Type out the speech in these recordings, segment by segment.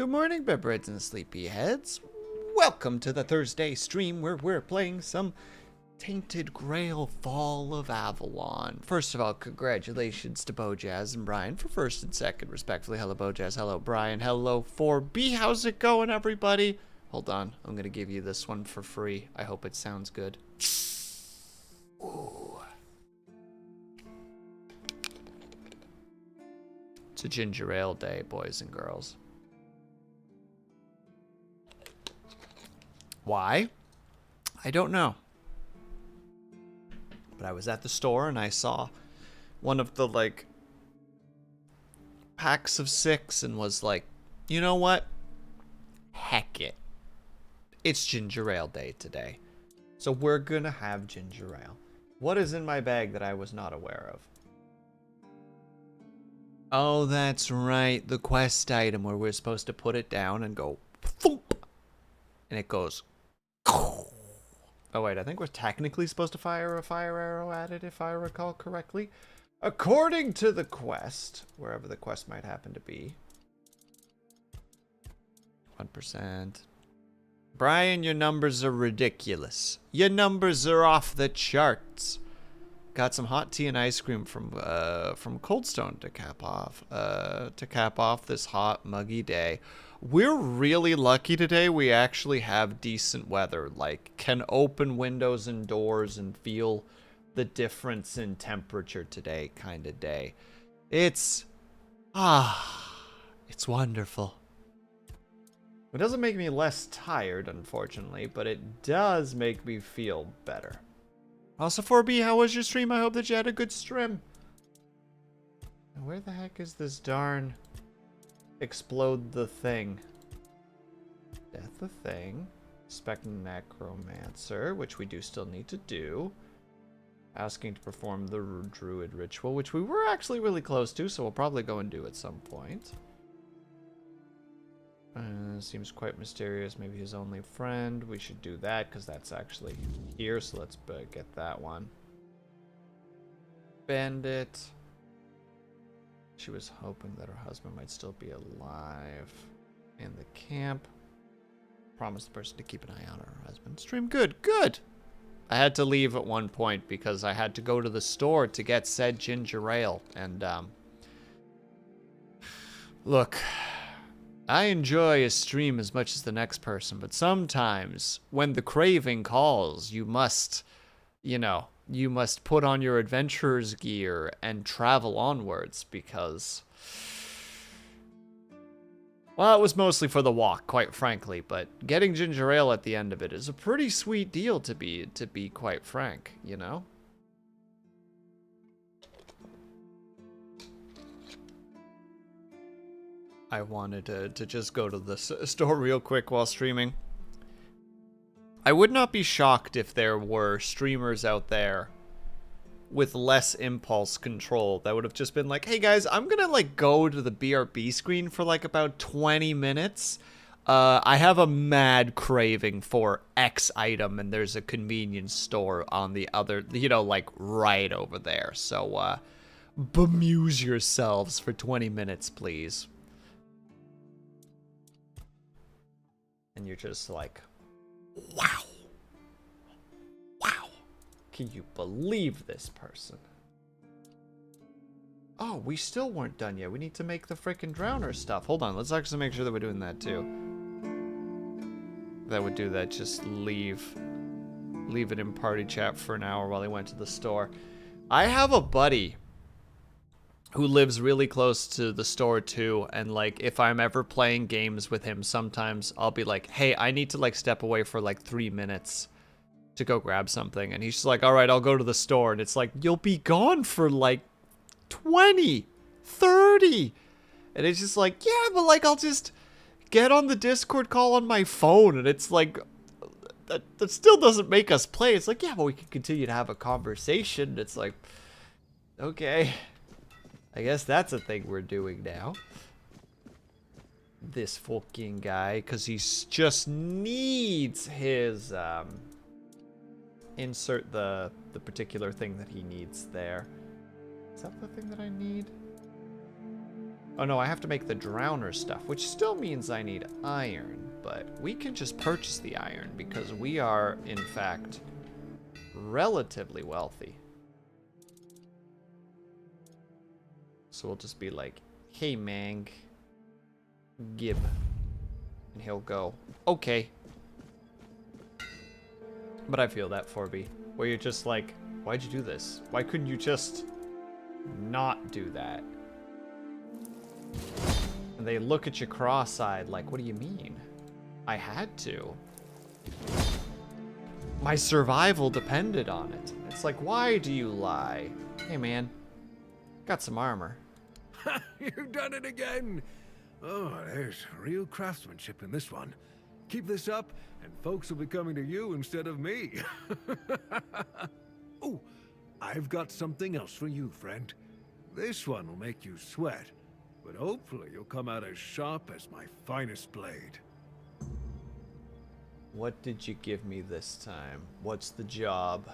Good morning, bedbreads and sleepyheads. Welcome to the Thursday stream where we're playing some Tainted Grail Fall of Avalon. First of all, congratulations to Bojazz and Brian for first and second, respectfully. Hello, Bojazz. Hello, Brian. Hello, 4B. How's it going, everybody? Hold on. I'm going to give you this one for free. I hope it sounds good. Ooh. It's a ginger ale day, boys and girls. Why? I don't know. But I was at the store and I saw one of the, like, packs of 6 and was like, you know what? Heck it. It's ginger ale day today. So we're gonna have ginger ale. What is in my bag that I was not aware of? Oh, that's right. The quest item where we're supposed to put it down and go thump. And it goes. Oh, wait. I think we're technically supposed to fire a fire arrow at it, if I recall correctly. According to the quest, wherever the quest might happen to be. 1%. Brian, your numbers are ridiculous. Your numbers are off the charts. Got some hot tea and ice cream from Cold Stone to cap off this hot, muggy day. We're really lucky today. We actually have decent weather. Like, can open windows and doors and feel the difference in temperature today kind of day. It's wonderful. It doesn't make me less tired, unfortunately, but it does make me feel better. Also, 4B, how was your stream? I hope that you had a good stream. Now, where the heck is this darn explode the thing? Death the thing. Spec necromancer, which we do still need to do. Asking to perform the druid ritual, which we were actually really close to, so we'll probably go and do at some point. Seems quite mysterious. Maybe his only friend. We should do that because that's actually here. So let's get that one. Bandit. She was hoping that her husband might still be alive in the camp. Promised the person to keep an eye out on her husband. Stream good. Good. I had to leave at one point because I had to go to the store to get said ginger ale. And, look, I enjoy a stream as much as the next person, but sometimes when the craving calls, you must, you know, you must put on your adventurer's gear and travel onwards because, well, it was mostly for the walk, quite frankly, but getting ginger ale at the end of it is a pretty sweet deal to be quite frank, you know? I wanted to just go to the store real quick while streaming. I would not be shocked if there were streamers out there with less impulse control that would have just been like, hey guys, I'm gonna like go to the BRB screen for like about 20 minutes. I have a mad craving for X item and there's a convenience store on the other, you know, like right over there. So, bemuse yourselves for 20 minutes, please. And you're just like, wow. Wow. Can you believe this person? Oh, we still weren't done yet. We need to make the frickin' drowner stuff. Hold on, let's actually make sure that we're doing that too. That would do that, just leave it in party chat for an hour while he went to the store. I have a buddy who lives really close to the store too, and like if I'm ever playing games with him, sometimes I'll be like, hey, I need to like step away for like 3 minutes to go grab something, and he's just like, all right, I'll go to the store, and it's like, you'll be gone for like 20, 30, and it's just like, yeah, but like I'll just get on the Discord call on my phone, and it's like, that still doesn't make us play. It's like, yeah, but we can continue to have a conversation. It's like, okay, I guess that's a thing we're doing now. This fucking guy, because he just needs his, insert the particular thing that he needs there. Is that the thing that I need? Oh no, I have to make the drowner stuff, which still means I need iron, but we can just purchase the iron because we are, in fact, relatively wealthy. So we'll just be like, hey, Mang, Gib. And he'll go, okay. But I feel that, 4B, where you're just like, why'd you do this? Why couldn't you just not do that? And they look at you cross-eyed like, what do you mean? I had to. My survival depended on it. It's like, why do you lie? Hey, man, got some armor. You've done it again! Oh, there's real craftsmanship in this one. Keep this up, and folks will be coming to you instead of me. Oh, I've got something else for you, friend. This one will make you sweat, but hopefully you'll come out as sharp as my finest blade. What did you give me this time? What's the job?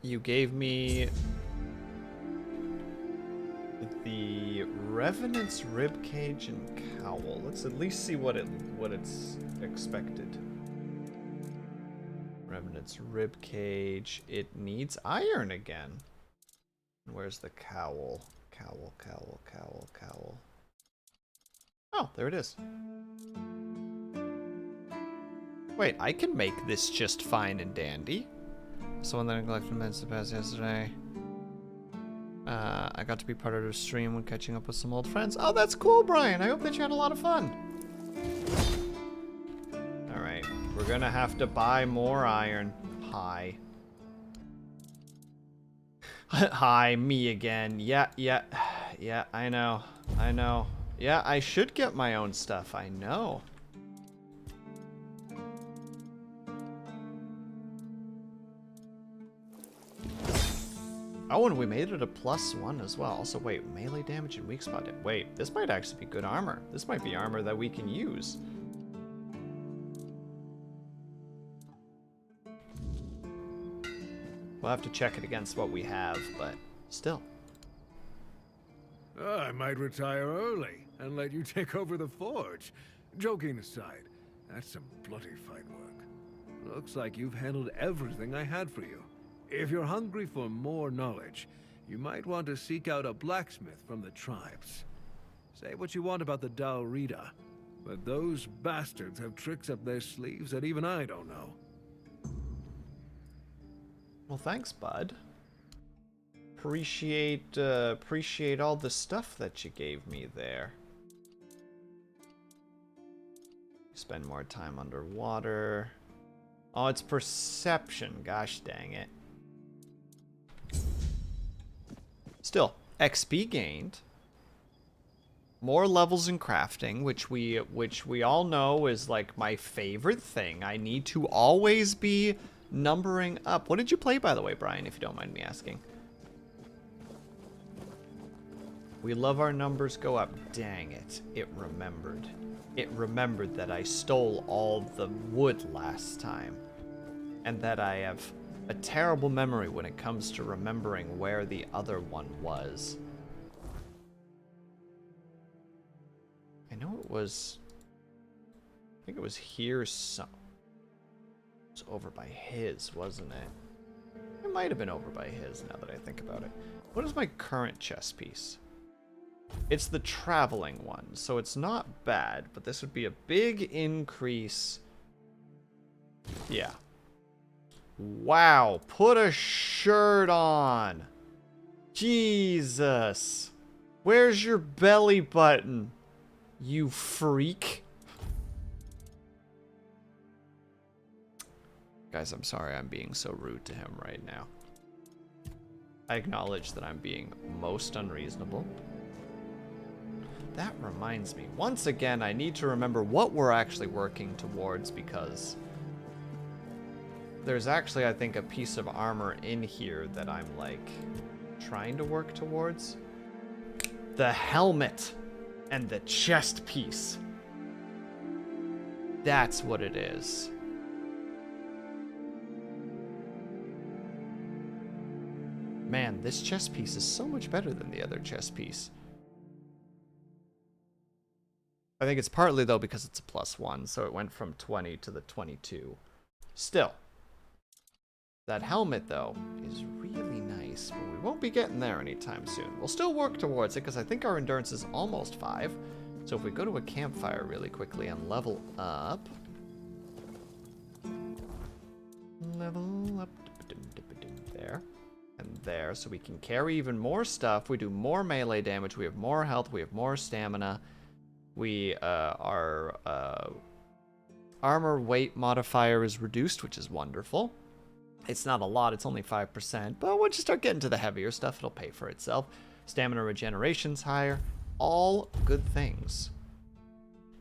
You gave me the Revenant's ribcage and cowl. Let's at least see what it's expected. Revenant's ribcage. It needs iron again. Where's the cowl? Cowl, cowl, cowl, cowl. Oh, there it is. Wait, I can make this just fine and dandy. Someone that I neglected immensely to pass yesterday. I got to be part of the stream when catching up with some old friends. Oh, that's cool, Brian. I hope that you had a lot of fun. Alright, we're gonna have to buy more iron. Hi. Hi, me again. Yeah, I know. Yeah, I should get my own stuff, I know. Oh, and we made it a +1 as well. Also, wait, melee damage and weak spot. Wait, this might actually be good armor. This might be armor that we can use. We'll have to check it against what we have, but still. I might retire early and let you take over the forge. Joking aside, that's some bloody fine work. Looks like you've handled everything I had for you. If you're hungry for more knowledge, you might want to seek out a blacksmith from the tribes. Say what you want about the Daurida, but those bastards have tricks up their sleeves that even I don't know. Well, thanks, bud. Appreciate all the stuff that you gave me there. Spend more time underwater. Oh, it's perception. Gosh dang it. Still, XP gained. More levels in crafting, which we all know is like my favorite thing. I need to always be numbering up. What did you play, by the way, Brian, if you don't mind me asking? We love our numbers go up. Dang it. It remembered. It remembered that I stole all the wood last time. And that I have a terrible memory when it comes to remembering where the other one was. I know it was... I think it was here some... It was over by his, wasn't it? It might have been over by his, now that I think about it. What is my current chess piece? It's the traveling one, so it's not bad, but this would be a big increase. Yeah. Wow, put a shirt on. Jesus. Where's your belly button, you freak? Guys, I'm sorry I'm being so rude to him right now. I acknowledge that I'm being most unreasonable. That reminds me, once again, I need to remember what we're actually working towards, because there's actually, I think, a piece of armor in here that I'm, like, trying to work towards. The helmet and the chest piece. That's what it is. Man, this chess piece is so much better than the other chess piece. I think it's partly, though, because it's a +1, so it went from 20 to the 22. Still. That helmet, though, is really nice, but we won't be getting there anytime soon. We'll still work towards it, because I think our endurance is almost 5. So if we go to a campfire really quickly and level up... Level up... There. And there, so we can carry even more stuff. We do more melee damage, we have more health, we have more stamina. We, our armor weight modifier is reduced, which is wonderful. It's not a lot, it's only 5%, but once you start getting to the heavier stuff, it'll pay for itself. Stamina regeneration's higher. All good things.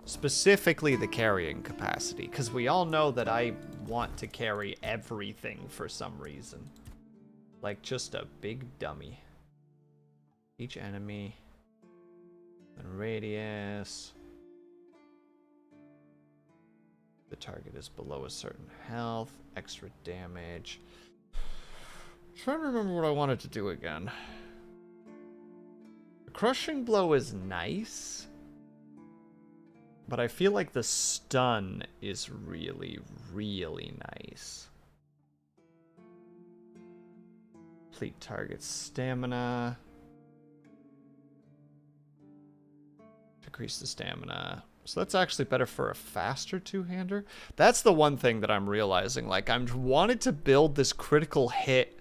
Specifically the carrying capacity, because we all know that I want to carry everything for some reason. Like just a big dummy. Each enemy. And radius. The target is below a certain health. Extra damage. I'm trying to remember what I wanted to do again. The crushing blow is nice. But I feel like the stun is really, really nice. Complete target stamina. Decrease the stamina. So that's actually better for a faster two-hander. That's the one thing that I'm realizing. Like, I wanted to build this critical hit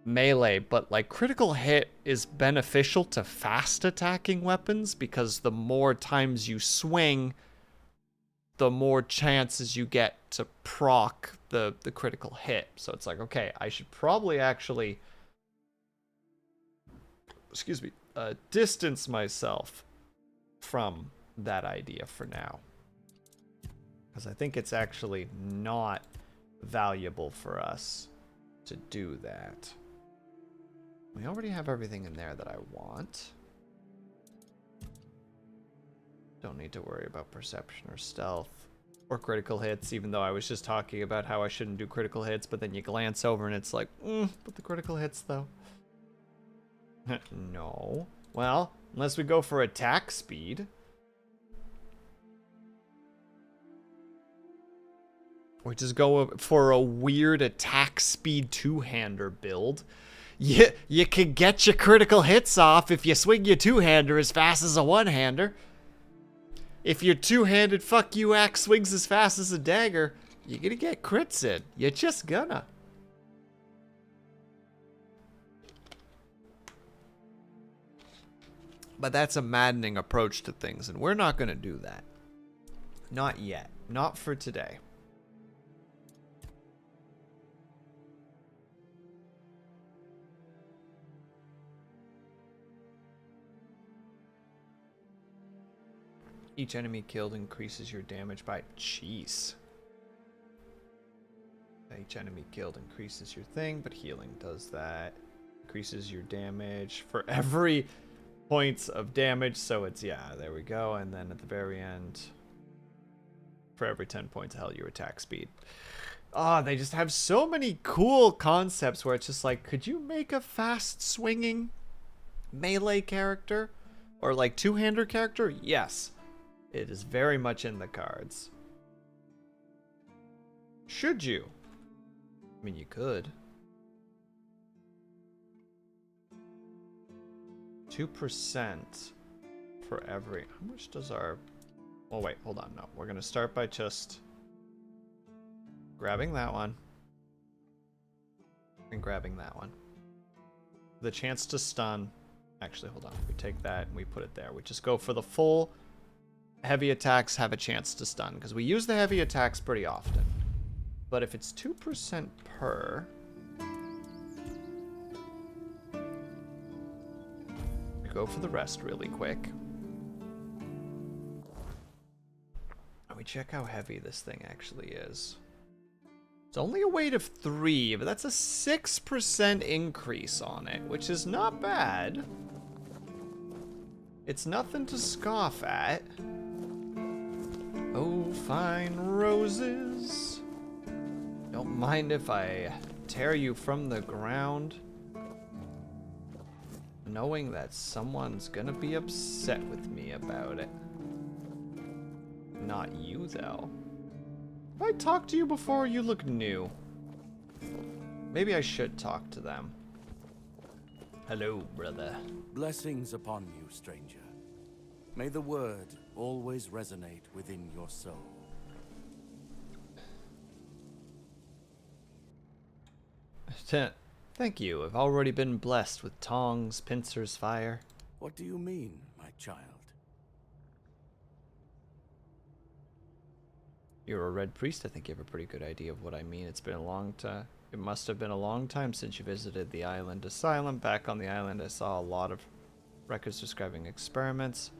melee, but like critical hit is beneficial to fast attacking weapons because the more times you swing, the more chances you get to proc the critical hit. So it's like, okay, I should probably actually, excuse me, distance myself from that idea for now, because I think it's actually not valuable for us to do that. We already have everything in there that I want. Don't need to worry about perception or stealth or critical hits, even though I was just talking about how I shouldn't do critical hits, but then you glance over and it's like, but the critical hits though. No. Well, unless we go for attack speed. Or just go for a weird attack speed two-hander build. You can get your critical hits off if you swing your two-hander as fast as a one-hander. If your two-handed fuck you axe swings as fast as a dagger, you're gonna get crits in. You're just gonna. But that's a maddening approach to things, and we're not gonna do that. Not yet. Not for today. Each enemy killed increases your damage by... Jeez. Each enemy killed increases your thing, but healing does that. Increases your damage for every points of damage. So it's, yeah, there we go. And then at the very end, for every 10 points of health, your attack speed. Oh, they just have so many cool concepts where it's just like, could you make a fast swinging melee character? Or like two-hander character? Yes. It is very much in the cards. Should you? I mean, you could. 2% for every... How much does our... Oh, wait, hold on. No, we're going to start by just grabbing that one. And grabbing that one. The chance to stun. Actually, hold on. We take that and we put it there. We just go for the full... Heavy attacks have a chance to stun, because we use the heavy attacks pretty often. But if it's 2% per... We go for the rest really quick. And we check how heavy this thing actually is. It's only a weight of 3, but that's a 6% increase on it, which is not bad. It's nothing to scoff at. Oh, fine roses. Don't mind if I tear you from the ground. knowing that someone's gonna be upset with me about it. Not you, though. Have I talked to you before? You look new. Maybe I should talk to them. Hello, brother. Blessings upon you, stranger. May the word always resonate within your soul. Thank you. I've already been blessed with tongs, pincers, fire. What do you mean, my child? You're a red priest. I think you have a pretty good idea of what I mean. It's been a long time. It must have been a long time since you visited the island asylum. Back on the island, I saw a lot of records describing experiments.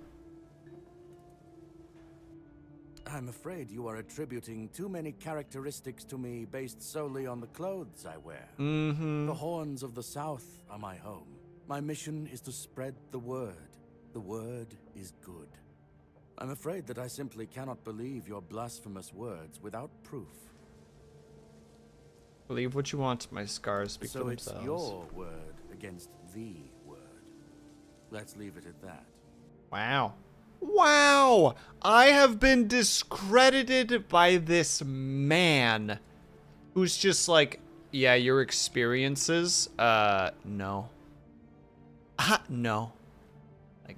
I'm afraid you are attributing too many characteristics to me based solely on the clothes I wear. Mm-hmm. The horns of the south are my home. My mission is to spread the word. The word is good. I'm afraid that I simply cannot believe your blasphemous words without proof. Believe what you want. My scars speak for So it's themselves. your word against the word. Let's leave it at that. Wow. Wow! I have been discredited by this man who's just like, yeah, your experiences, no. No. Like,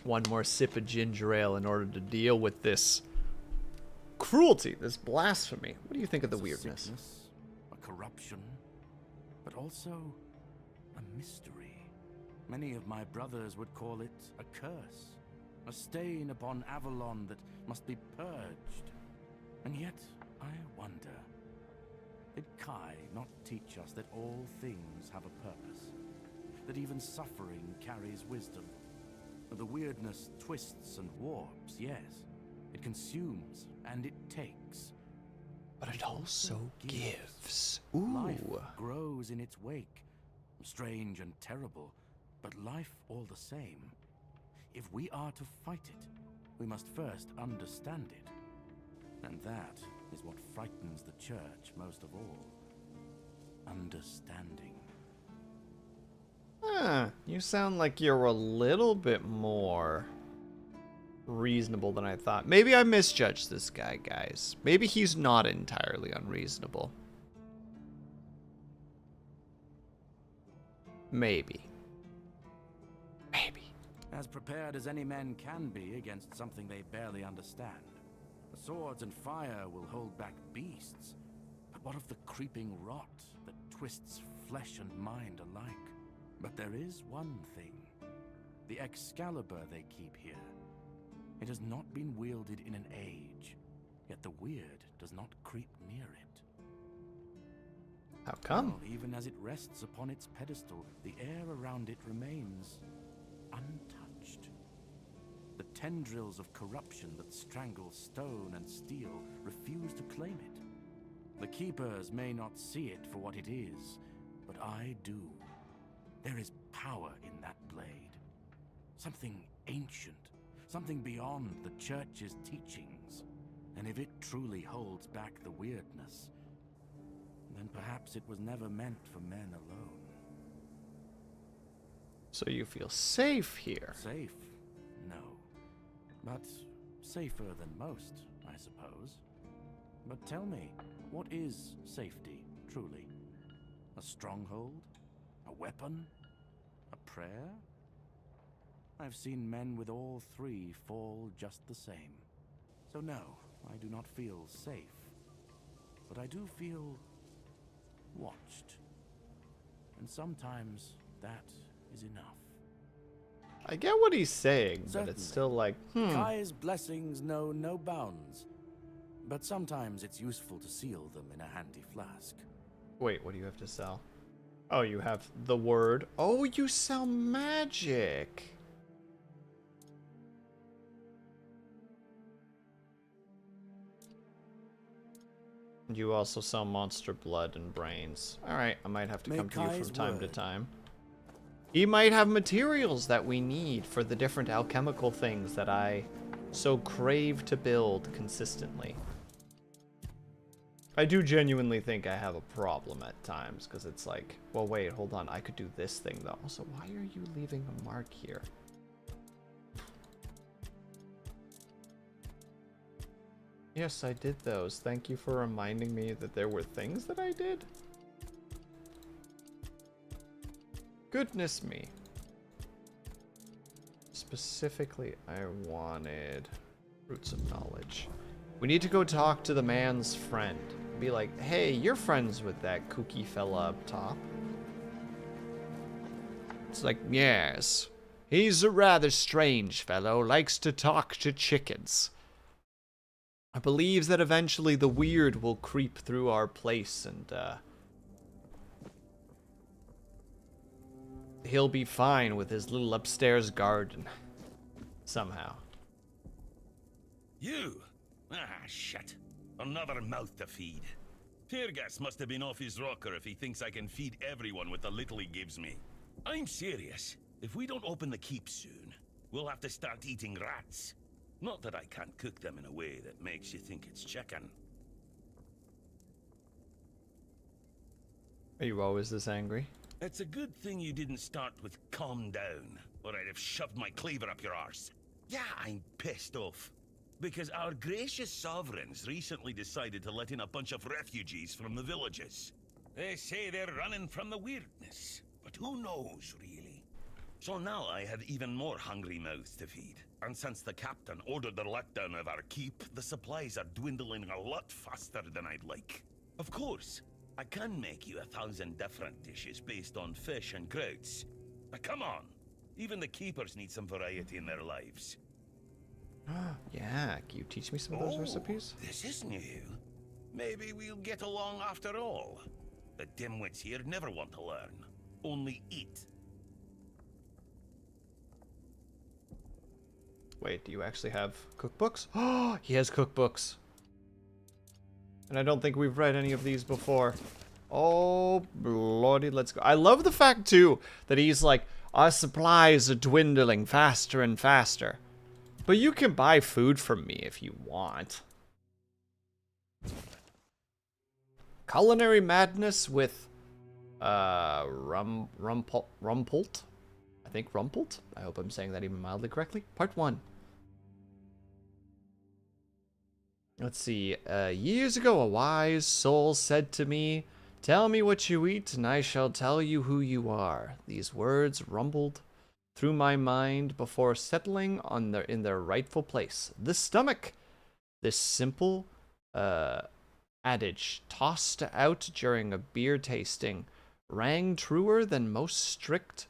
One more sip of ginger ale in order to deal with this cruelty, this blasphemy. What do you think of the It's a weirdness? sickness, a corruption, but also a mystery. Many of my brothers would call it a curse, a stain upon Avalon that must be purged. And yet, I wonder, did Kai not teach us that all things have a purpose? That even suffering carries wisdom? The weirdness twists and warps, yes. It consumes and it takes. But it also gives. Life Ooh. grows in its wake. Strange and terrible, but life all the same. If we are to fight it, we must first understand it. And that is what frightens the church most of all. Understanding. You sound like you're a little bit more reasonable than I thought. Maybe I misjudged this guy, guys. Maybe he's not entirely unreasonable. Maybe. Maybe. As prepared as any men can be against something they barely understand. The swords and fire will hold back beasts. But what of the creeping rot that twists flesh and mind alike? But there is one thing. The Excalibur they keep here. It has not been wielded in an age, yet the weird does not creep near it. How come? Well, even as it rests upon its pedestal, the air around it remains untouched. The tendrils of corruption that strangle stone and steel refuse to claim it. The keepers may not see it for what it is, but I do. There is power in that blade. Something ancient. Something beyond the church's teachings. And if it truly holds back the weirdness, then perhaps it was never meant for men alone. So you feel safe here? Safe? No. But safer than most, I suppose. But tell me, what is safety, truly? A stronghold? A weapon? A prayer? I've seen men with all three fall just the same. So no, I do not feel safe. But I do feel watched. And sometimes that is enough. I get what he's saying, but Certainly. it's still like, Kai's blessings know no bounds. But sometimes it's useful to seal them in a handy flask. Wait, what do you have to sell? Oh, you have the word. Oh, you sell magic. And you also sell monster blood and brains. Alright, I might have to May come to you Kai's from time to word. time. He might have materials that we need for the different alchemical things that I so crave to build consistently. I do genuinely think I have a problem at times, because it's like, well, wait, hold on, I could do this thing, though. Also, why are you leaving a mark here? Yes, I did those. Thank you for reminding me that there were things that I did. Goodness me. Specifically, I wanted Roots of Knowledge. We need to go talk to the man's friend. Be like, hey, you're friends with that kooky fella up top. It's like, yes. He's a rather strange fellow, likes to talk to chickens. I believe that eventually the weird will creep through our place and, he'll be fine with his little upstairs garden. Somehow. You? Ah, shit. Another mouth to feed. Teargas must have been off his rocker if he thinks I can feed everyone with the little he gives me. I'm serious. If we don't open the keep soon, we'll have to start eating rats. Not that I can't cook them in a way that makes you think it's chicken. Are you always this angry? It's a good thing you didn't start with calm down, or I'd have shoved my cleaver up your arse. Yeah, I'm pissed off. Because our gracious sovereigns recently decided to let in a bunch of refugees from the villages. They say they're running from the weirdness, but who knows, really? So now I have even more hungry mouths to feed. And since the captain ordered the letdown of our keep, the supplies are dwindling a lot faster than I'd like. Of course, I can make you 1,000 different dishes based on fish and crowds. But come on, even the keepers need some variety in their lives. Yeah, can you teach me some of those recipes? This is new. Maybe we'll get along after all. The dimwits here never want to learn, only eat. Wait, do you actually have cookbooks? Oh, he has cookbooks. And I don't think we've read any of these before. Oh, bloody, let's go. I love the fact, too, that he's like, our supplies are dwindling faster and faster. But you can buy food from me if you want. Culinary Madness with, Rumpult? I think Rumpult? I hope I'm saying that even mildly correctly. Part 1. Let's see. Years ago, a wise soul said to me, "Tell me what you eat, and I shall tell you who you are." These words rumbled through my mind before settling on in their rightful place. The stomach. This simple adage, tossed out during a beer tasting, rang truer than most strict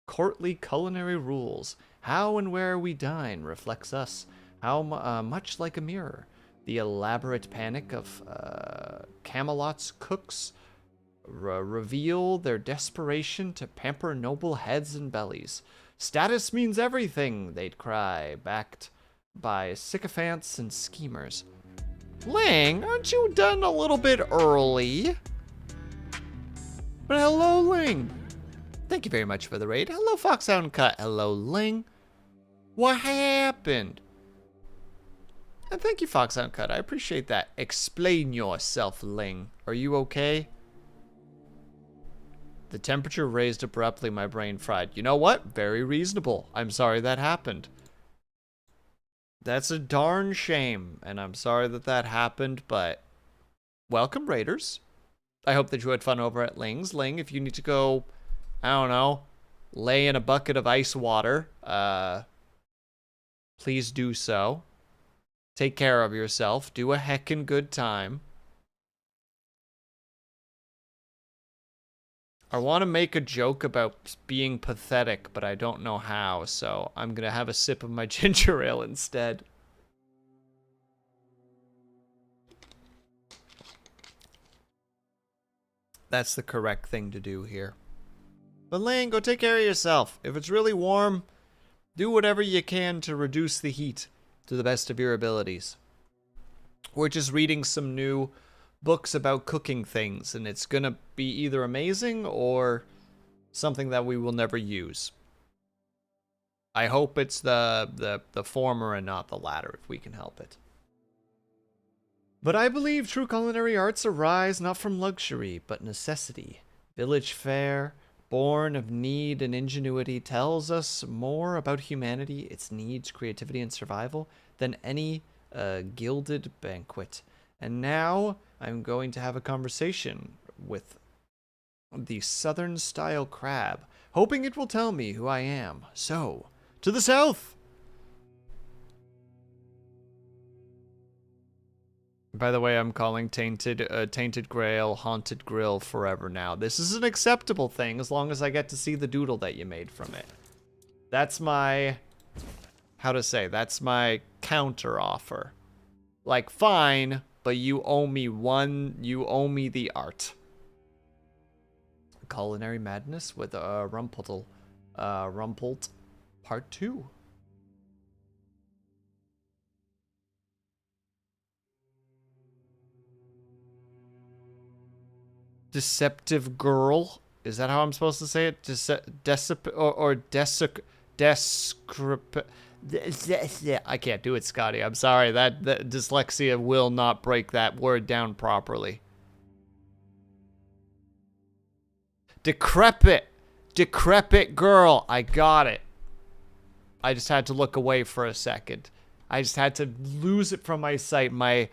courtly culinary rules. How and where we dine reflects us, how much like a mirror. The elaborate panic of Camelot's cooks reveal their desperation to pamper noble heads and bellies. Status means everything, they'd cry, backed by sycophants and schemers. Ling, aren't you done a little bit early? But hello, Ling. Thank you very much for the raid. Hello, Foxhound Cut. Hello, Ling. What happened? And thank you, Foxhound Cut. I appreciate that. Explain yourself, Ling. Are you okay? The temperature raised abruptly, my brain fried. You know what? Very reasonable. I'm sorry that happened. That's a darn shame, and I'm sorry that that happened, but welcome, Raiders. I hope that you had fun over at Ling's. Ling, if you need to go, I don't know, lay in a bucket of ice water, please do so. Take care of yourself. Do a heckin' good time. I want to make a joke about being pathetic, but I don't know how, so I'm going to have a sip of my ginger ale instead. That's the correct thing to do here. But Lane, go take care of yourself. If it's really warm, do whatever you can to reduce the heat to the best of your abilities. We're just reading some new books about cooking things, and it's gonna be either amazing or something that we will never use. I hope it's the former and not the latter, if we can help it. But I believe true culinary arts arise not from luxury, but necessity. Village fare, born of need and ingenuity, tells us more about humanity, its needs, creativity, and survival than any gilded banquet. And now I'm going to have a conversation with the Southern style crab, hoping it will tell me who I am. So, to the south! By the way, I'm calling Tainted Grail Haunted Grill forever now. This is an acceptable thing as long as I get to see the doodle that you made from it. That's my... How to say? That's my counter offer. Like, fine, but you owe me the art. Culinary Madness with Rumpelt Part 2. Deceptive girl. Is that how I'm supposed to say it? I can't do it, Scotty. I'm sorry. That dyslexia will not break that word down properly. Decrepit. Decrepit girl. I got it. I just had to look away for a second. I just had to lose it from my sight. My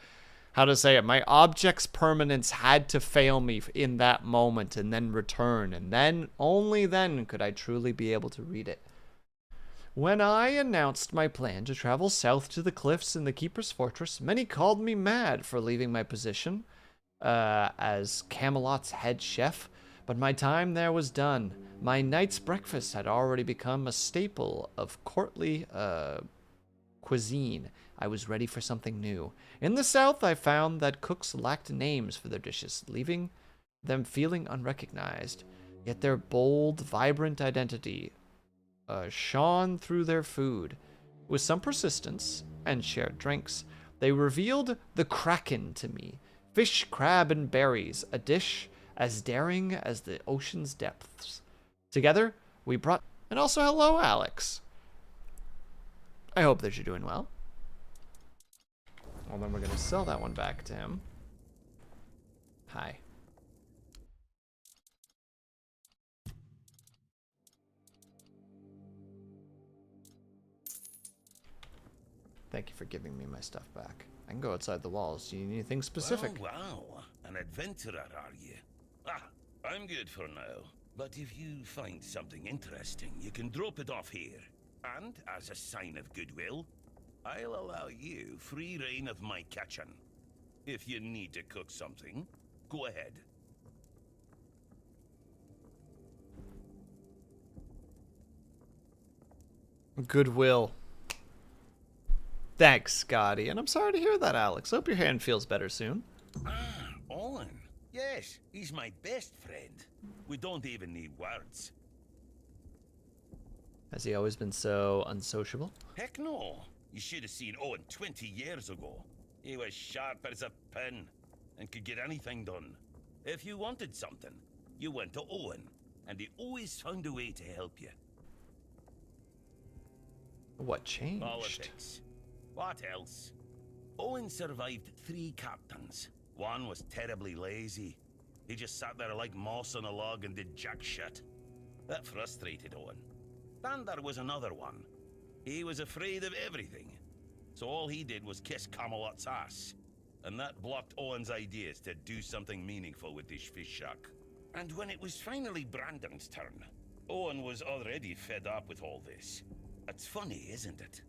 object's permanence had to fail me in that moment and then return. And then, only then, could I truly be able to read it. When I announced my plan to travel south to the cliffs in the Keeper's Fortress, many called me mad for leaving my position as Camelot's head chef. But my time there was done. My night's breakfast had already become a staple of courtly cuisine. I was ready for something new. In the South, I found that cooks lacked names for their dishes, leaving them feeling unrecognized. Yet their bold, vibrant identity shone through their food. With some persistence and shared drinks, they revealed the Kraken to me. Fish, crab, and berries, a dish as daring as the ocean's depths. Together, we brought... And also, hello, Alex. I hope that you're doing well. Well, then we're going to sell that one back to him. Hi. Thank you for giving me my stuff back. I can go outside the walls. Do you need anything specific? Wow, an adventurer, are you? Ah, I'm good for now. But if you find something interesting, you can drop it off here. And, as a sign of goodwill, I'll allow you free reign of my kitchen. If you need to cook something, go ahead. Goodwill. Thanks, Scotty. And I'm sorry to hear that, Alex. Hope your hand feels better soon. Ah, Owen. Yes, he's my best friend. We don't even need words. Has he always been so unsociable? Heck no. You should have seen Owen 20 years ago. He was sharp as a pin and could get anything done. If you wanted something, you went to Owen, and he always found a way to help you. What changed? Politics. What else? Owen survived 3 captains. One was terribly lazy. He just sat there like moss on a log and did jack shit. That frustrated Owen. Then there was another one. He was afraid of everything. So all he did was kiss Camelot's ass. And that blocked Owen's ideas to do something meaningful with his fish shack. And when it was finally Brandon's turn, Owen was already fed up with all this. It's funny, isn't it?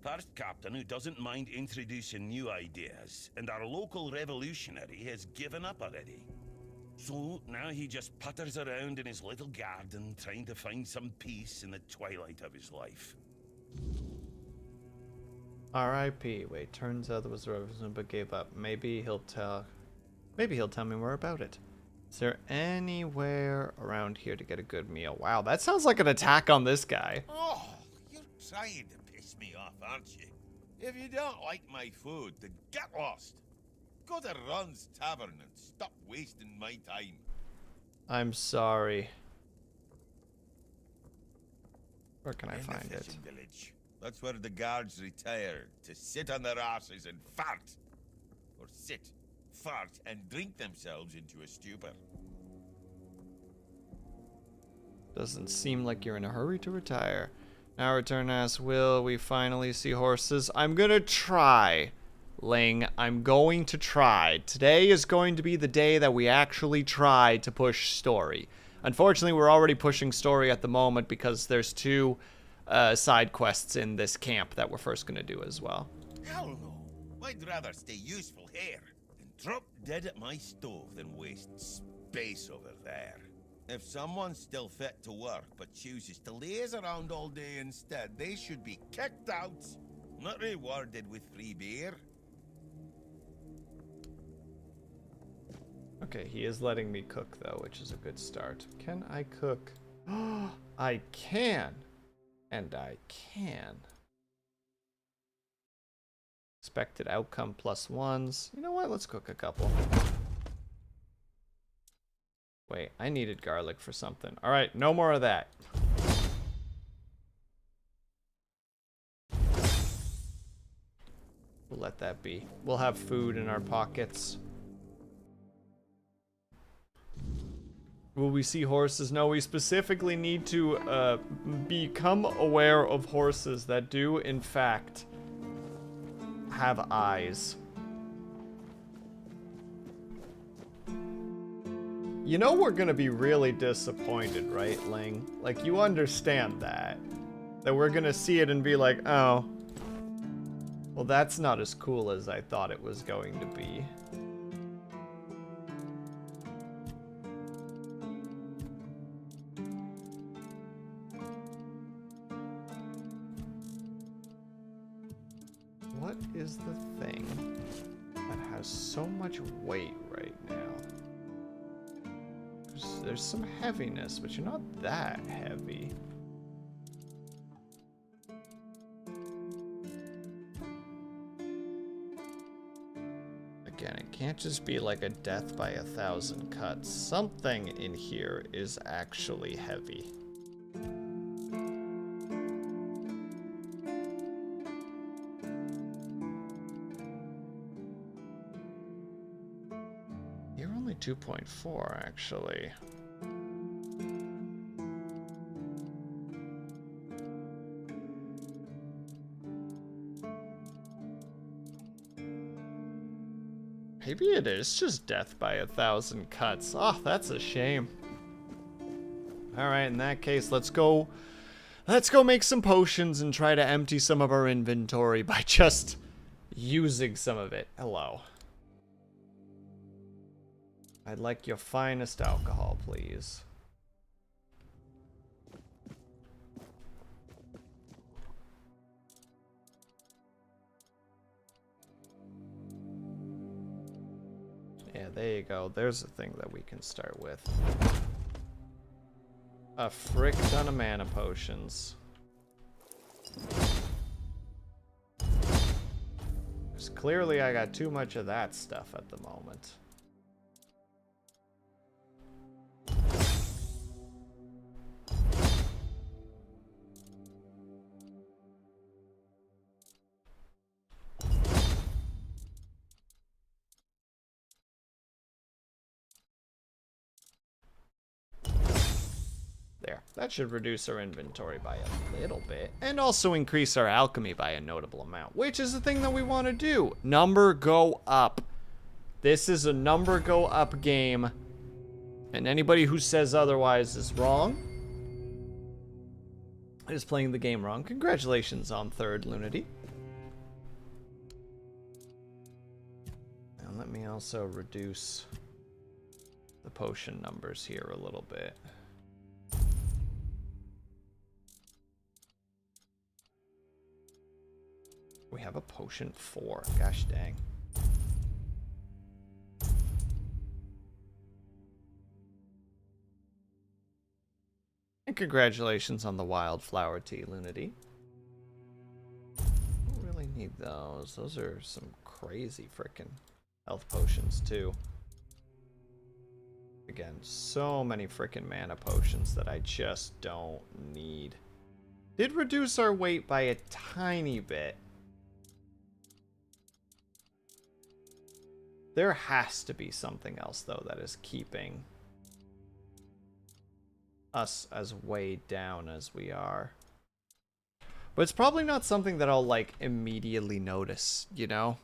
First captain who doesn't mind introducing new ideas, and our local revolutionary has given up already. So now he just putters around in his little garden trying to find some peace in the twilight of his life. R.I.P. Wait, turns out there was a revolution but gave up. Maybe he'll tell me more about it. Is there anywhere around here to get a good meal? Wow, that sounds like an attack on this guy. Oh, you're trying to piss me off, aren't you? If you don't like my food, then get lost. Go to Ron's Tavern and stop wasting my time. I'm sorry. Where can I In the find it? fishing village. That's where the guards retire to sit on their asses and fart. or sit, fart, and drink themselves into a stupor. Doesn't seem like you're in a hurry to retire. Now return asks, will we finally see horses? I'm gonna try, Ling. I'm going to try. Today is going to be the day that we actually try to push story. Unfortunately, we're already pushing story at the moment because there's 2 side quests in this camp that we're first gonna do as well. Hell no. I'd rather stay useful here and drop dead at my stove than waste space over there. If someone's still fit to work but chooses to laze around all day instead, they should be kicked out, not rewarded with free beer. Okay, he is letting me cook though, which is a good start. Can I cook? I can. And I can. Expected outcome +1s. You know what? Let's cook a couple. Wait, I needed garlic for something. Alright, no more of that. We'll let that be. We'll have food in our pockets. Will we see horses? No, we specifically need to become aware of horses that do, in fact, have eyes. You know we're gonna be really disappointed, right, Ling? Like, you understand that. That we're gonna see it and be like, oh. Well, that's not as cool as I thought it was going to be. What is the thing that has so much weight right now? There's some heaviness, but you're not that heavy. Again, it can't just be like a death by 1,000 cuts. Something in here is actually heavy. You're only 2.4, actually. Maybe it is just death by 1,000 cuts. Oh, that's a shame. Alright, in that case, let's go make some potions and try to empty some of our inventory by just using some of it. Hello. I'd like your finest alcohol, please. Yeah, there you go. There's a thing that we can start with. A frick ton of mana potions. Because clearly I got too much of that stuff at the moment. There. That should reduce our inventory by a little bit. And also increase our alchemy by a notable amount. Which is the thing that we want to do. Number go up. This is a number go up game. And anybody who says otherwise is wrong. Is playing the game wrong. Congratulations on 3rd, Lunity. And let me also reduce the potion numbers here a little bit. We have a potion 4. Gosh dang. And congratulations on the wildflower tea, Lunity. Don't really need those. Those are some crazy frickin' health potions too. Again, so many frickin' mana potions that I just don't need. Did reduce our weight by a tiny bit. There has to be something else, though, that is keeping us as way down as we are. But it's probably not something that I'll, like, immediately notice, you know?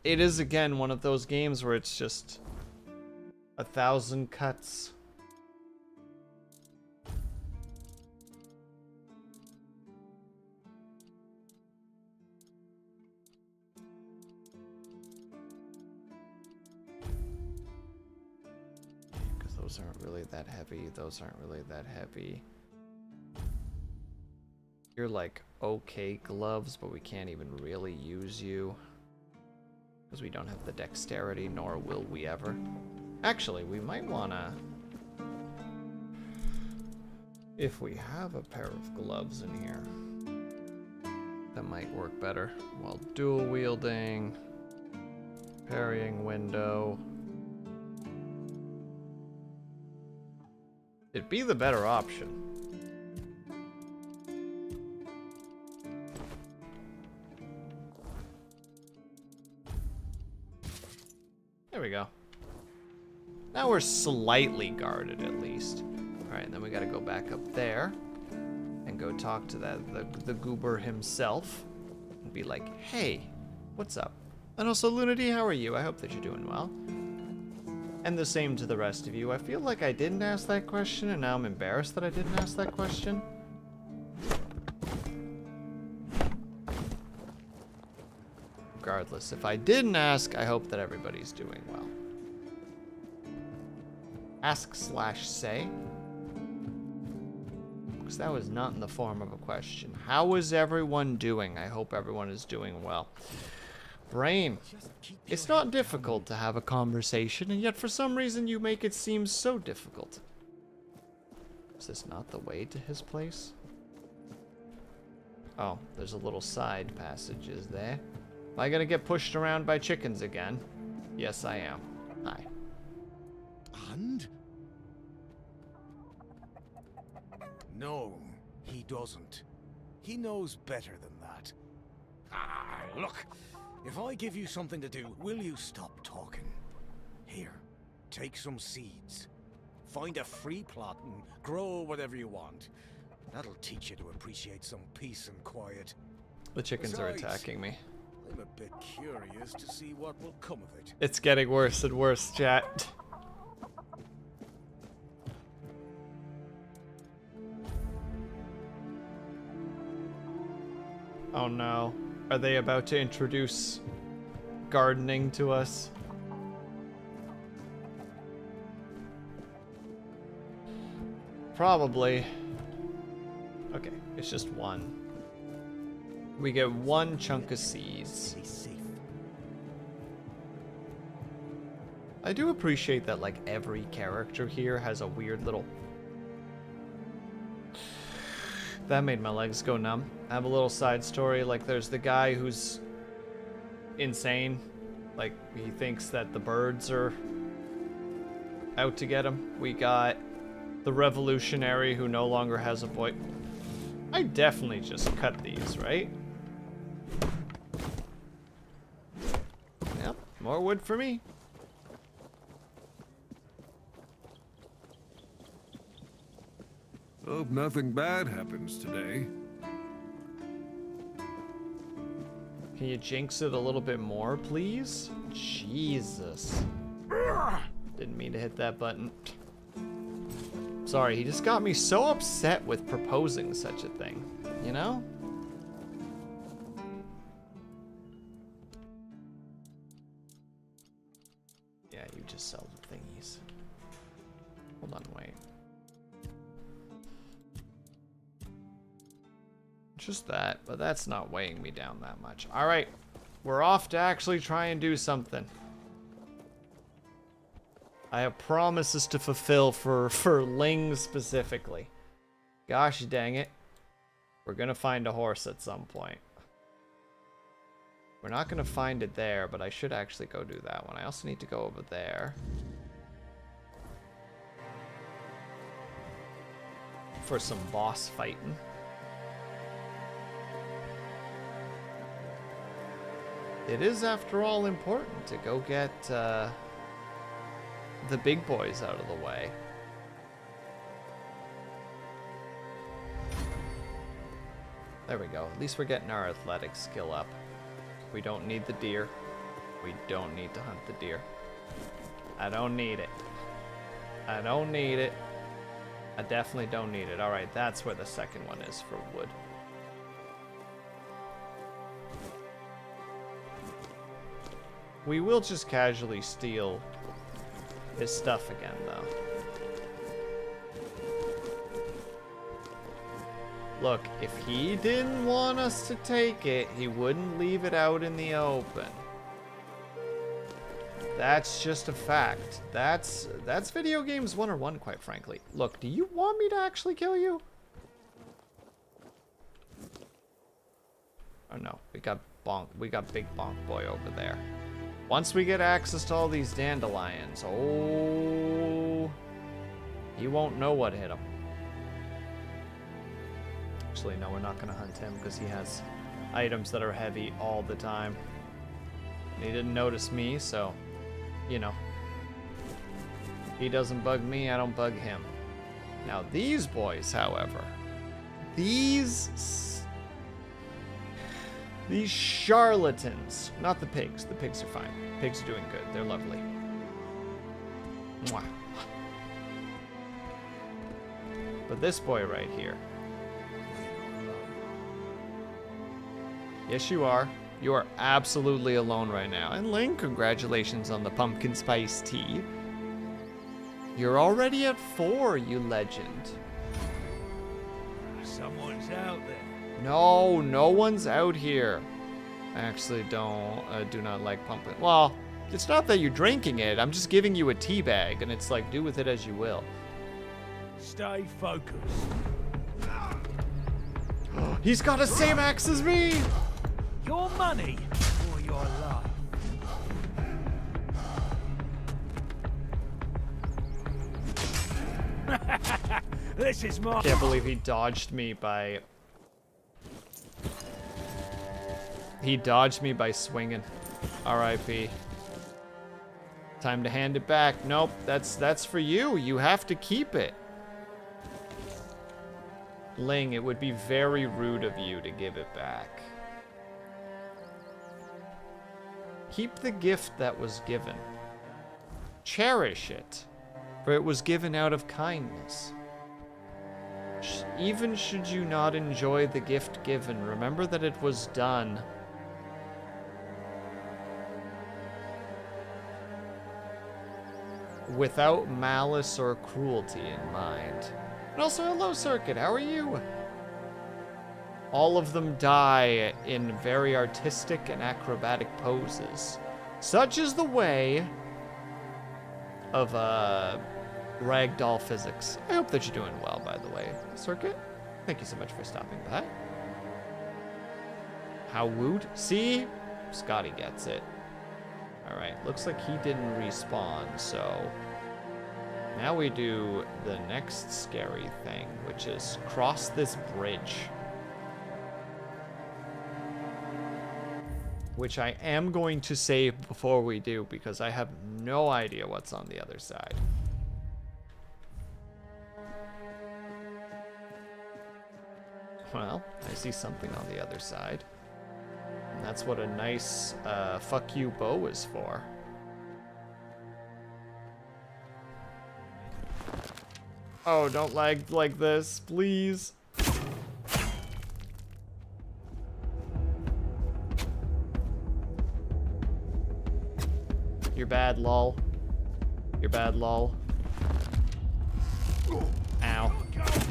It is, again, one of those games where it's just 1,000 cuts. Because those aren't really that heavy. Those aren't really that heavy. You're like, okay, gloves, but we can't even really use you. Because we don't have the dexterity, nor will we ever. Actually, we might wanna... If we have a pair of gloves in here, that might work better. Well, dual wielding, parrying window. It'd be the better option. There we go. Now we're slightly guarded, at least. Alright, and then we gotta go back up there and go talk to the goober himself and be like, hey, what's up? And also, Lunity, how are you? I hope that you're doing well. And the same to the rest of you. I feel like I didn't ask that question, and now I'm embarrassed that I didn't ask that question. Regardless, if I didn't ask, I hope that everybody's doing well. Ask/say. Because that was not in the form of a question. How is everyone doing? I hope everyone is doing well. Brain, it's not difficult to have a conversation, and yet for some reason you make it seem so difficult. Is this not the way to his place? Oh, there's a little side passage, is there? Am I gonna get pushed around by chickens again? Yes, I am. Hi. And? No, he doesn't. He knows better than that. Ah, look. If I give you something to do, will you stop talking? Here, take some seeds. Find a free plot and grow whatever you want. That'll teach you to appreciate some peace and quiet. The chickens are Besides, attacking me. I'm a bit curious to see what will come of it. It's getting worse and worse, chat. Oh no. Are they about to introduce gardening to us? Probably. Okay, it's just one. We get one chunk of seeds. I do appreciate that, like, every character here has a weird little... That made my legs go numb. I have a little side story. Like, there's the guy who's insane. Like, he thinks that the birds are out to get him. We got the revolutionary who no longer has a voice. I definitely just cut these, right? Yep, more wood for me. Hope nothing bad happens today. Can you jinx it a little bit more, please? Jesus. Didn't mean to hit that button. Sorry, he just got me so upset with proposing such a thing, you know? Yeah, you just sell the thingies. Hold on, wait. Just that, but that's not weighing me down that much. All right, we're off to actually try and do something. I have promises to fulfill for Ling specifically. Gosh dang it. We're gonna find a horse at some point. We're not gonna find it there, but I should actually go do that one. I also need to go over there. For some boss fighting. It is, after all, important to go get the big boys out of the way. There we go. At least we're getting our athletic skill up. We don't need the deer. We don't need to hunt the deer. I don't need it. I don't need it. I definitely don't need it. Alright, that's where the second one is for wood. We will just casually steal his stuff again, though. Look, if he didn't want us to take it, he wouldn't leave it out in the open. That's just a fact. That's video games 101, quite frankly. Look, do you want me to actually kill you? Oh no, we got Big Bonk Boy over there. Once we get access to all these dandelions, oh, he won't know what hit him. Actually, no, we're not gonna hunt him because he has items that are heavy all the time. And he didn't notice me, so, you know. He doesn't bug me, I don't bug him. Now these boys, however, these charlatans, not the pigs. The pigs are fine. Pigs are doing good. They're lovely. Mwah. But this boy right here. Yes, you are. You are absolutely alone right now. And Ling, congratulations on the pumpkin spice tea. You're already at 4, you legend. Someone's out there. No, no one's out here. I actually do not like pumpkin. Well, it's not that you're drinking it. I'm just giving you a tea bag, and it's like, do with it as you will. Stay focused. He's got the same axe as me! Your money or your life. This is my. Can't believe he dodged me by... He dodged me by swinging. R.I.P. Time to hand it back. Nope, that's for you. You have to keep it. Ling, it would be very rude of you to give it back. Keep the gift that was given. Cherish it, for it was given out of kindness. Even should you not enjoy the gift given, remember that it was done without malice or cruelty in mind. And also, hello, Circuit, how are you? All of them die in very artistic and acrobatic poses. Such is the way of ragdoll physics. I hope that you're doing well, by the way, Circuit. Thank you so much for stopping by. How woot? See? Scotty gets it. Alright, looks like he didn't respawn, so now we do the next scary thing, which is cross this bridge. Which I am going to save before we do, because I have no idea what's on the other side. Well, I see something on the other side. And that's what a nice fuck you bow is for. Oh, don't lag like this, please. You're bad, lol. You're bad, lol. Ow.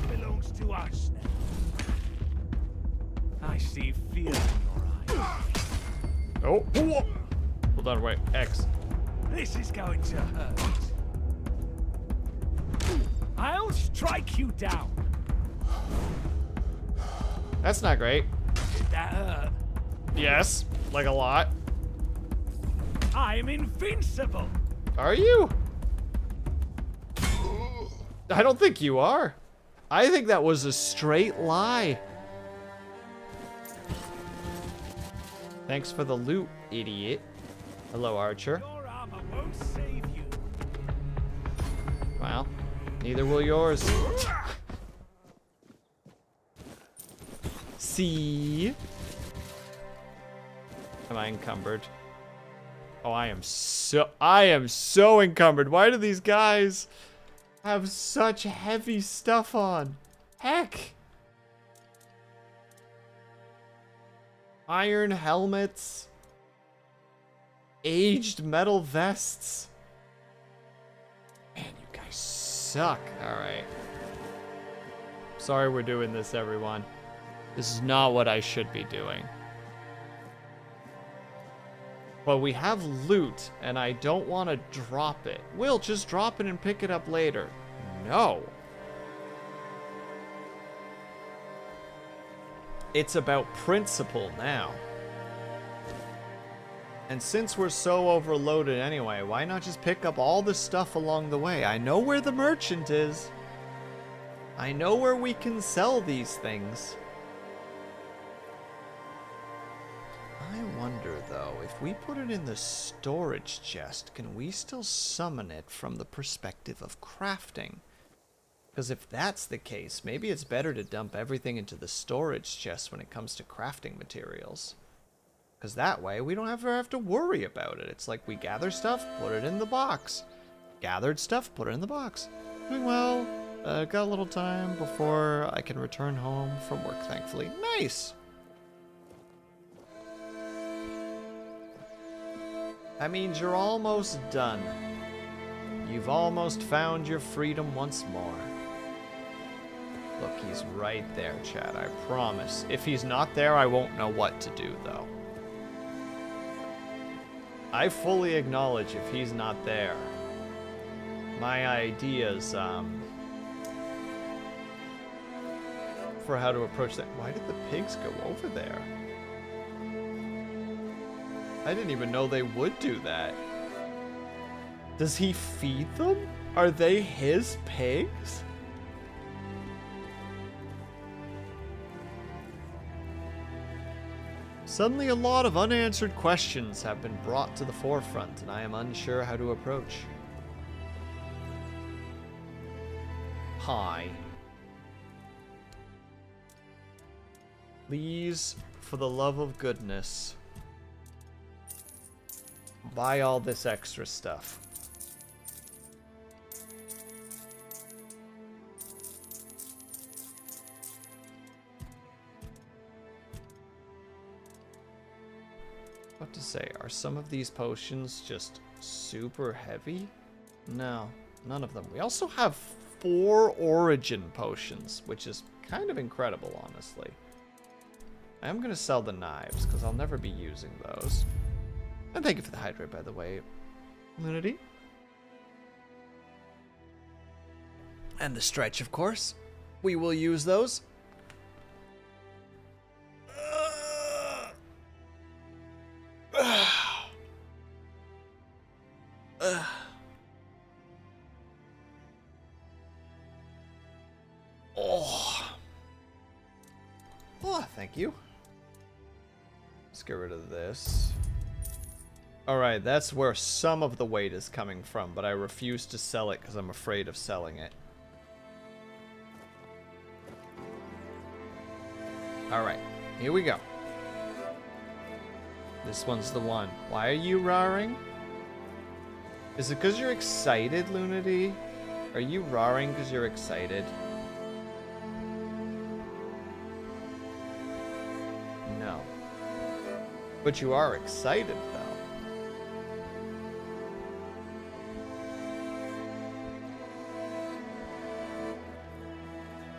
Belongs to us now. I see fear in your eyes. Oh, hold on, wait, X. This is going to hurt. I'll strike you down. That's not great. Did that hurt? Yes, like a lot. I'm invincible. Are you? I don't think you are. I think that was a straight lie. Thanks for the loot, idiot. Hello, Archer. Your armor won't save you. Well, neither will yours. See? Am I encumbered? Oh, I am so encumbered. Why do these guys have such heavy stuff on? Heck. Iron helmets. Aged metal vests. Man, you guys suck. Alright. Sorry we're doing this, everyone. This is not what I should be doing. But we have loot, and I don't want to drop it. We'll just drop it and pick it up later. No. It's about principle now. And since we're so overloaded anyway, why not just pick up all the stuff along the way? I know where the merchant is. I know where we can sell these things. I wonder, though, if we put it in the storage chest, can we still summon it from the perspective of crafting? Because if that's the case, maybe it's better to dump everything into the storage chest when it comes to crafting materials. Because that way, we don't ever have to worry about it. It's like we gather stuff, put it in the box. Gathered stuff, put it in the box. Doing well. Got a little time before I can return home from work, thankfully. Nice! That means you're almost done. You've almost found your freedom once more. Look, he's right there, Chad, I promise. If he's not there, I won't know what to do, though. I fully acknowledge if he's not there. My ideas, for how to approach that. Why did the pigs go over there? I didn't even know they would do that. Does he feed them? Are they his pigs? Suddenly a lot of unanswered questions have been brought to the forefront, and I am unsure how to approach. Hi. Please, for the love of goodness, buy all this extra stuff. What to say, are some of these potions just super heavy? No, none of them. We also have 4 origin potions, which is kind of incredible, honestly. I am going to sell the knives, because I'll never be using those. And thank you for the hydrate, by the way, Lunity. And the stretch, of course. We will use those. Oh, thank you. Let's get rid of this. Alright, that's where some of the weight is coming from, but I refuse to sell it because I'm afraid of selling it. Alright, here we go. This one's the one. Why are you roaring? Is it because you're excited, Lunity? Are you roaring because you're excited? No. But you are excited, though.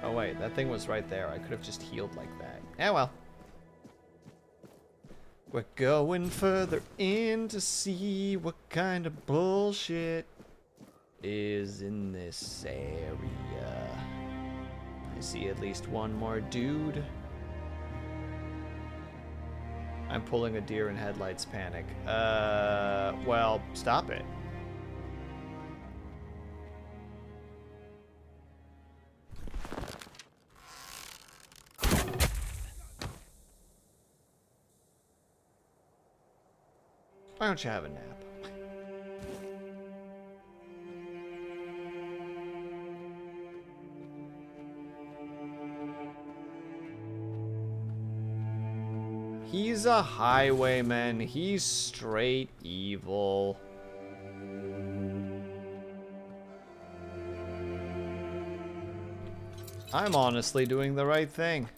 Oh wait, that thing was right there. I could have just healed like that. Eh, well. We're going further in to see what kind of bullshit is in this area. I see at least one more dude. I'm pulling a deer in headlights panic. Well, stop it. Why don't you have a nap? He's a highwayman. He's straight evil. I'm honestly doing the right thing.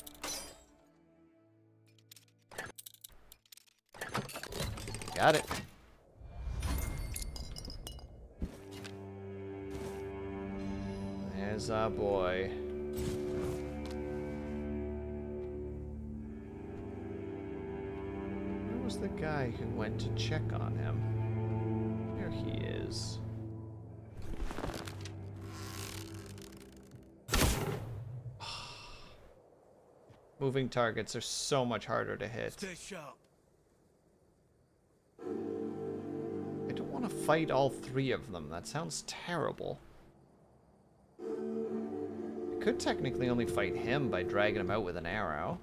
Got it. There's our boy. Where was the guy who went to check on him? There he is. Moving targets are so much harder to hit. Stay sharp. I don't want to fight all three of them. That sounds terrible. I could technically only fight him by dragging him out with an arrow.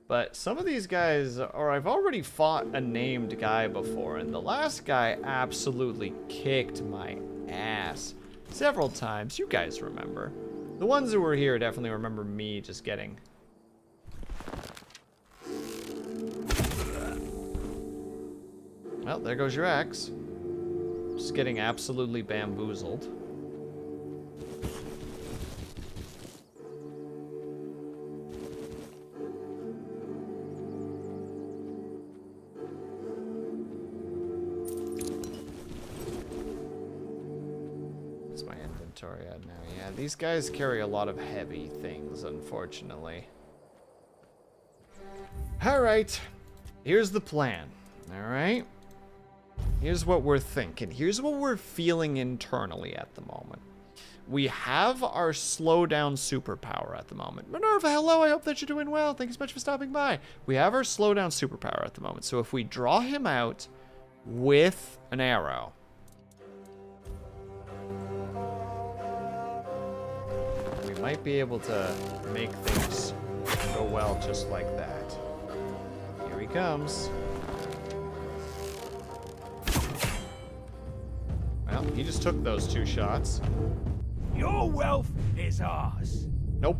But some of these guys, or I've already fought a named guy before, and the last guy absolutely kicked my ass several times. You guys remember. The ones who were here definitely remember me just getting... Well, there goes your axe. Just getting absolutely bamboozled. What's my inventory at now? Yeah, these guys carry a lot of heavy things, unfortunately. Alright, here's the plan. Alright? Here's what we're thinking. Here's what we're feeling internally at the moment. We have our slowdown superpower at the moment. Minerva, hello, I hope that you're doing well. Thank you so much for stopping by. We have our slowdown superpower at the moment. So if we draw him out with an arrow, we might be able to make things go well just like that. Here he comes. Well, he just took those 2 shots. Your wealth is ours. Nope.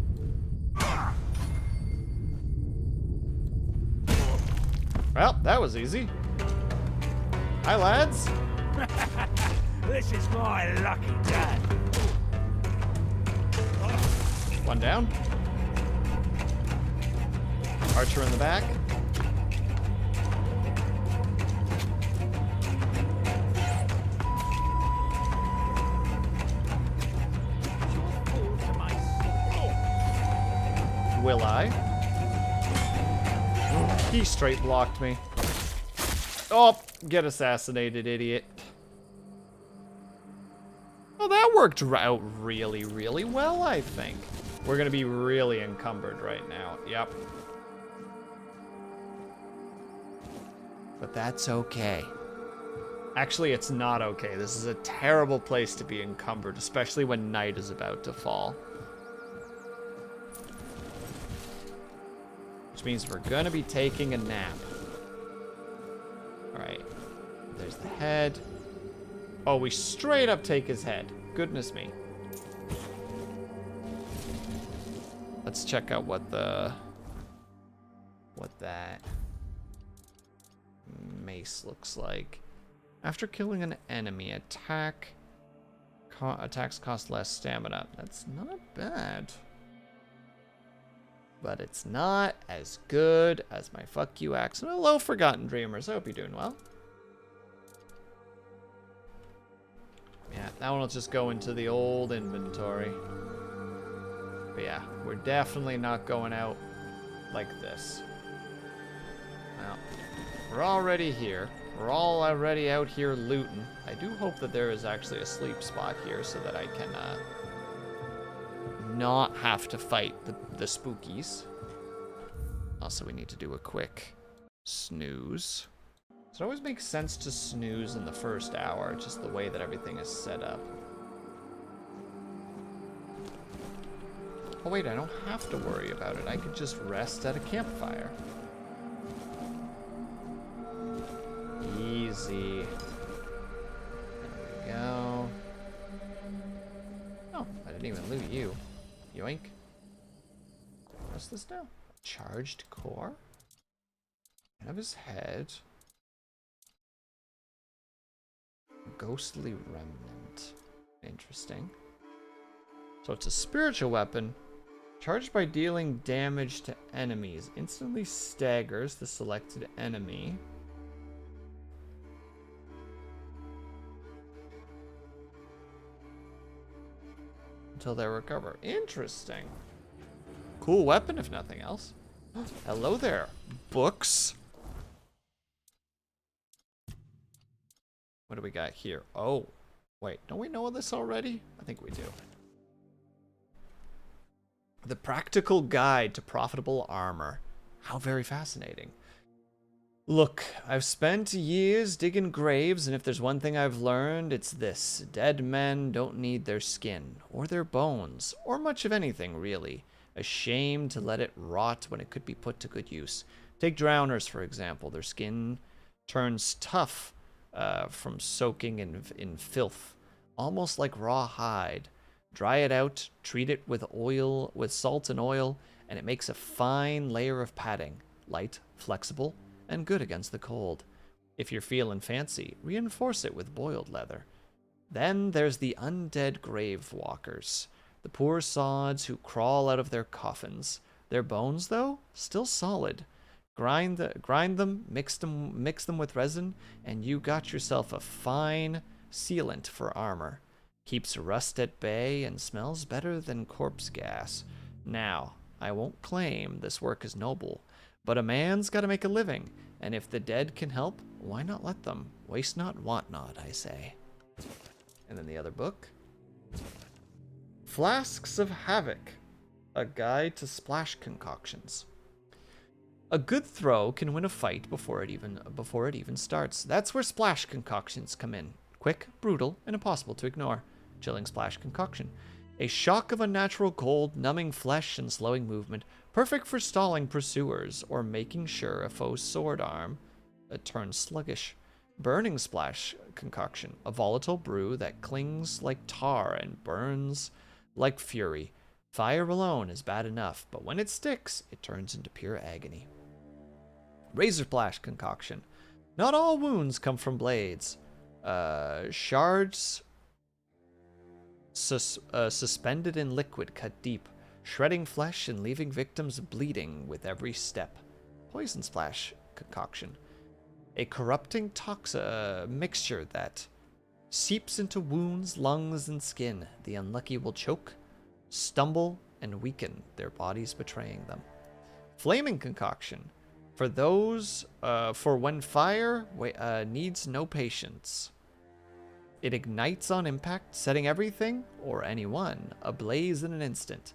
Well, that was easy. Hi, lads. This is my lucky day. One down. Archer in the back. Will I? He straight blocked me. Oh, get assassinated, idiot. Oh, that worked out really, really well, I think. We're gonna be really encumbered right now. Yep. But that's okay. Actually, it's not okay. This is a terrible place to be encumbered, especially when night is about to fall. Which means we're gonna be taking a nap. Alright. There's the head. Oh, we straight up take his head. Goodness me. Let's check out what that mace looks like. After killing an enemy, attacks cost less stamina. That's not bad. But it's not as good as my fuck you axe. And hello, Forgotten Dreamers. I hope you're doing well. Yeah, that one will just go into the old inventory. But yeah, we're definitely not going out like this. Well, we're already here. We're all already out here looting. I do hope that there is actually a sleep spot here so that I can not have to fight the spookies. Also, we need to do a quick snooze. So it always makes sense to snooze in the first hour, just the way that everything is set up. Oh wait, I don't have to worry about it. I could just rest at a campfire. Easy. easy. There we go. Oh, I didn't even loot you. Yoink. What's this now? Charged core? Have his head. Ghostly remnant. Interesting. So it's a spiritual weapon. Charged by dealing damage to enemies. Instantly staggers the selected enemy. Until they recover. Interesting. Cool weapon, if nothing else. Hello there. Books. What do we got here? Oh, wait. Don't we know this already? I think we do. The Practical Guide to Profitable Armor. How very fascinating. Look, I've spent years digging graves, and if there's one thing I've learned, it's this. Dead men don't need their skin, or their bones, or much of anything, really. A shame to let it rot when it could be put to good use. Take drowners, for example. Their skin turns tough from soaking in filth, almost like raw hide. Dry it out, treat it with oil, with salt and oil, and it makes a fine layer of padding. Light, flexible, and good against the cold. If you're feeling fancy, reinforce it with boiled leather. Then there's the undead grave walkers, the poor sods who crawl out of their coffins. Their bones, though, still solid. Grind them, mix them with resin, and you got yourself a fine sealant for armor. Keeps rust at bay and smells better than corpse gas. Now, I won't claim this work is noble, but a man's got to make a living, and if the dead can help, why not let them? Waste not, want not, I say. And then the other book. Flasks of Havoc, a guide to splash concoctions. A good throw can win a fight before it even starts. That's where splash concoctions come in. Quick, brutal, and impossible to ignore. Chilling splash concoction. A shock of unnatural cold, numbing flesh and slowing movement, perfect for stalling pursuers or making sure a foe's sword arm turns sluggish. Burning splash concoction. A volatile brew that clings like tar and burns like fury. Fire alone is bad enough, but when it sticks, it turns into pure agony. Razor splash concoction. Not all wounds come from blades. Shards suspended in liquid cut deep, shredding flesh and leaving victims bleeding with every step. Poison splash concoction. A corrupting mixture that seeps into wounds, lungs, and skin. The unlucky will choke, stumble, and weaken, their bodies betraying them. Flaming concoction. For those, for when fire needs no patience. It ignites on impact, setting everything, or anyone, ablaze in an instant.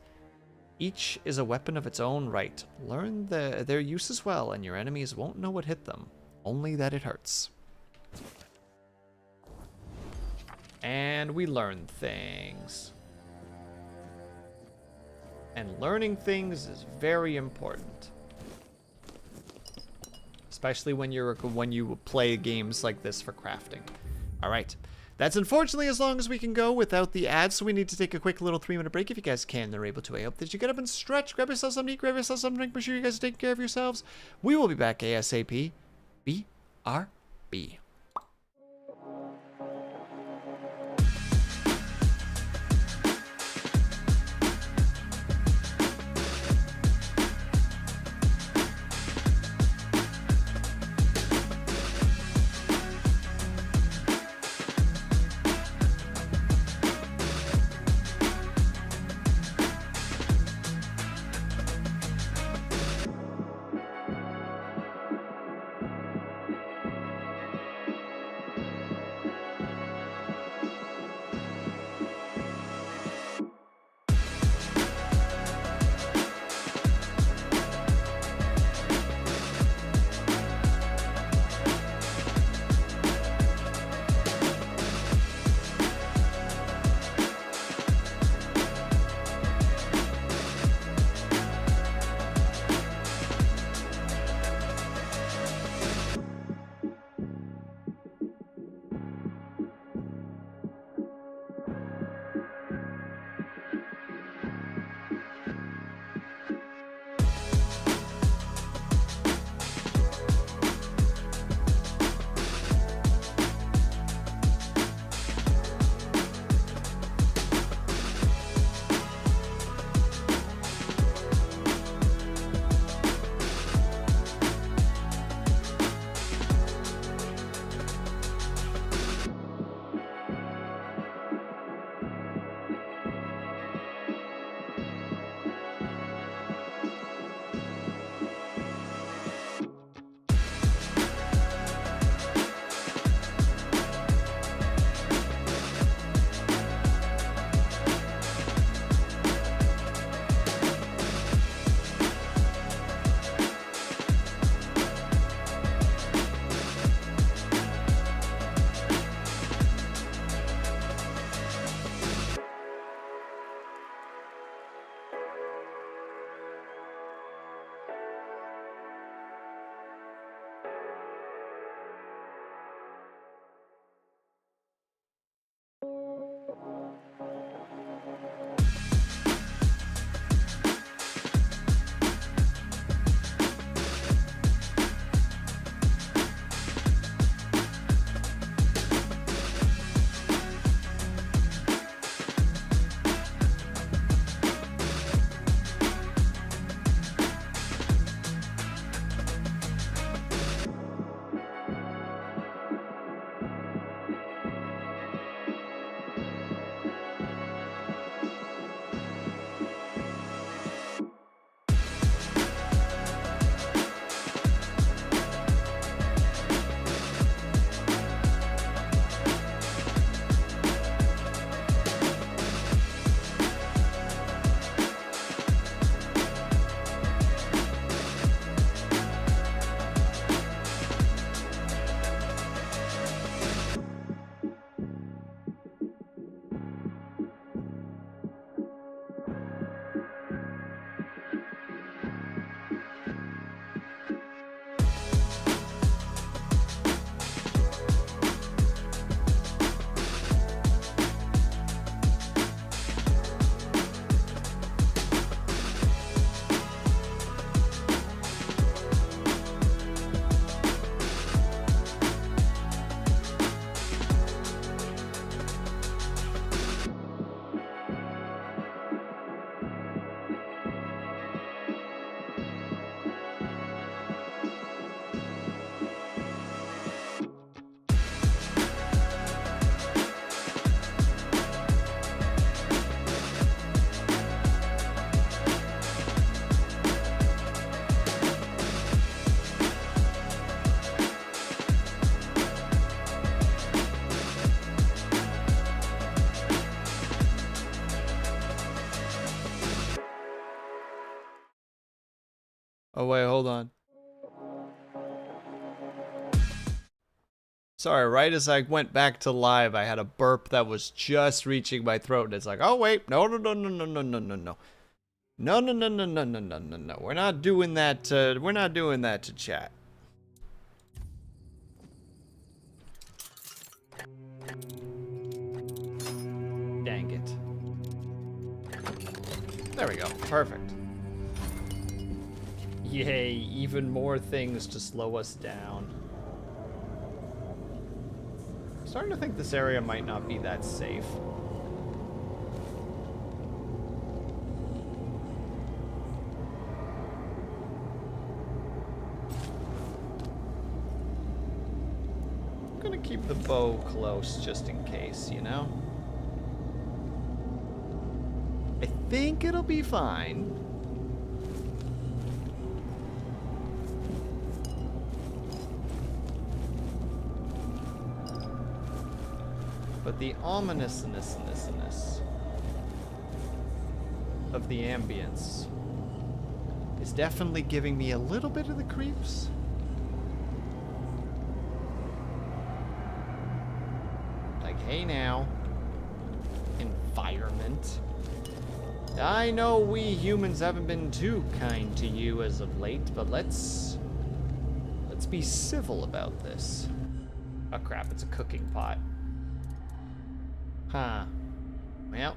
Each is a weapon of its own right. Learn their use as well, and your enemies won't know what hit them, only that it hurts. And we learn things. And learning things is very important. Especially when you play games like this for crafting. All right. That's unfortunately as long as we can go without the ads, so we need to take a quick little 3-minute break if you guys can. They're able to. I hope that you get up and stretch, grab yourself something to eat, grab yourself something to drink. Make sure you guys are taking care of yourselves. We will be back ASAP. BRB. Oh, wait, hold on. Sorry, right as I went back to live, I had a burp that was just reaching my throat, and it's like, oh, wait, no, no, no, no, no, no, no, no, no. No, no, no, no, no, no, no, no, no. We're not doing that to chat. Dang it. There we go. Perfect. Yay, even more things to slow us down. I'm starting to think this area might not be that safe. I'm gonna keep the bow close just in case, you know? I think it'll be fine. But the ominousness of the ambience is definitely giving me a little bit of the creeps. Like, hey now, environment. I know we humans haven't been too kind to you as of late, but let's be civil about this. Oh crap, it's a cooking pot. Huh. Well,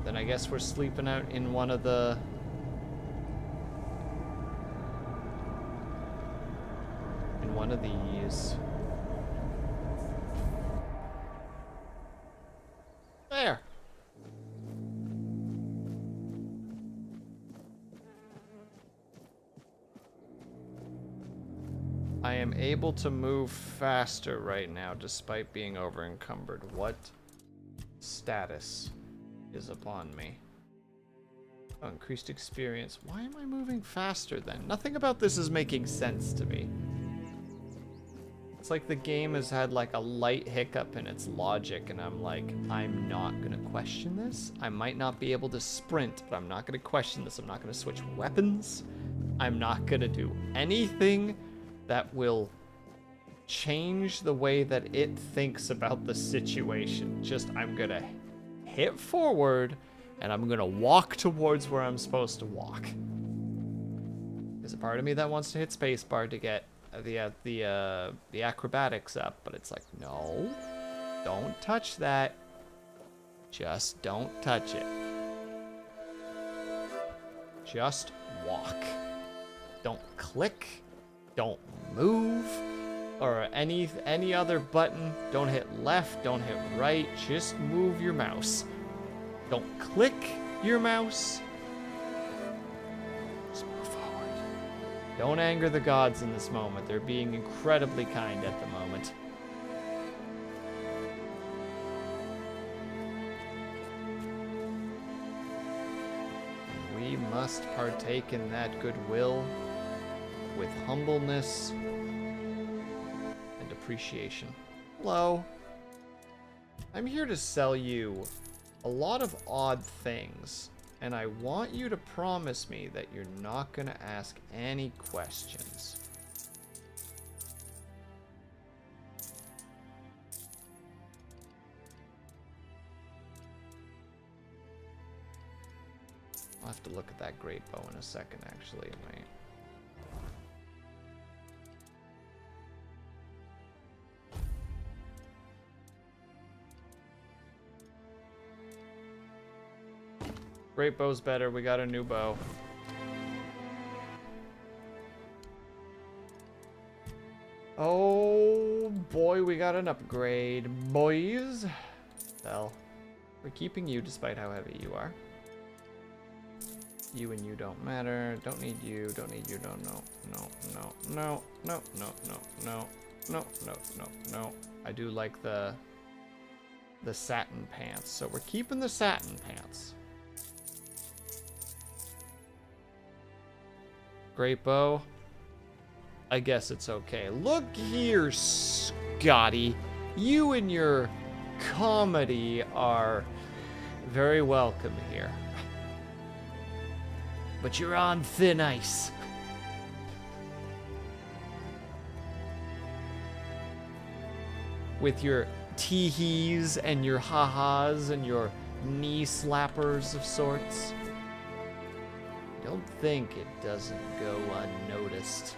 then I guess we're sleeping out in one of the... in one of these. There. I am able to move faster right now despite being over encumbered. What status is upon me? Oh, increased experience. Why am I moving faster then? Nothing about this is making sense to me. It's like the game has had like a light hiccup in its logic, and I'm like, I'm not gonna question this. I might not be able to sprint, but I'm not gonna question this. I'm not gonna switch weapons. I'm not gonna do anything that will change the way that it thinks about the situation. Just, I'm gonna hit forward, and I'm gonna walk towards where I'm supposed to walk. There's a part of me that wants to hit spacebar to get the acrobatics up, but it's like, no, don't touch that. Just don't touch it. Just walk. Don't click. Don't move. Or any other button. Don't hit left. Don't hit right. Just move your mouse. Don't click your mouse. Just move forward. Don't anger the gods in this moment. They're being incredibly kind at the moment. We must partake in that goodwill with humbleness and appreciation. Hello. I'm here to sell you a lot of odd things, and I want you to promise me that you're not going to ask any questions. I'll have to look at that great bow in a second, actually. Wait. Great bow's better. We got a new bow. Oh boy, we got an upgrade, boys. Well, we're keeping you despite how heavy you are. You and you don't matter. Don't need you. Don't need you. Don't no no no no no no no no no no no no. I do like the satin pants, so we're keeping the satin pants. Great bow. I guess it's okay. Look here, Scotty. You and your comedy are very welcome here. but you're on thin ice. With your tee-hees and your ha-has and your knee slappers of sorts. Don't think it doesn't go unnoticed.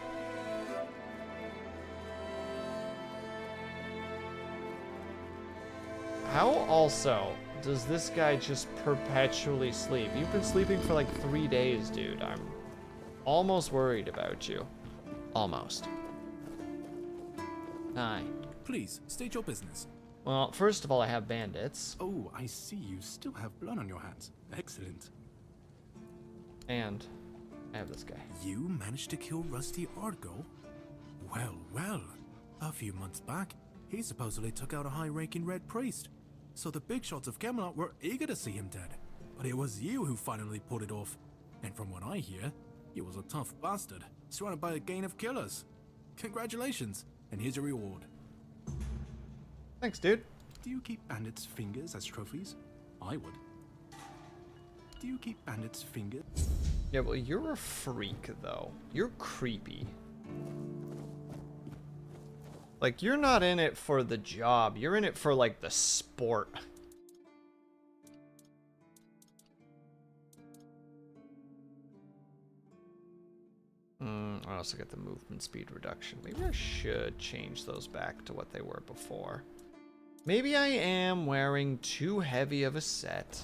How also does this guy just perpetually sleep? You've been sleeping for like 3 days, dude. I'm almost worried about you. Almost. Hi. Please, state your business. Well, first of all, I have bandits. Oh, I see you still have blood on your hands. Excellent. And I have this guy. You managed to kill Rusty Argo? Well, well. A few months back, he supposedly took out a high-ranking red priest. So the big shots of Camelot were eager to see him dead. But it was you who finally pulled it off. And from what I hear, he was a tough bastard, surrounded by a gang of killers. Congratulations, and here's your reward. Thanks, dude. Do you keep bandits' fingers as trophies? I would. Do you keep bandits' fingers? Yeah, well, you're a freak, though. You're creepy. Like, you're not in it for the job. You're in it for, like, the sport. I also get the movement speed reduction. Maybe I should change those back to what they were before. Maybe I am wearing too heavy of a set.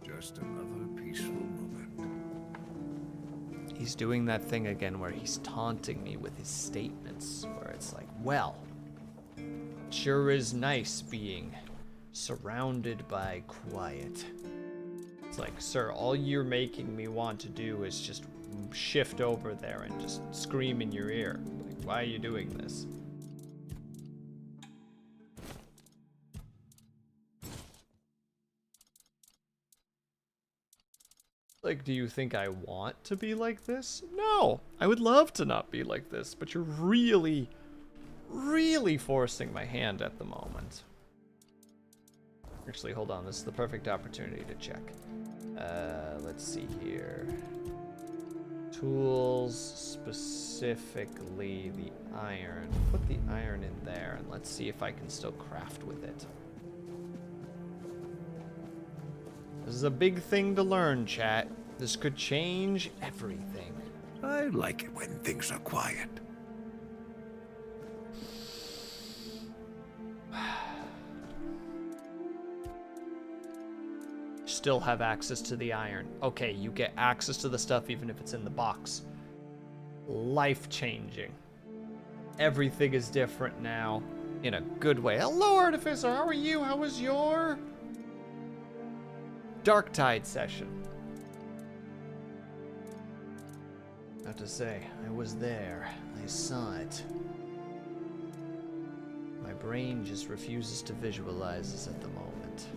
Just another peaceful moment. He's doing that thing again where he's taunting me with his statements, where it's like, well, it sure is nice being surrounded by quiet. It's like, sir, all you're making me want to do is just shift over there and just scream in your ear. Like, why are you doing this? Like, do you think I want to be like this? No, I would love to not be like this, but you're really, really forcing my hand at the moment. Actually, hold on, this is the perfect opportunity to check. Let's see here. Tools, specifically the iron. Put the iron in there, and let's see if I can still craft with it. This is a big thing to learn, chat. This could change everything. I like it when things are quiet. Still have access to the iron. Okay, you get access to the stuff even if it's in the box. Life-changing. Everything is different now in a good way. Hello, Artificer. How are you? How was your Darktide session? I have to say, I was there. I saw it. My brain just refuses to visualize this at the moment.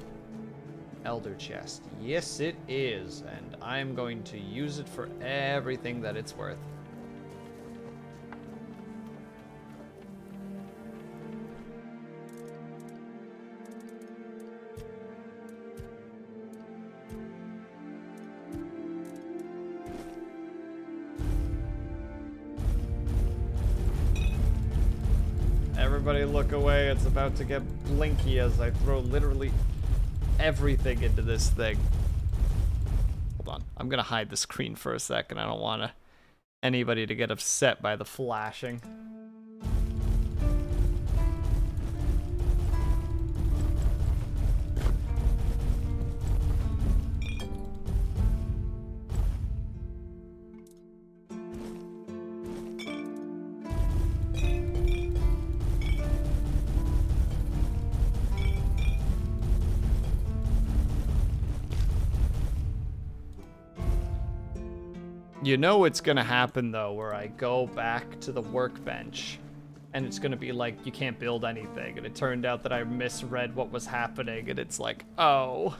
Elder chest. Yes, it is, and I'm going to use it for everything that it's worth. Everybody look away, it's about to get blinky as I throw literally everything into this thing. Hold on, I'm gonna hide the screen for a second. I don't want anybody to get upset by the flashing. You know it's gonna happen though, where I go back to the workbench and it's gonna be like, you can't build anything, and it turned out that I misread what was happening, and it's like, oh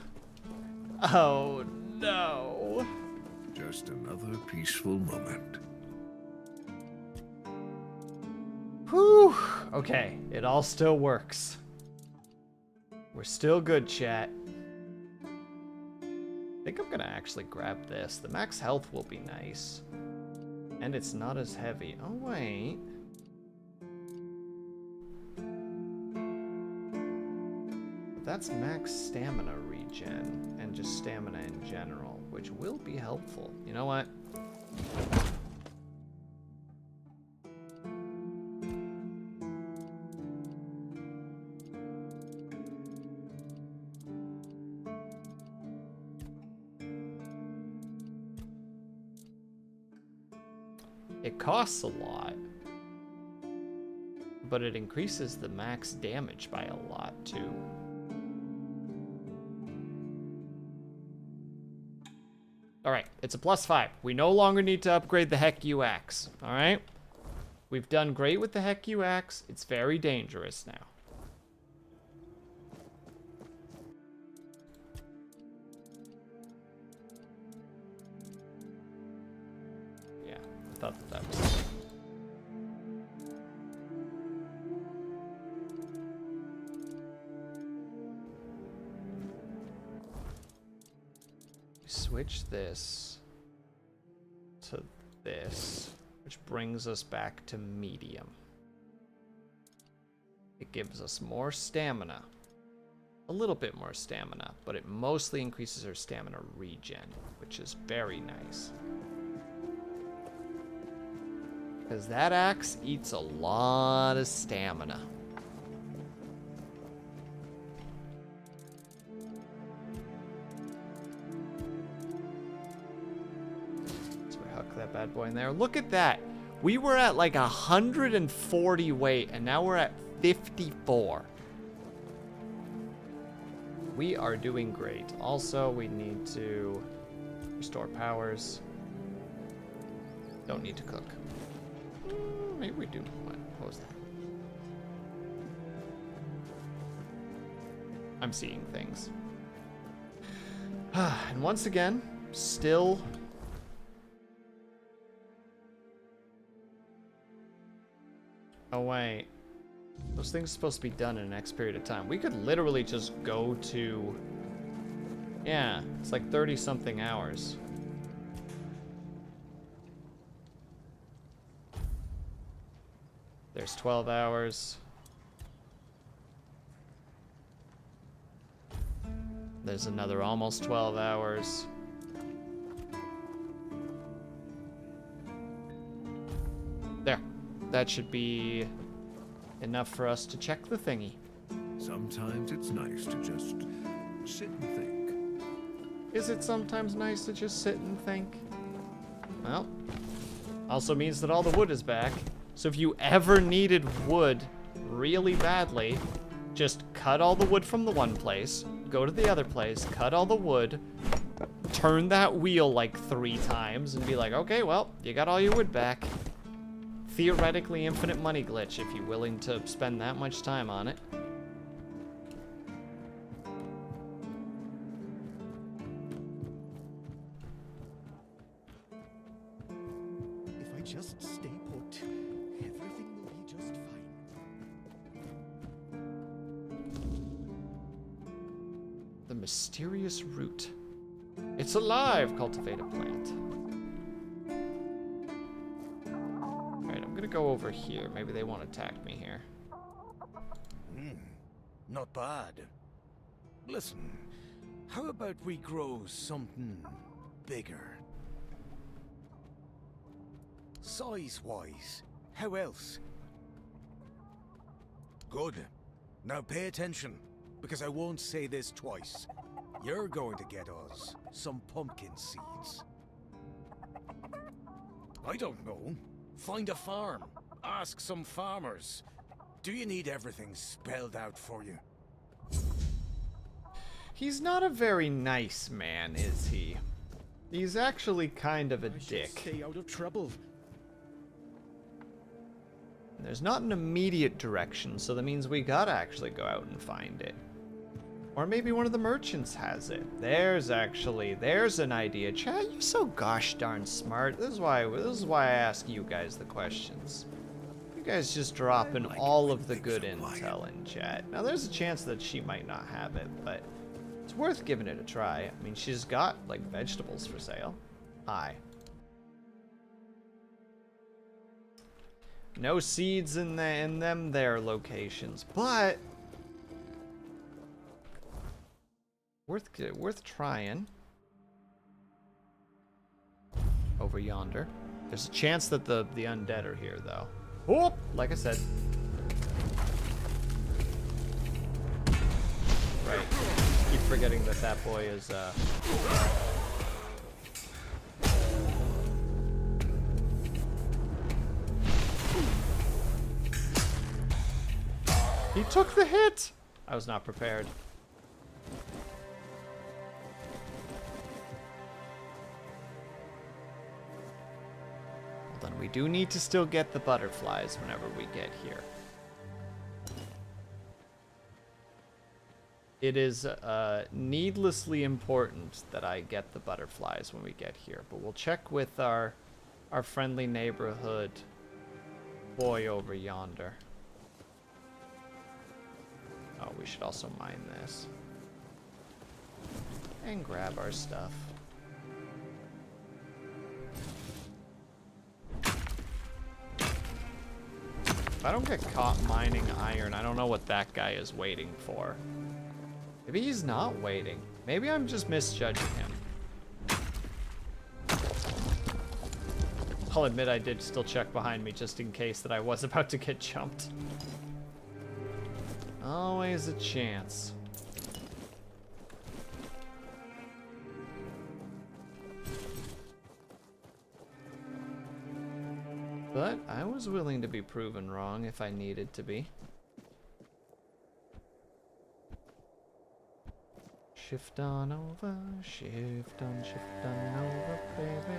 no. Just another peaceful moment. Whew. Okay, it all still works. We're still good, chat. I think I'm gonna actually grab this. The max health will be nice. And it's not as heavy. Oh, wait. That's max stamina regen, and just stamina in general, which will be helpful. You know what? It costs a lot, but it increases the max damage by a lot too. Alright, it's a +5. We no longer need to upgrade the Hecu axe, alright? We've done great with the Hecu axe. It's very dangerous now. Yeah, I thought that was... Switch this to this, which brings us back to medium. It gives us more stamina, a little bit more stamina, but it mostly increases our stamina regen, which is very nice. Because that axe eats a lot of stamina. That bad boy in there. Look at that. We were at like 140 weight, and now we're at 54. We are doing great. Also, we need to restore powers. Don't need to cook. Maybe we do. What was that? I'm seeing things. And once again, still... Oh, wait. Those things are supposed to be done in an X period of time. We could literally just go to... Yeah, it's like 30-something hours. There's 12 hours. There's another almost 12 hours. There. That should be enough for us to check the thingy. Sometimes it's nice to just sit and think. Is it sometimes nice to just sit and think? Well, also means that all the wood is back. So if you ever needed wood really badly, just cut all the wood from the one place, go to the other place, cut all the wood, turn that wheel like 3 times, and be like, okay, well, you got all your wood back. Theoretically infinite money glitch if you're willing to spend that much time on it. If I just stay put, everything will be just fine. The mysterious root. It's alive! Cultivate a plant. Go over here. Maybe they won't attack me here. Not bad. Listen, how about we grow something bigger? Size-wise, how else? Good. Now pay attention, because I won't say this twice. You're going to get us some pumpkin seeds. I don't know. Find a farm. Ask some farmers. Do you need everything spelled out for you? He's not a very nice man, is he? He's actually kind of a dick. Stay out of trouble. There's not an immediate direction, so that means we gotta actually go out and find it. Or maybe one of the merchants has it. There's an idea. Chad, you're so gosh darn smart. This is why I ask you guys the questions. You guys just drop in all of the good intel in chat. Now there's a chance that she might not have it, but It's worth giving it a try. I mean, she's got, like, vegetables for sale. Hi. No seeds in them there locations, but worth trying. Over yonder. There's a chance that the undead are here, though. Oh, like I said. Right. Keep forgetting that that boy is, He took the hit! I was not prepared. Hold on, we do need to still get the butterflies whenever we get here. It is needlessly important that I get the butterflies when we get here, but we'll check with our friendly neighborhood boy over yonder. Oh, we should also mine this. And grab our stuff. If I don't get caught mining iron, I don't know what that guy is waiting for. Maybe he's not waiting. Maybe I'm just misjudging him. I'll admit I did still check behind me just in case that I was about to get jumped. Always a chance. But I was willing to be proven wrong if I needed to be. Shift on over, shift on over, baby.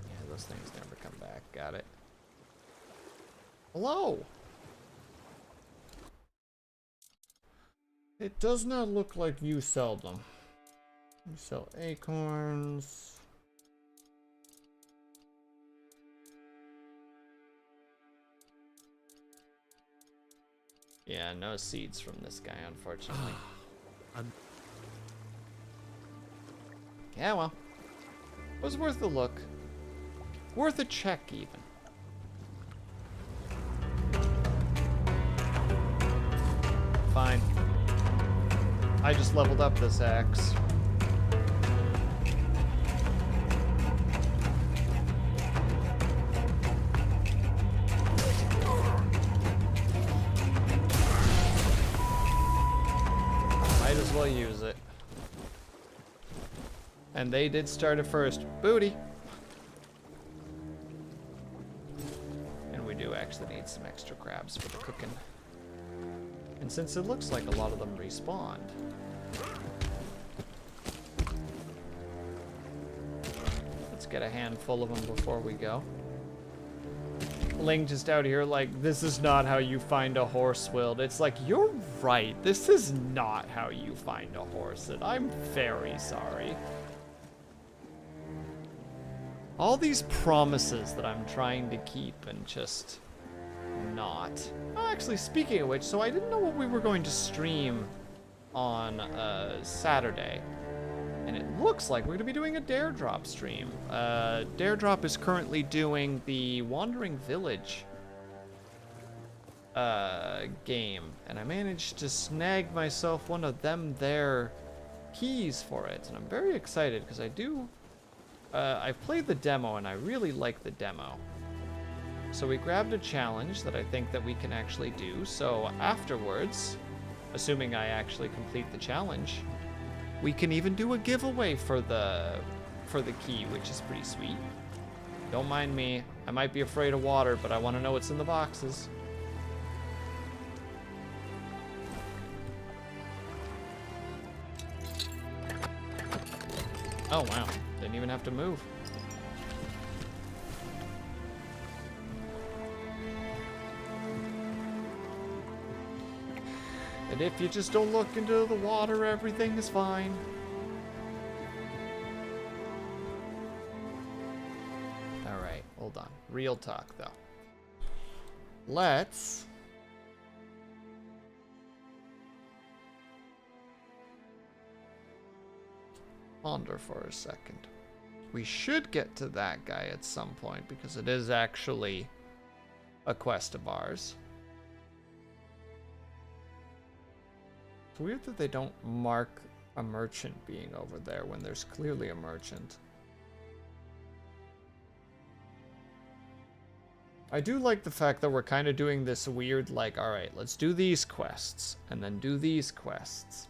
Yeah, those things never come back. Got it. Hello! It does not look like you sell them. You sell acorns. Yeah, no seeds from this guy, unfortunately. Yeah, well. It was worth a look. Worth a check, even. Fine. I just leveled up this axe. Might as well use it. And they did start it first. Booty! And we do actually need some extra crabs for the cooking. And since it looks like a lot of them respawned, let's get a handful of them before we go. Ling just out here like, this is not how you find a horse, Wild. It's like, you're right. This is not how you find a horse, and I'm very sorry. All these promises that I'm trying to keep and just not. Oh, actually, speaking of which, so I didn't know what we were going to stream on Saturday. And it looks like we're going to be doing a Dare Drop stream. Dare Drop is currently doing the Wandering Village game. And I managed to snag myself one of them there keys for it. And I'm very excited because I do... I've played the demo and I really like the demo. So we grabbed a challenge that I think that we can actually do. So afterwards, assuming I actually complete the challenge, we can even do a giveaway for the key, which is pretty sweet. Don't mind me. I might be afraid of water, but I want to know what's in the boxes. Oh, wow. Didn't even have to move. And if you just don't look into the water, everything is fine. Alright, hold on. Real talk, though. Let's Ponder for a second. We should get to that guy at some point because it is actually a quest of ours. It's weird that they don't mark a merchant being over there when there's clearly a merchant. I do like the fact that we're kind of doing this weird, like, alright, let's do these quests, and then do these quests,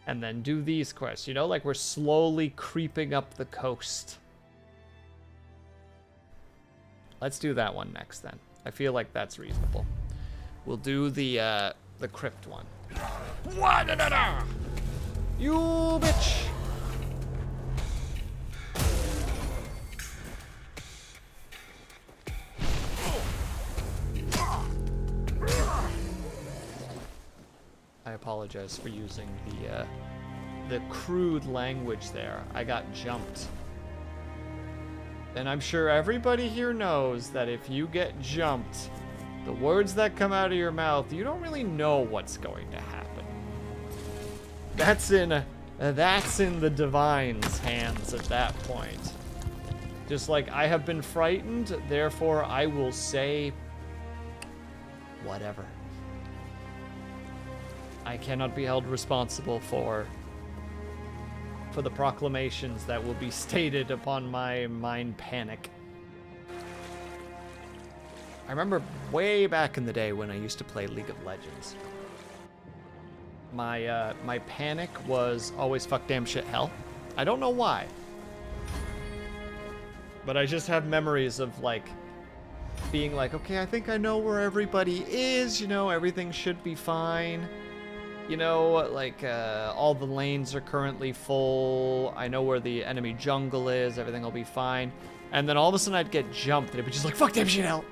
and then do these quests. You know, like we're slowly creeping up the coast. Let's do that one next then. I feel like that's reasonable. We'll do the crypt one. You bitch! I apologize for using the crude language there. I got jumped. And I'm sure everybody here knows that if you get jumped, the words that come out of your mouth, you don't really know what's going to happen. That's in the divine's hands at that point. Just like I have been frightened, therefore I will say whatever. I cannot be held responsible for the proclamations that will be stated upon my mind panic. I remember way back in the day when I used to play League of Legends. My panic was always fuck damn shit hell. I don't know why. But I just have memories of like being like, okay, I think I know where everybody is, you know, everything should be fine. You know, like, all the lanes are currently full. I know where the enemy jungle is. Everything will be fine. And then all of a sudden I'd get jumped and it'd be just like, fuck damn shit hell.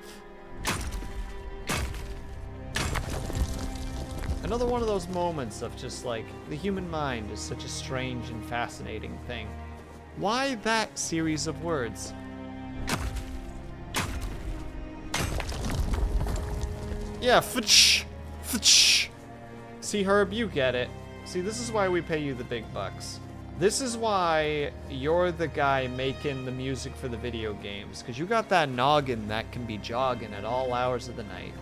Another one of those moments of just like, the human mind is such a strange and fascinating thing. Why that series of words? Yeah, fetch, fetch. See, Herb, you get it. See, this is why we pay you the big bucks. This is why you're the guy making the music for the video games, because you got that noggin that can be jogging at all hours of the night.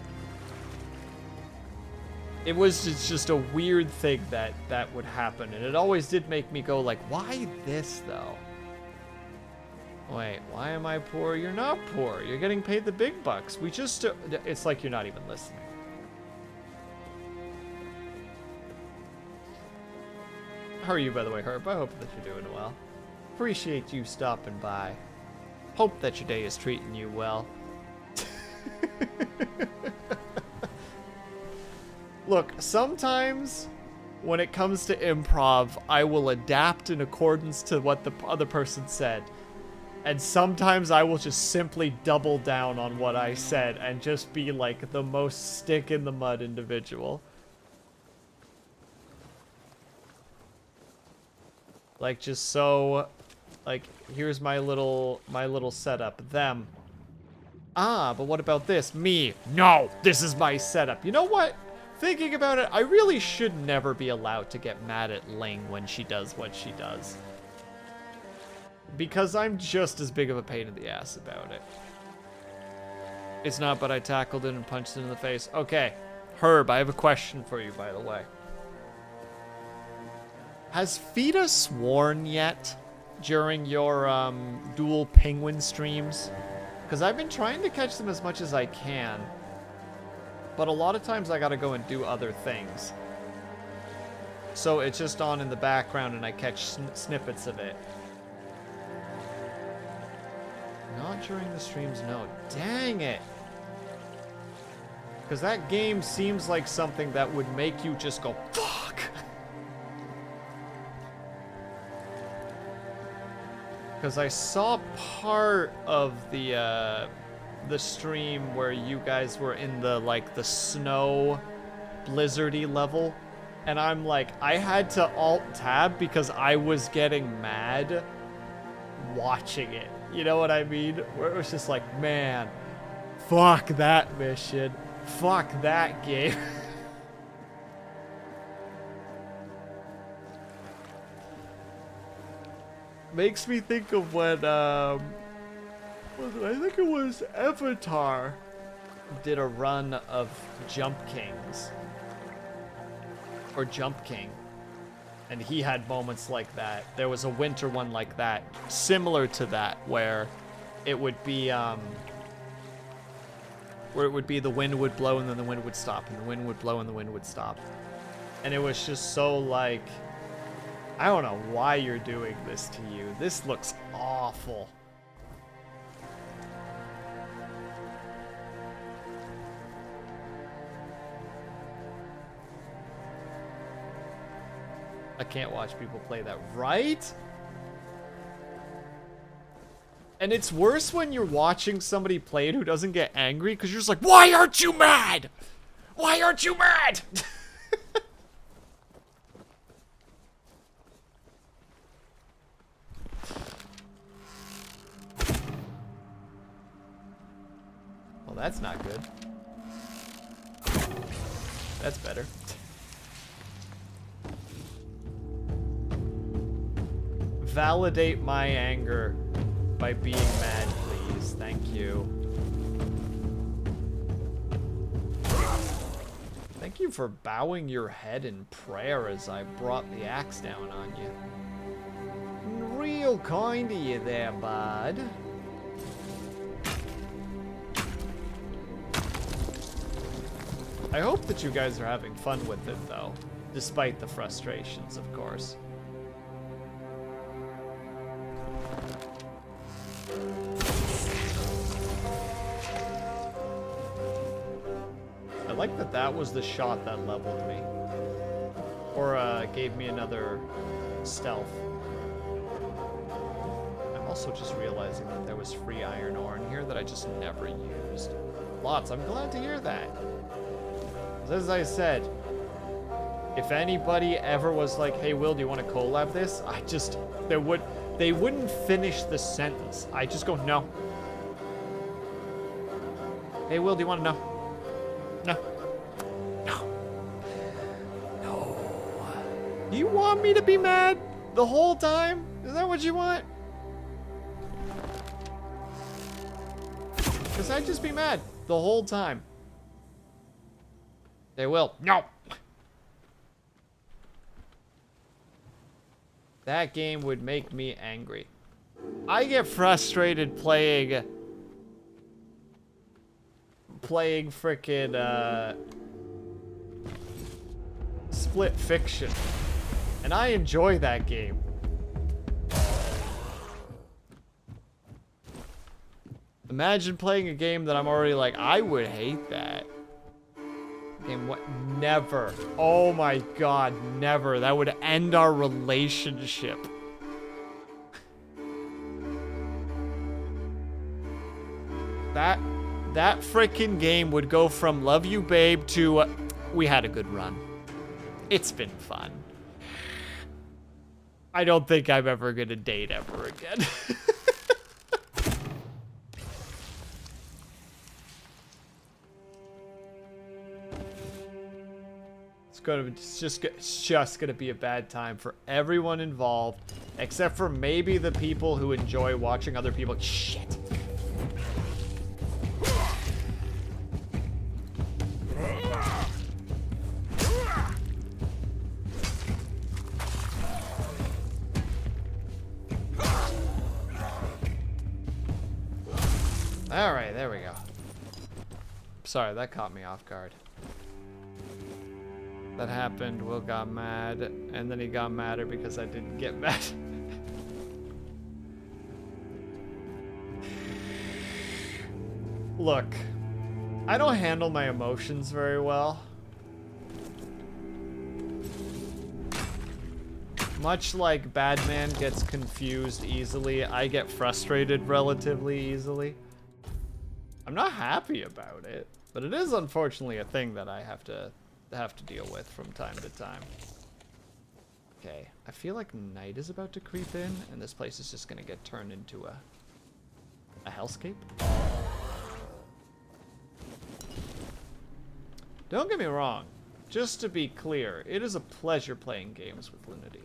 It's just a weird thing that would happen, and it always did make me go like, why this, though? Wait, why am I poor? You're not poor. You're getting paid the big bucks. It's like you're not even listening. How are you, by the way, Herb? I hope that you're doing well. Appreciate you stopping by. Hope that your day is treating you well. Look, sometimes when it comes to improv, I will adapt in accordance to what the other person said. And sometimes I will just simply double down on what I said and just be like the most stick in the mud individual. Like, just so, like, here's my little setup. Them. Ah, but what about this? Me. No, this is my setup. You know what? Thinking about it, I really should never be allowed to get mad at Ling when she does what she does. Because I'm just as big of a pain in the ass about it. It's not, but I tackled it and punched it in the face. Okay, Herb, I have a question for you, by the way. Has Fita sworn yet during your dual penguin streams? Because I've been trying to catch them as much as I can. But a lot of times I gotta go and do other things. So it's just on in the background and I catch snippets of it. Not during the streams, no. Dang it! Because that game seems like something that would make you just go, fuck! Because I saw part of the stream where you guys were in the, like, the snow blizzardy level. And I'm like, I had to alt-tab because I was getting mad watching it. You know what I mean? Where it was just like, man, fuck that mission. Fuck that game. makes me think of when, I think it was Avatar did a run of Jump Kings. Or Jump King. And he had moments like that. There was a winter one like that, similar to that, where it would be, the wind would blow and then the wind would stop, and the wind would blow and the wind would stop. And it was just so like, I don't know why you're doing this to you. This looks awful. I can't watch people play that, right? And it's worse when you're watching somebody play it who doesn't get angry, because you're just like, why aren't you mad? Why aren't you mad? Well, that's not good. That's better. Validate my anger by being mad, please. Thank you. Thank you for bowing your head in prayer as I brought the axe down on you. Real kind of you there, bud. I hope that you guys are having fun with it, though. Despite the frustrations, of course. I like that that was the shot that leveled me. Or gave me another stealth. I'm also just realizing that there was free iron ore in here that I just never used. Lots. I'm glad to hear that. As I said, if anybody ever was like, hey Will, do you want to collab this? They wouldn't finish the sentence. I just go, no. Hey Will, do you want to know? No. No. No. Do you want me to be mad the whole time? Is that what you want? Because I'd just be mad the whole time. They will. No. That game would make me angry. I get frustrated playing frickin' Split Fiction. And I enjoy that game. Imagine playing a game that I'm already like, I would hate that. Game what? Never. Oh my god, never. That would end our relationship. That freaking game would go from love you babe to we had a good run. It's been fun. I don't think I'm ever gonna date ever again. It's just gonna be a bad time for everyone involved, except for maybe the people who enjoy watching other people. Shit. All right, there we go. Sorry, that caught me off guard. That happened, Will got mad, and then he got madder because I didn't get mad. Look, I don't handle my emotions very well. Much like Badman gets confused easily, I get frustrated relatively easily. I'm not happy about it, but it is unfortunately a thing that I have to deal with from time to time. Okay, I feel like night is about to creep in, and this place is just gonna get turned into a hellscape. Don't get me wrong, just to be clear, it is a pleasure playing games with Lunity.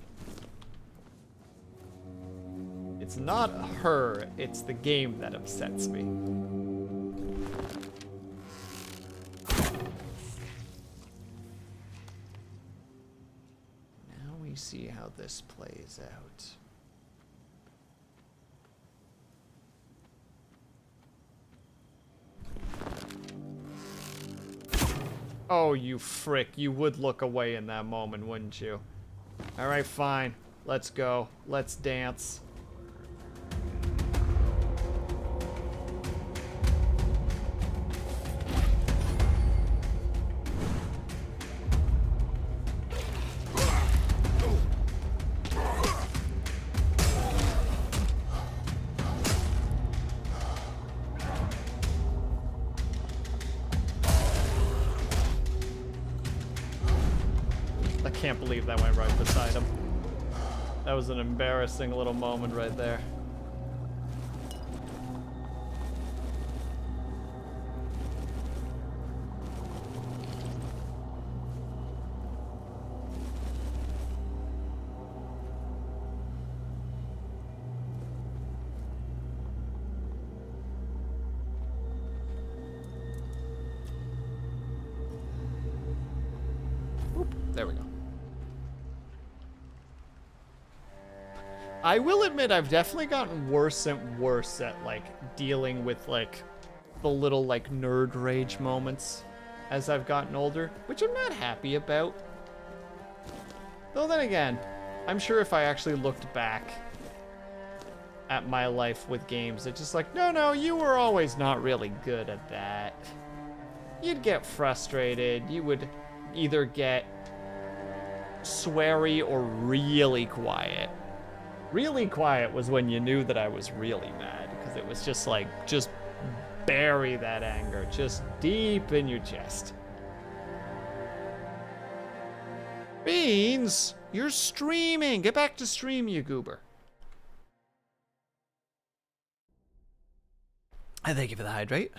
It's not her, it's the game that upsets me. Now we see how this plays out. Oh, you frick. You would look away in that moment, wouldn't you? Alright, fine. Let's go. Let's dance. I can't believe that went right beside him. That was an embarrassing little moment right there. Oop, there we go. I will admit I've definitely gotten worse and worse at, like, dealing with, like, the little, like, nerd rage moments as I've gotten older, which I'm not happy about. Though then again, I'm sure if I actually looked back at my life with games, it's just like, no, you were always not really good at that. You'd get frustrated, you would either get sweary or really quiet. Really quiet was when you knew that I was really mad, because it was just like, just bury that anger, just deep in your chest. Beans, you're streaming. Get back to stream, you goober. I thank you for the hydrate.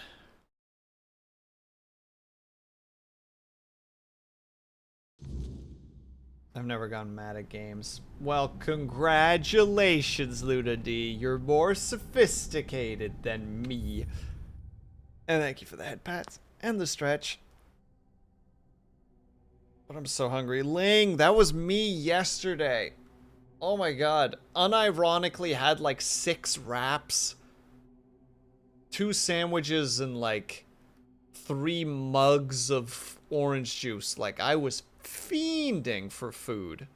I've never gotten mad at games. Well, congratulations, Luna D. You're more sophisticated than me. And thank you for the head pats and the stretch. But I'm so hungry. Ling, that was me yesterday. Oh my god. Unironically had like 6 wraps, 2 sandwiches, and like 3 mugs of orange juice. Like, I was fiending for food.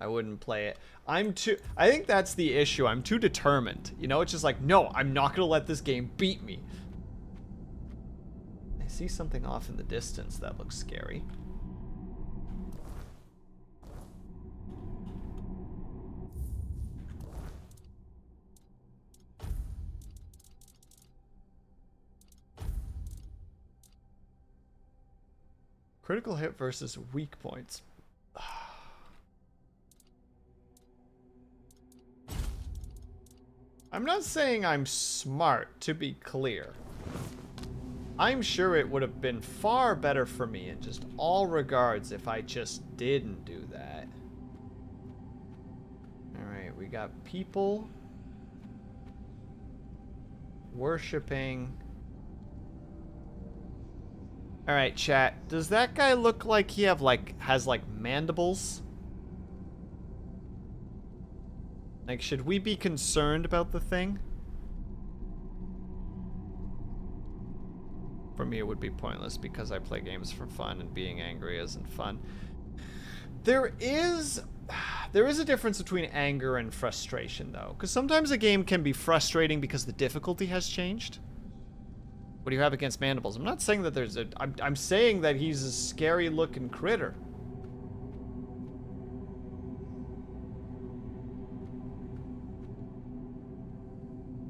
I wouldn't play it. I think that's the issue. I'm too determined. You know, it's just like, no, I'm not gonna let this game beat me. I see something off in the distance that looks scary. Critical hit versus weak points. I'm not saying I'm smart, to be clear. I'm sure it would have been far better for me in just all regards if I just didn't do that. Alright, we got people worshipping. Alright, chat. Does that guy look like he has mandibles? Like, should we be concerned about the thing? For me, it would be pointless because I play games for fun and being angry isn't fun. There is a difference between anger and frustration, though. Because sometimes a game can be frustrating because the difficulty has changed. What do you have against mandibles? I'm not saying that there's a... I'm saying that he's a scary-looking critter.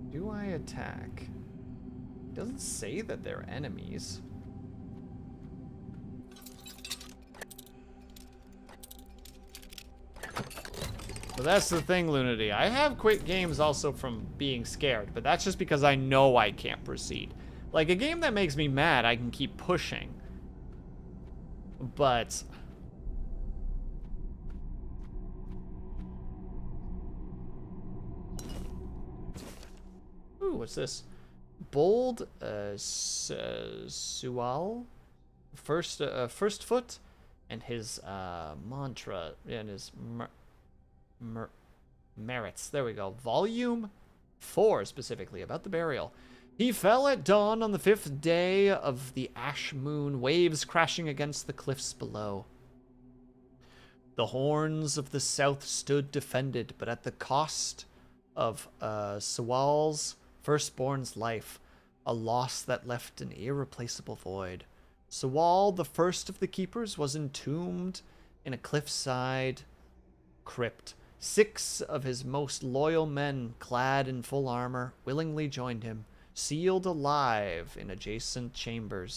Do I attack? It doesn't say that they're enemies. But that's the thing, Lunity. I have quit games also from being scared, but that's just because I know I can't proceed. Like, a game that makes me mad, I can keep pushing. But Ooh, what's this? Bold Sual, first foot, and his mantra and his merits. There we go. Volume 4 specifically about the burial. He fell at dawn on the 5th day of the ash moon, waves crashing against the cliffs below. The horns of the south stood defended, but at the cost of Sewal's firstborn's life, a loss that left an irreplaceable void. Sewal, the first of the keepers, was entombed in a cliffside crypt. 6 of his most loyal men, clad in full armor, willingly joined him, sealed alive in an adjacent chamber.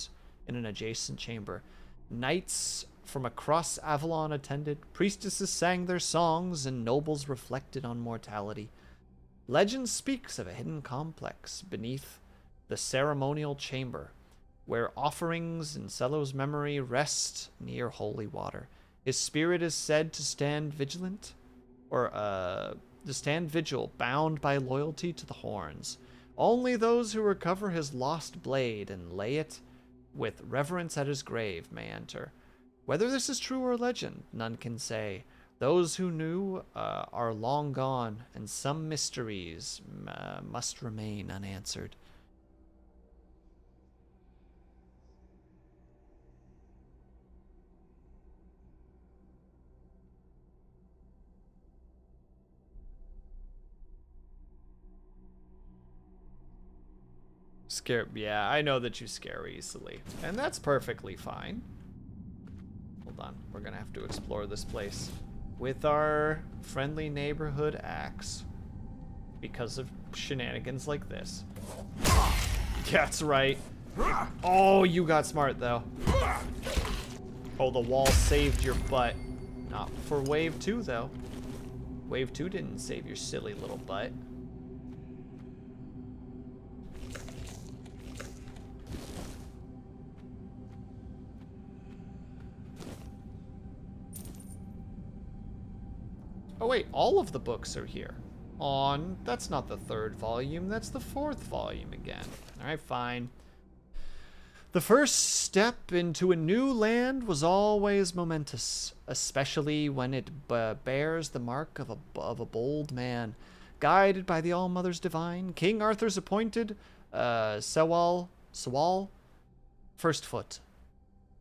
Knights from across Avalon attended, priestesses sang their songs, and nobles reflected on mortality. Legend speaks of a hidden complex beneath the ceremonial chamber, where offerings in Sello's memory rest near holy water. His spirit is said to stand vigilant, bound by loyalty to the horns. Only those who recover his lost blade and lay it with reverence at his grave may enter. Whether this is true or legend, none can say. Those who knew are long gone, and some mysteries must remain unanswered. Yeah, I know that you scare easily, and that's perfectly fine. Hold on, we're gonna have to explore this place with our friendly neighborhood axe because of shenanigans like this. That's right. Oh, you got smart though. Oh, the wall saved your butt. Not for wave 2 though. Wave 2 didn't save your silly little butt. Oh wait, all of the books are here. That's not the 3rd volume, that's the 4th volume again. Alright, fine. The first step into a new land was always momentous, especially when it bears the mark of a bold man. Guided by the All-Mother's divine, King Arthur's appointed Sewal, first foot,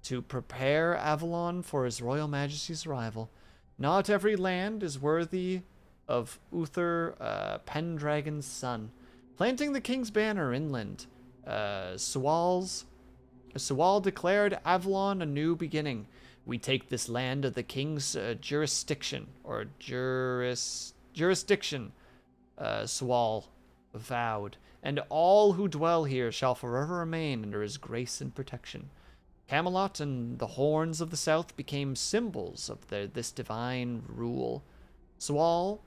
to prepare Avalon for his royal majesty's arrival. Not every land is worthy of Uther Pendragon's son. Planting the king's banner inland, Sewal declared Avalon a new beginning. We take this land of the king's jurisdiction, Sewal vowed, and all who dwell here shall forever remain under his grace and protection. Camelot and the horns of the south became symbols of this divine rule. Sewal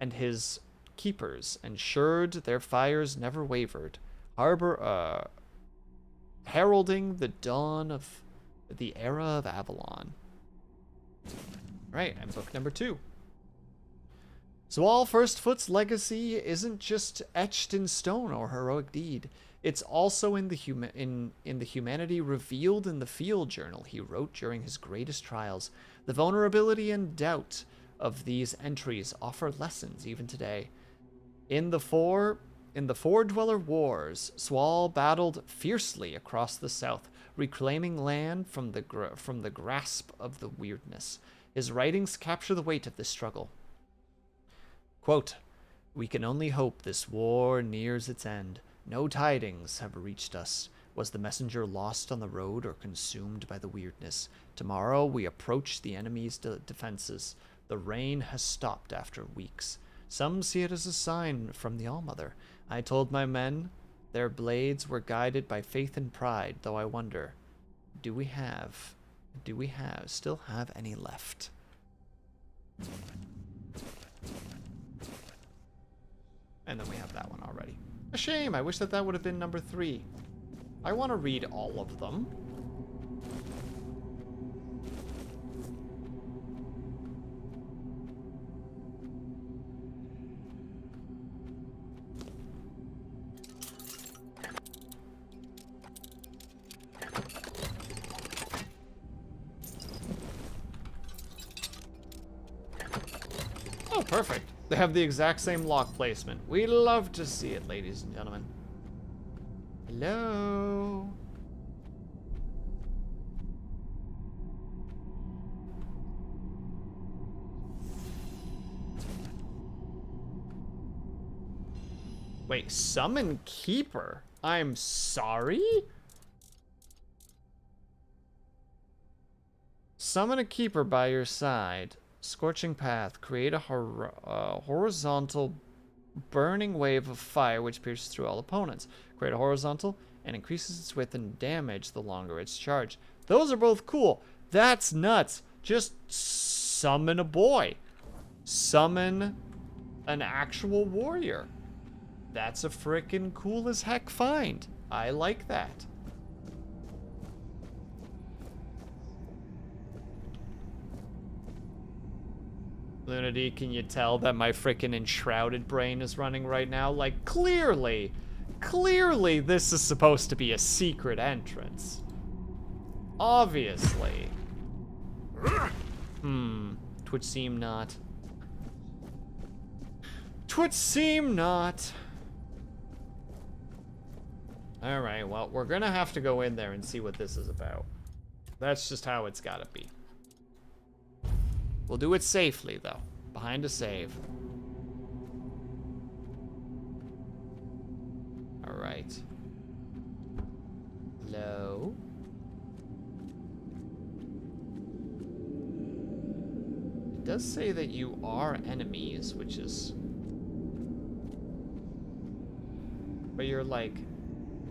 and his keepers ensured their fires never wavered, heralding the dawn of the era of Avalon. Right, and book number 2. Sewal Firstfoot's legacy isn't just etched in stone or heroic deed. It's also in the humanity revealed in the field journal he wrote during his greatest trials. The vulnerability and doubt of these entries offer lessons even today. In the Four Dweller Wars, Sewal battled fiercely across the south, reclaiming land from the grasp of the weirdness. His writings capture the weight of this struggle. Quote, "We can only hope this war nears its end. No tidings have reached us. Was the messenger lost on the road or consumed by the weirdness? Tomorrow we approach the enemy's defenses. The rain has stopped after weeks. Some see it as a sign from the All-Mother. I told my men their blades were guided by faith and pride, though I wonder, do we still have any left?" And then we have that one already. A shame, I wish that would have been number 3. I want to read all of them. Perfect. They have the exact same lock placement. We love to see it, ladies and gentlemen. Hello? Wait, summon Keeper? I'm sorry? Summon a Keeper by your side. Scorching path. Create a horizontal burning wave of fire which pierces through all opponents. Create a horizontal and increases its width and damage the longer it's charged. Those are both cool. That's nuts. Just summon a boy. Summon an actual warrior. That's a frickin' cool as heck find. I like that. Lunity, can you tell that my frickin' enshrouded brain is running right now? Like, clearly this is supposed to be a secret entrance. Obviously. Twould seem not. Twould seem not. Alright, well, we're gonna have to go in there and see what this is about. That's just how it's gotta be. We'll do it safely, though. Behind a save. Alright. Hello? It does say that you are enemies, which is... But you're, like,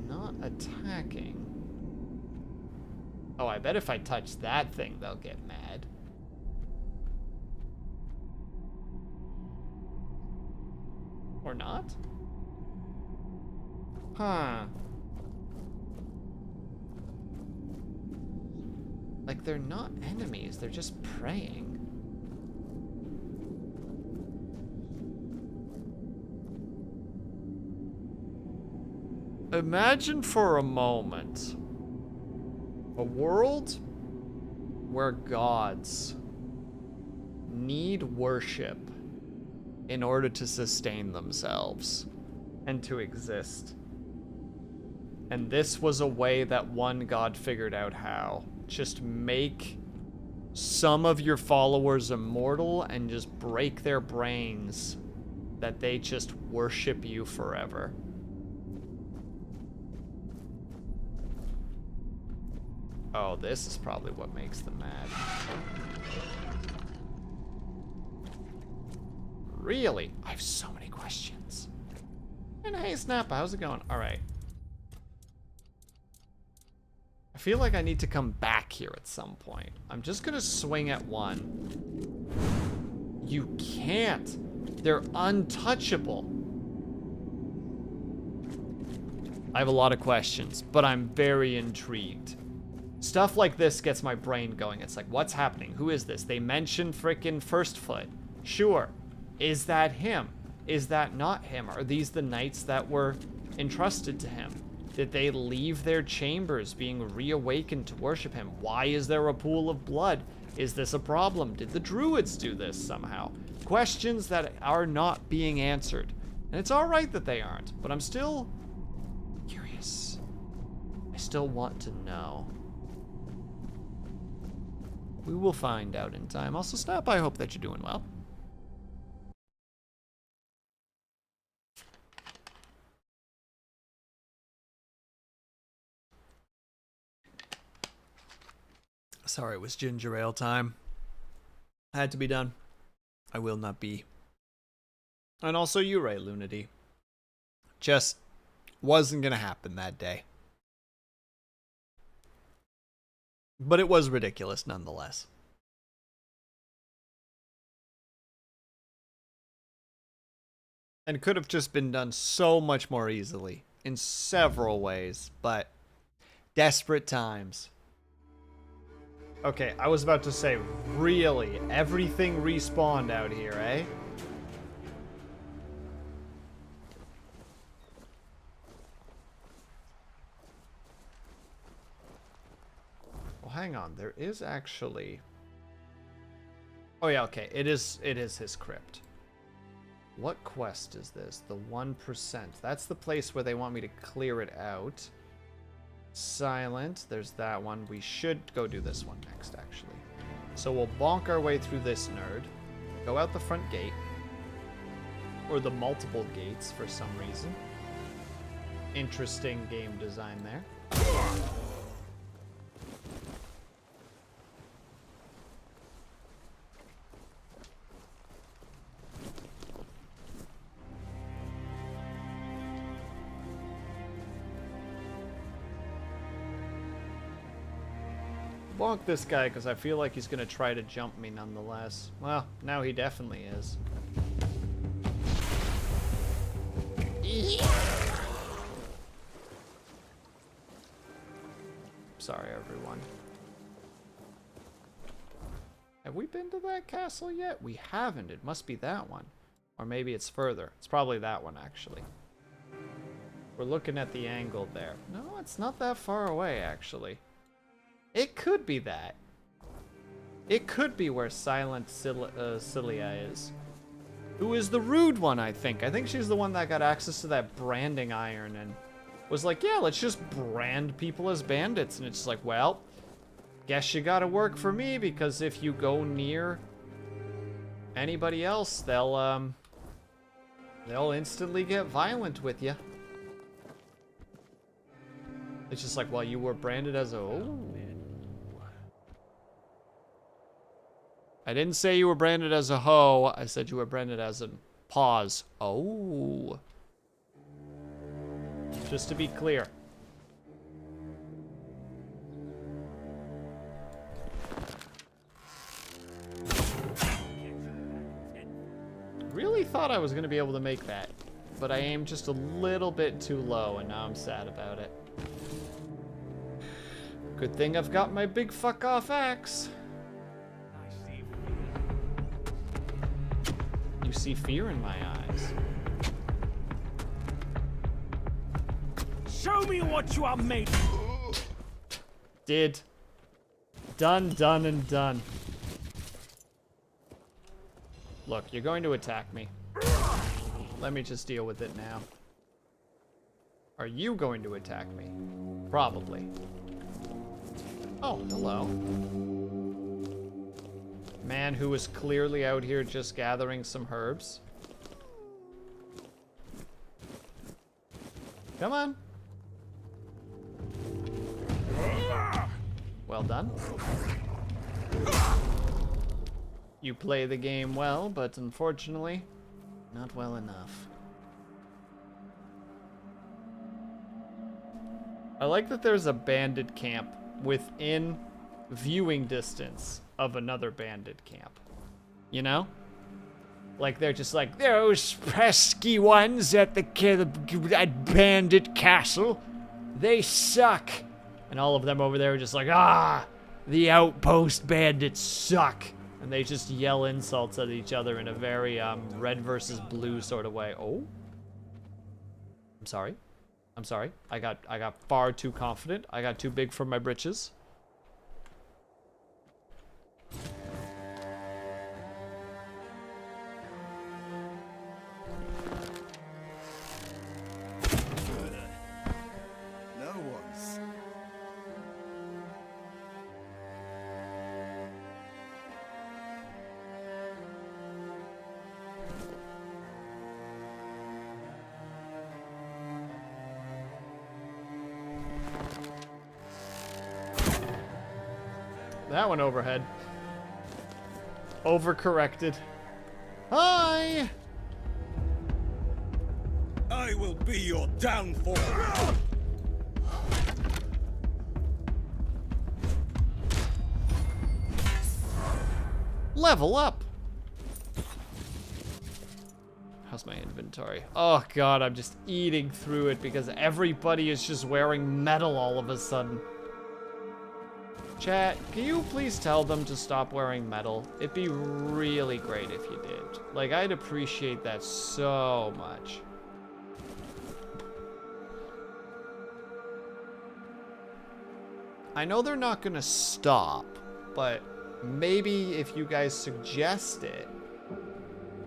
not attacking. Oh, I bet if I touch that thing, they'll get mad. Or not? Huh. Like, they're not enemies, they're just preying. Imagine for a moment a world where gods need worship in order to sustain themselves and to exist. And this was a way that one god figured out how. Just make some of your followers immortal and just break their brains that they just worship you forever. Oh, this is probably what makes them mad. Really? I have so many questions. And hey, Snap, how's it going? All right. I feel like I need to come back here at some point. I'm just gonna swing at one. You can't. They're untouchable. I have a lot of questions, but I'm very intrigued. Stuff like this gets my brain going. It's like, what's happening? Who is this? They mention frickin' First Foot. Sure. Is that him? Is that not him? Are these the knights that were entrusted to him? Did they leave their chambers being reawakened to worship him? Why is there a pool of blood? Is this a problem? Did the druids do this somehow? Questions that are not being answered. And it's alright that they aren't, but I'm still curious. I still want to know. We will find out in time. Also, Snap, I hope that you're doing well. Sorry, it was ginger ale time. Had to be done. I will not be. And also you, Ray Lunity. Just wasn't gonna happen that day. But it was ridiculous nonetheless. And could have just been done so much more easily in several ways, but desperate times. Okay, I was about to say, really, everything respawned out here, eh? Well, hang on, there is actually... Oh yeah, okay, it is his crypt. What quest is this? The 1%. That's the place where they want me to clear it out. Silent. There's that one. We should go do this one next, actually. So we'll bonk our way through this nerd. Go out the front gate. Or the multiple gates for some reason. Interesting game design there. Bonk this guy because I feel like he's going to try to jump me nonetheless. Well, now he definitely is. Sorry, everyone. Have we been to that castle yet? We haven't. It must be that one. Or maybe it's further. It's probably that one, actually. We're looking at the angle there. No, it's not that far away, actually. It could be that. It could be where Silent Cilia is. Who is the rude one, I think. I think she's the one that got access to that branding iron and was like, yeah, let's just brand people as bandits. And it's just like, well, guess you gotta work for me, because if you go near anybody else, they'll instantly get violent with you. It's just like, well, you were branded as a... Oh. I didn't say you were branded as a hoe. I said you were branded as a pause. Oh. Just to be clear. Really thought I was going to be able to make that, but I aimed just a little bit too low, and now I'm sad about it. Good thing I've got my big fuck off axe. You see fear in my eyes. Show me what you are made of. Did. Done, done, and done. Look, you're going to attack me. Let me just deal with it now. Are you going to attack me? Probably. Oh, hello. Man who is clearly out here just gathering some herbs. Come on. Well done. You play the game well, but unfortunately, not well enough. I like that there's a bandit camp within viewing distance of another bandit camp. You know? Like, they're just like, those pesky ones at at Bandit Castle, they suck. And all of them over there are just like, ah, the outpost bandits suck. And they just yell insults at each other in a very red versus blue sort of way. Oh. I'm sorry. I'm sorry. I got far too confident. I got too big for my britches. No one's. That one overhead. Overcorrected. Hi! I will be your downfall. Level up! How's my inventory? Oh god, I'm just eating through it because everybody is just wearing metal all of a sudden. Chat, can you please tell them to stop wearing metal? It'd be really great if you did. Like, I'd appreciate that so much. I know they're not gonna stop, but maybe if you guys suggest it,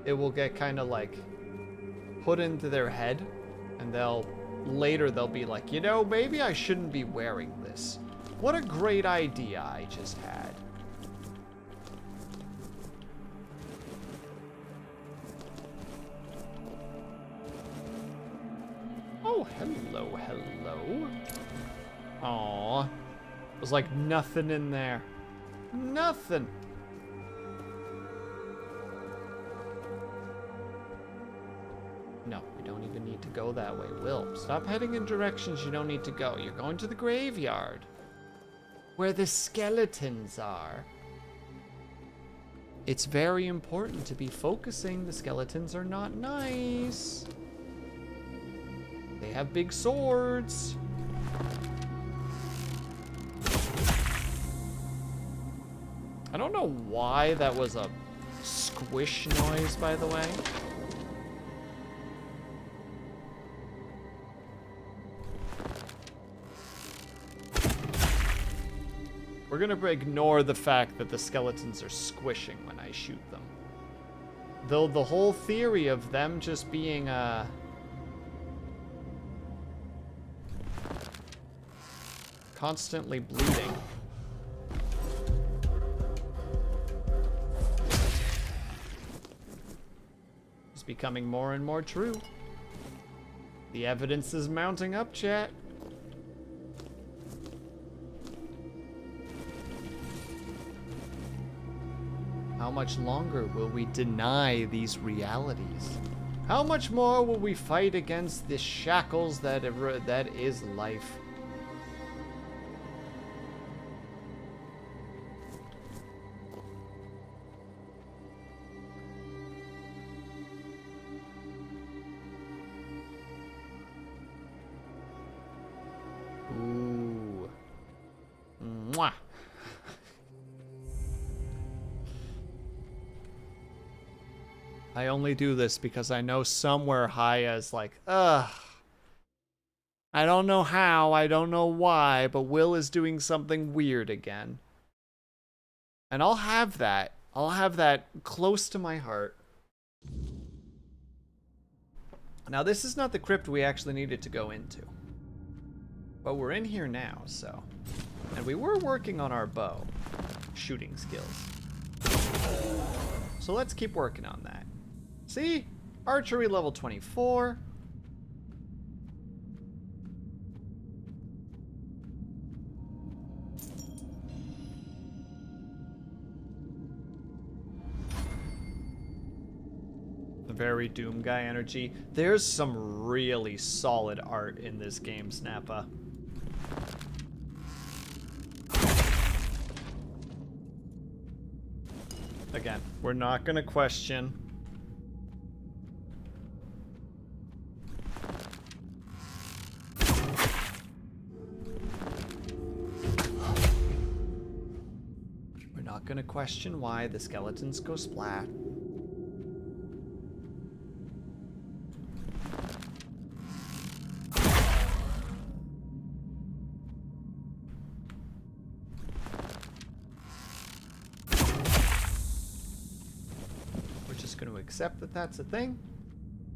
it will get kind of like put into their head, and later they'll be like, you know, maybe I shouldn't be wearing this. What a great idea I just had. Oh, hello, hello. Aww. There's like nothing in there. Nothing. No, we don't even need to go that way. Will, stop heading in directions you don't need to go. You're going to the graveyard, where the skeletons are. It's very important to be focusing. The skeletons are not nice. They have big swords. I don't know why that was a squish noise, by the way. We're gonna ignore the fact that the skeletons are squishing when I shoot them. Though the whole theory of them just being, constantly bleeding. Is becoming more and more true. The evidence is mounting up, chat. How much longer will we deny these realities? How much more will we fight against the shackles that is life? Ooh. Mwah. I only do this because I know somewhere Haya's like, ugh. I don't know how, I don't know why, but Will is doing something weird again. And I'll have that. I'll have that close to my heart. Now, this is not the crypt we actually needed to go into. But we're in here now, so. And we were working on our bow shooting skills. So let's keep working on that. See? Archery level 24. Very Doom Guy energy. There's some really solid art in this game, Snappa. Again, we're not gonna question. We're not gonna question why the skeletons go splat. Accept that that's a thing,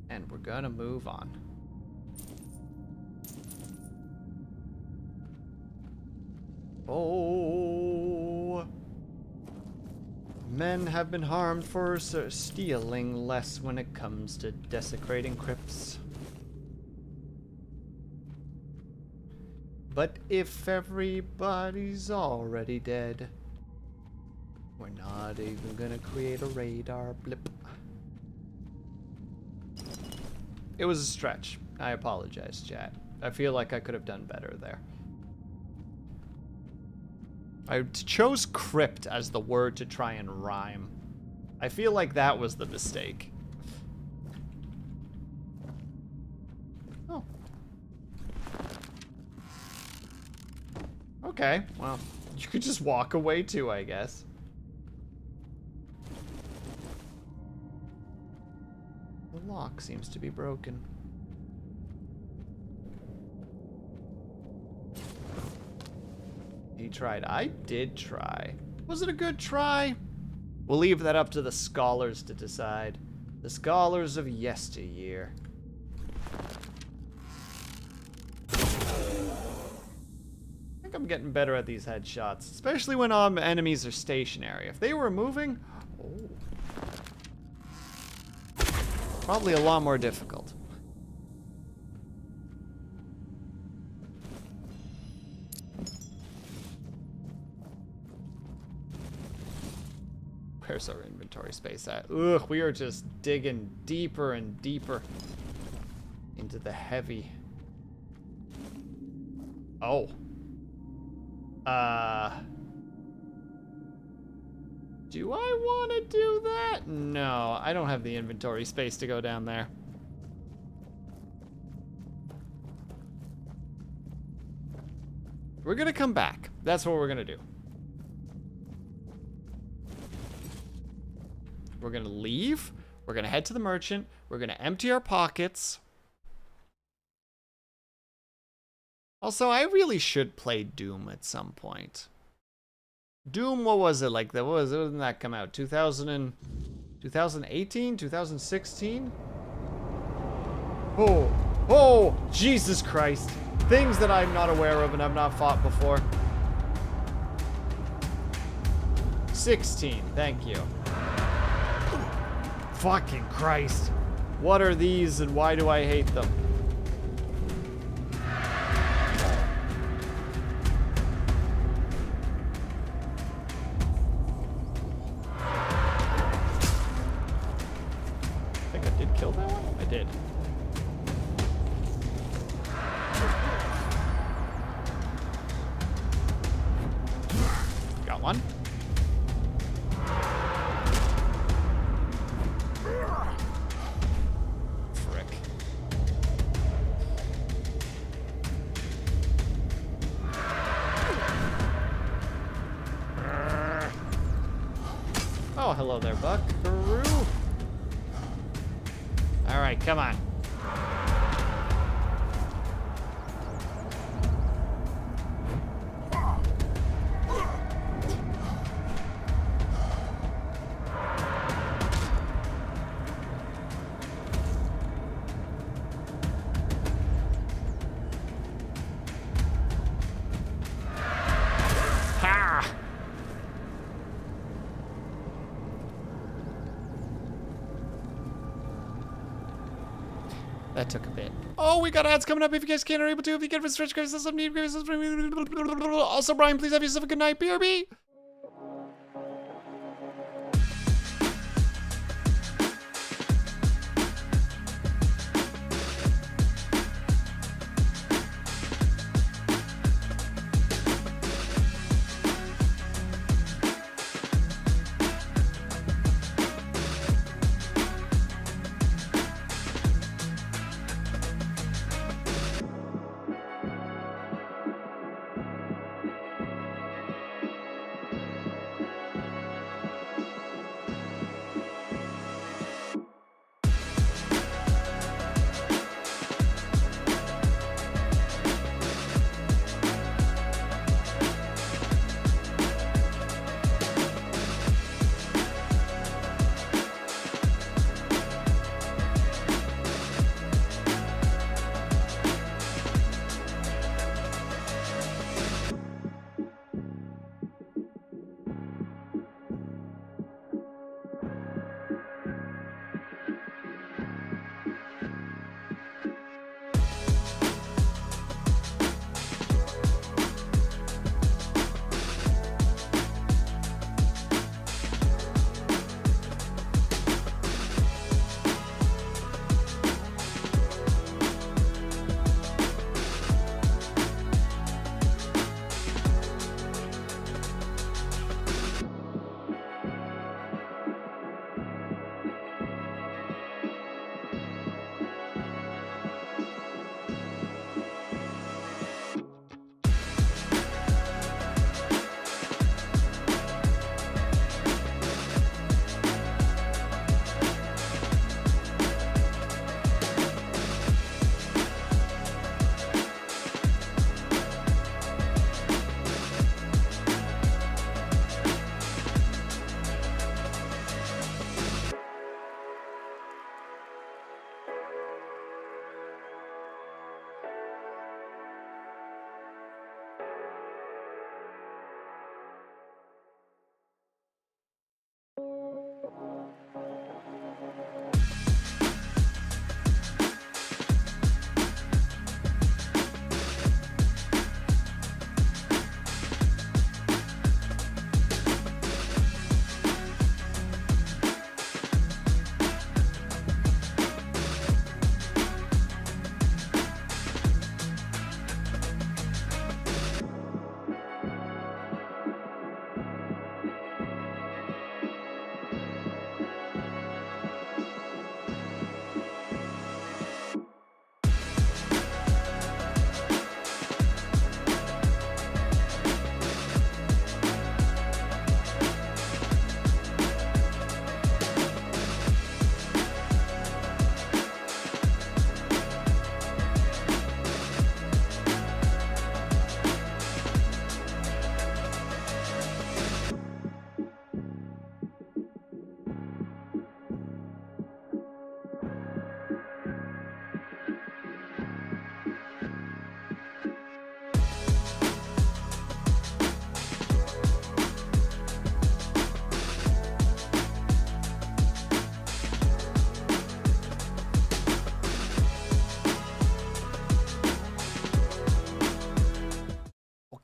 and we're gonna move on. Oh, men have been harmed for stealing less when it comes to desecrating crypts. But if everybody's already dead, we're not even gonna create a radar blip. It was a stretch. I apologize, chat. I feel like I could have done better there. I chose crypt as the word to try and rhyme. I feel like that was the mistake. Oh. Okay, well, you could just walk away too, I guess. The lock seems to be broken. He tried. I did try. Was it a good try? We'll leave that up to the scholars to decide. The scholars of yesteryear. I'm getting better at these headshots, especially when enemies are stationary. If they were moving, oh, probably a lot more difficult. Where's our inventory space at? Ugh, we are just digging deeper and deeper into the heavy. Oh. Do I want to do that? No, I don't have the inventory space to go down there. We're gonna come back. That's what we're gonna do. We're gonna leave. We're gonna head to the merchant. We're gonna empty our pockets. Also, I really should play Doom at some point. Doom, what was it like? When did that come out? 2018? 2016? Oh, Jesus Christ. Things that I'm not aware of and I've not fought before. 16, thank you. Fucking Christ. What are these and why do I hate them? I think I did kill that one? I did. Got one. Frick. Oh, hello there, Buckaroo. All right, come on. Ha! That took a bit. Oh, we got ads coming up. If you guys can or able to, if you get for stretch guys, also, Brian, please have yourself a good night. BRB.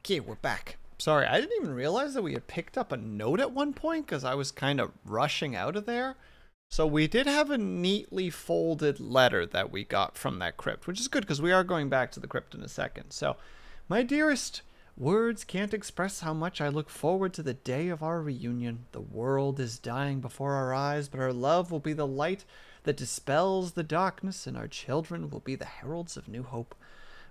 Okay, we're back. Sorry, I didn't even realize that we had picked up a note at one point because I was kind of rushing out of there. So we did have a neatly folded letter that we got from that crypt, which is good because we are going back to the crypt in a second. So, my dearest, words can't express how much I look forward to the day of our reunion. The world is dying before our eyes, but our love will be the light that dispels the darkness, and our children will be the heralds of new hope.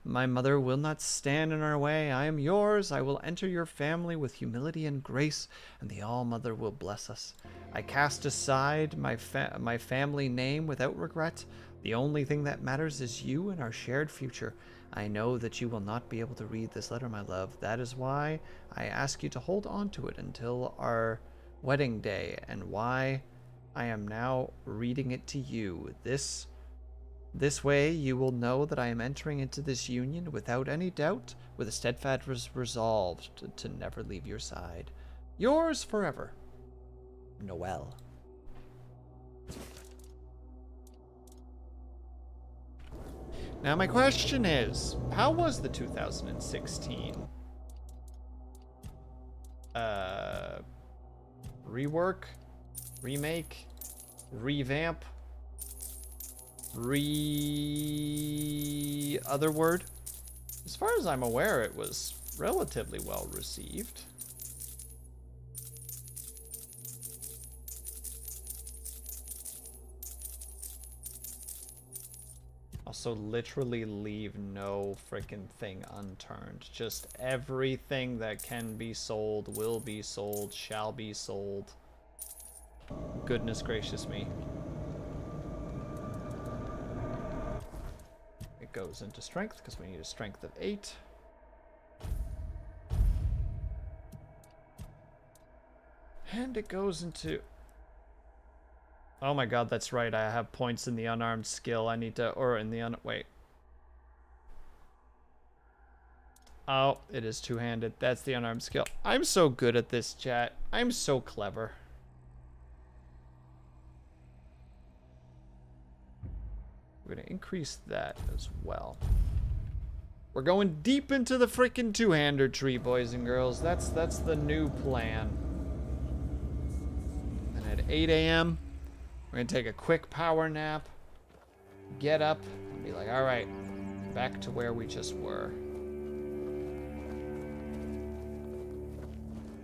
My mother will not stand in our way. I am yours. I will enter your family with humility and grace, and the All-Mother will bless us. I cast aside my family name without regret. The only thing that matters is you and our shared future. I know that you will not be able to read this letter, my love. That is why I ask you to hold on to it until our wedding day, and why I am now reading it to you. This way, you will know that I am entering into this union without any doubt, with a steadfast resolve to never leave your side. Yours forever, Noel. Now, my question is, how was the 2016 rework, remake, revamp, other word? As far as I'm aware, it was relatively well received. Also, literally leave no freaking thing unturned. Just everything that can be sold, will be sold, shall be sold. Goodness gracious me. It goes into strength because we need a strength of 8. And it goes into... Oh my god, that's right. I have points in the unarmed skill. I need to... Or in the wait. Oh, it is two-handed. That's the unarmed skill. I'm so good at this, chat. I'm so clever. We're going to increase that as well. We're going deep into the freaking two-hander tree, boys and girls. That's the new plan. And at 8 a.m., we're going to take a quick power nap, get up, and be like, all right, back to where we just were.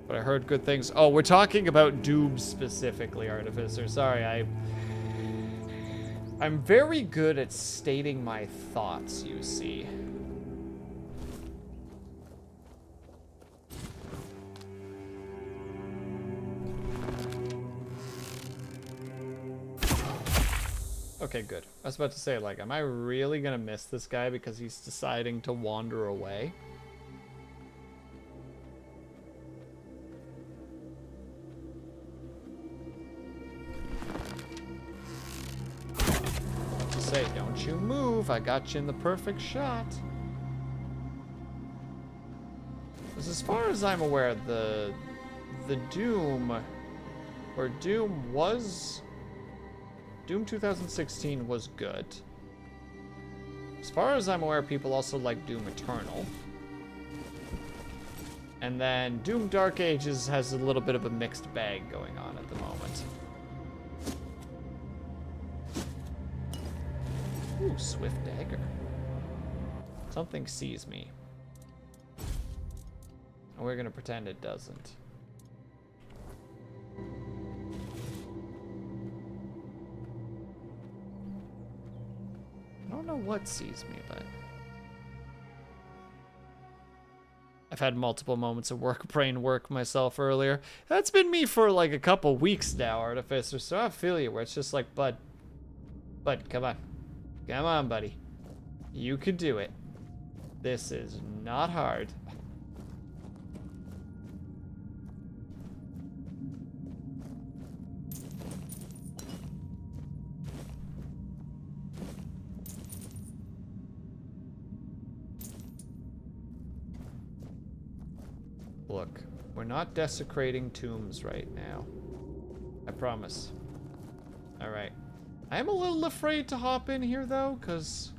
But I heard good things. Oh, we're talking about Doom specifically, Artificer. Sorry, I'm very good at stating my thoughts, you see. Okay, good. I was about to say, like, am I really gonna miss this guy because he's deciding to wander away? To say, don't you move, I got you in the perfect shot. As far as I'm aware, the Doom, or Doom was... Doom 2016 was good. As far as I'm aware, people also like Doom Eternal. And then Doom Dark Ages has a little bit of a mixed bag going on at the moment. Ooh, Swift Dagger. Something sees me. And we're gonna pretend it doesn't. I don't know what sees me, but... I've had multiple moments of brain work myself earlier. That's been me for like a couple weeks now, Artificer, so I feel you, where it's just like, bud, come on. Come on, buddy. You can do it. This is not hard. Look, we're not desecrating tombs right now. I promise. Alright. I am a little afraid to hop in here, though, because...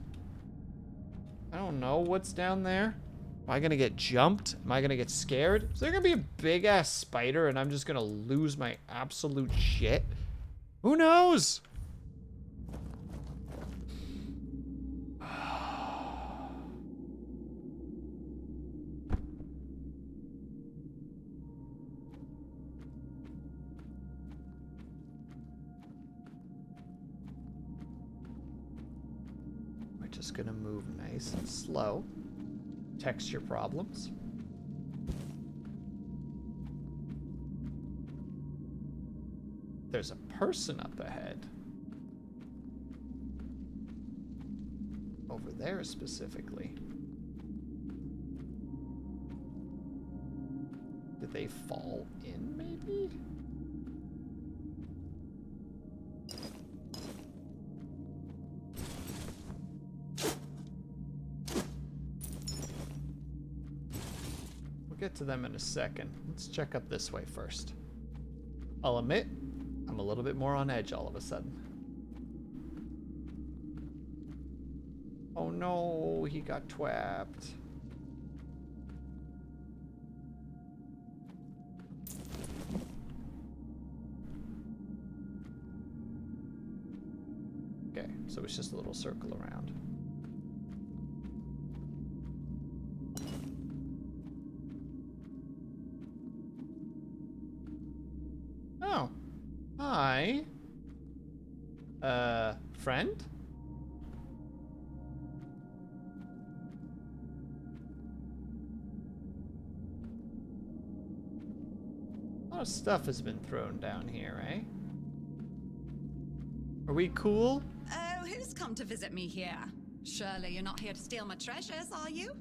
I don't know what's down there. Am I gonna get jumped? Am I gonna get scared? Is there gonna be a big ass spider and I'm just gonna lose my absolute shit? Who knows? We're just gonna move nice and slow. Texture problems. There's a person up ahead. Over there specifically. Did they fall in maybe? Get to them in a second. Let's check up this way first. I'll admit, I'm a little bit more on edge all of a sudden. Oh no, he got twapped. Okay, so it's just a little circle around. Oh. Hi. Friend? A lot of stuff has been thrown down here, eh? Are we cool? Oh, who's come to visit me here? Surely you're not here to steal my treasures, are you?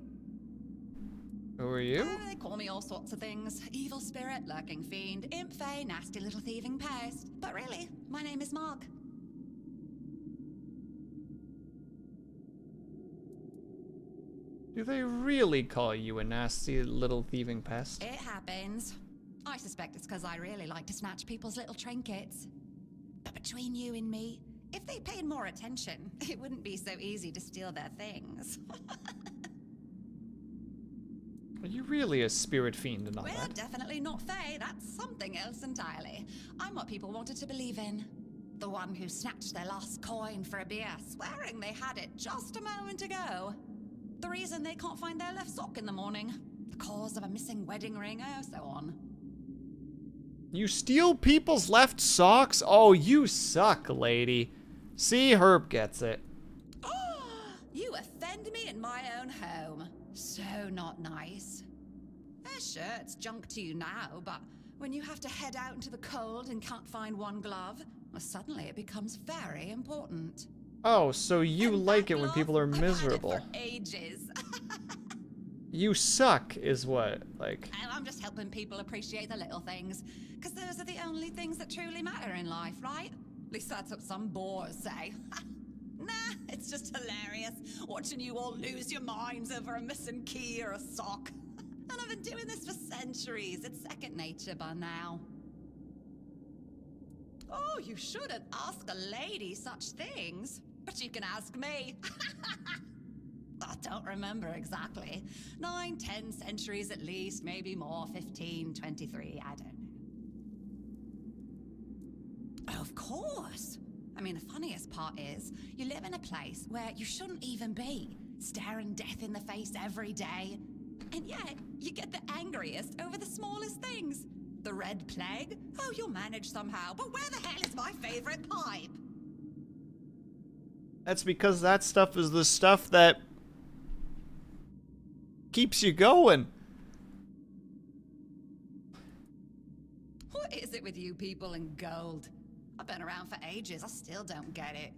Who are you? Oh, they call me all sorts of things. Evil spirit, lurking fiend, imp fae, nasty little thieving pest. But really, my name is Mark. Do they really call you a nasty little thieving pest? It happens. I suspect it's because I really like to snatch people's little trinkets. But between you and me, if they paid more attention, it wouldn't be so easy to steal their things. Are you really a spirit fiend and all We're that? definitely not fae. That's something else entirely. I'm what people wanted to believe in. The one who snatched their last coin for a beer, swearing they had it just a moment ago. The reason they can't find their left sock in the morning. The cause of a missing wedding ring, oh, so on. You steal people's left socks? Oh, you suck, lady. See, Herb gets it. You offend me in my own home. So not nice. Sure, it's junk to you now, but when you have to head out into the cold and can't find one glove, well, suddenly it becomes very important. Oh, so you And like that it when glove, people are I've had it miserable. for ages. You suck is what? Like, And I'm just helping people appreciate the little things, because those are the only things that truly matter in life, right? At least that's what some bores say. Nah, it's just hilarious watching you all lose your minds over a missing key or a sock. And I've been doing this for centuries. It's second nature by now. Oh, you shouldn't ask a lady such things, but you can ask me. I don't remember exactly. 9, 10 centuries at least, maybe more, 15, 23, I don't know. Of course. I mean, the funniest part is, you live in a place where you shouldn't even be, staring death in the face every day. And yet, you get the angriest over the smallest things. The Red Plague? Oh, you'll manage somehow, but where the hell is my favorite pipe? that's because that stuff is the stuff that keeps you going. What is it with you people and gold? I've been around for ages, I still don't get it.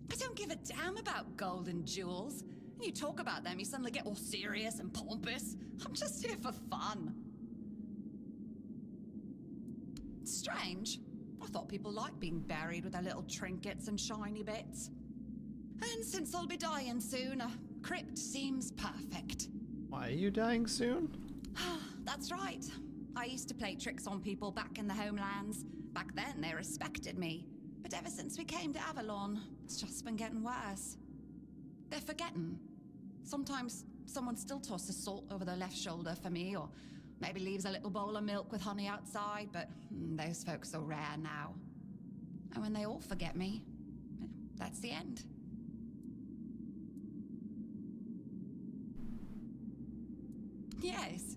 I don't give a damn about gold and jewels. You talk about them, you suddenly get all serious and pompous. I'm just here for fun. Strange. I thought people liked being buried with their little trinkets and shiny bits. And since I'll be dying soon, a crypt seems perfect. Why are you dying soon? That's right. I used to play tricks on people back in the homelands. Back then, they respected me. But ever since we came to Avalon, it's just been getting worse. They're forgetting. Sometimes someone still tosses salt over their left shoulder for me, or maybe leaves a little bowl of milk with honey outside, but those folks are rare now. And when they all forget me, that's the end. Yes.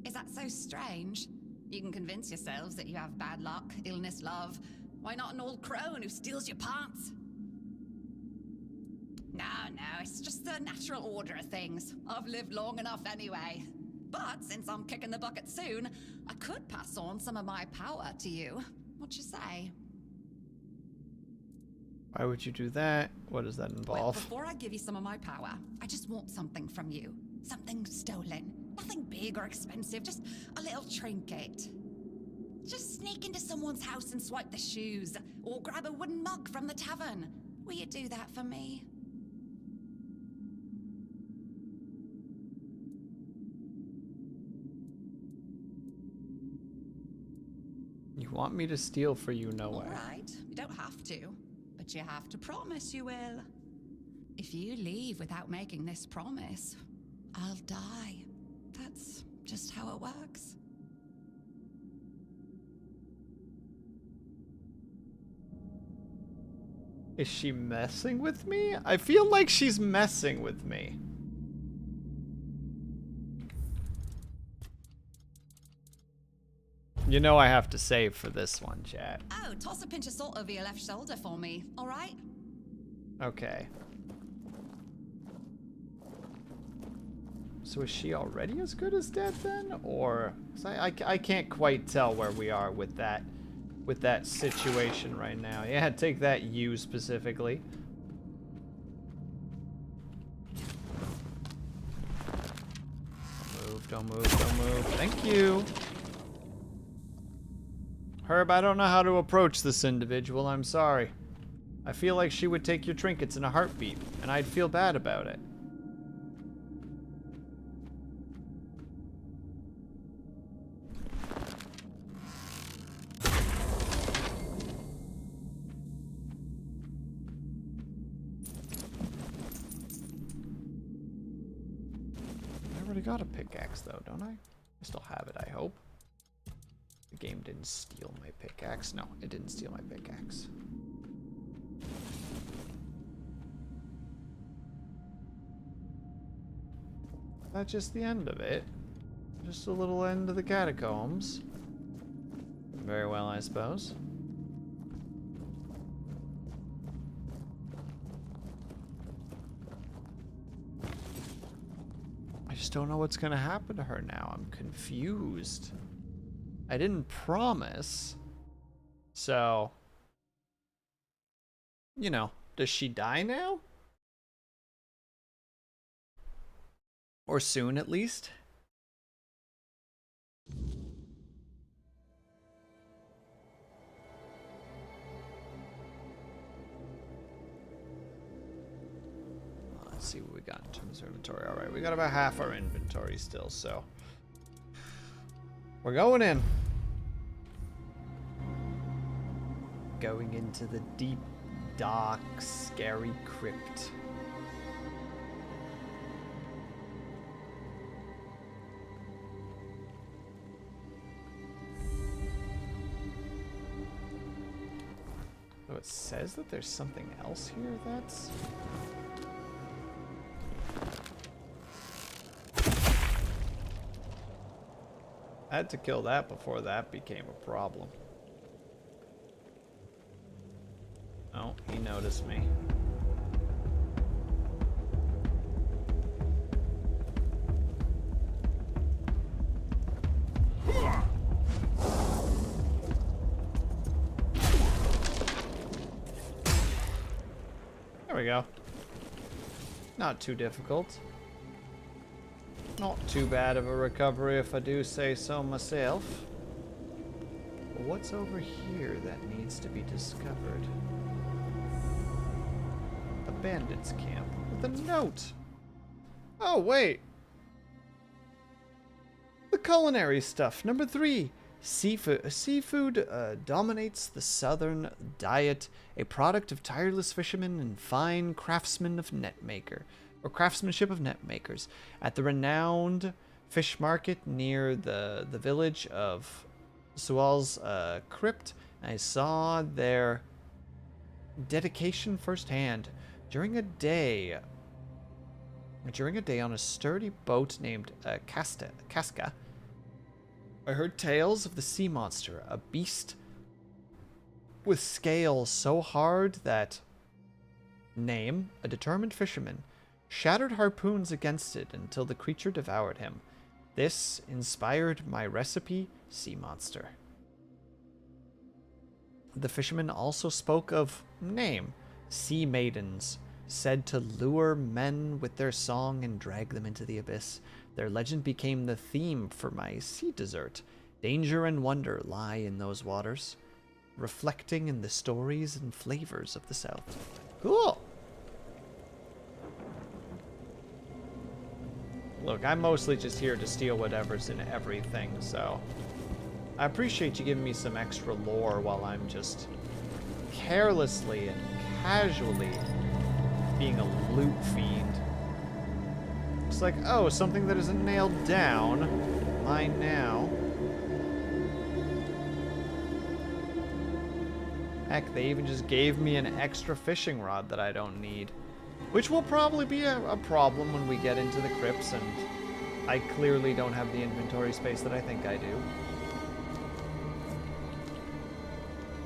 Is that so strange? You can convince yourselves that you have bad luck, illness, love. Why not an old crone who steals your parts? No, it's just the natural order of things. I've lived long enough anyway. But since I'm kicking the bucket soon, I could pass on some of my power to you. What you say? Why would you do that? What does that Well, involve? before I give you some of my power, I just want something from you. Something stolen. Nothing big or expensive, just a little trinket. Just sneak into someone's house and swipe the shoes, or grab a wooden mug from the tavern. Will you do that for me? You want me to steal for you? No way. All right, you don't have to, but you have to promise you will. If you leave without making this promise, I'll die. That's just how it works. Is she messing with me? I feel like she's messing with me. You know I have to save for this one, chat. Oh, toss a pinch of salt over your left shoulder for me, all right? Okay. So is she already as good as dead then? Or... 'cause I can't quite tell where we are with that situation right now. Yeah, take that, you specifically. Don't move, don't move. Thank you. Herb, I don't know how to approach this individual, I'm sorry. I feel like she would take your trinkets in a heartbeat, and I'd feel bad about it. I already got a pickaxe though, don't I? I still have it, I hope. The game didn't steal my pickaxe. No, it didn't steal my pickaxe. That's just the end of it. Just a little end of the catacombs. Very well, I suppose. I just don't know what's gonna happen to her now. I'm confused. I didn't promise. So, you know, does she die now? Or soon, at least? Let's see what we got in terms of inventory. All right, we got about half our inventory still, so we're going in. Going into the deep, dark, scary crypt. Oh, it says that there's something else here that's... I had to kill that before that became a problem. Oh, he noticed me. There we go. Not too difficult. Not too bad of a recovery if I do say so myself. But what's over here that needs to be discovered? A bandit's camp with a note. Oh, wait. The culinary stuff. Number 3. Seafood dominates the southern diet, a product of tireless fishermen and fine craftsmen of net maker. or craftsmanship of net makers. At the renowned fish market near the village of Sual's crypt, I saw their dedication firsthand. During a day on a sturdy boat named Casca, I heard tales of the sea monster, a beast with scales so hard that Name, a determined fisherman, shattered harpoons against it until the creature devoured him. This inspired my recipe, Sea Monster. The fisherman also spoke of Name, sea maidens, said to lure men with their song and drag them into the abyss. Their legend became the theme for my sea dessert. Danger and wonder lie in those waters, reflecting in the stories and flavors of the South. Cool. Look, I'm mostly just here to steal whatever's in everything, so I appreciate you giving me some extra lore while I'm just carelessly and casually being a loot fiend. It's like, oh, something that isn't nailed down. Mine now. Heck, they even just gave me an extra fishing rod that I don't need. Which will probably be a problem when we get into the crypts, and I clearly don't have the inventory space that I think I do.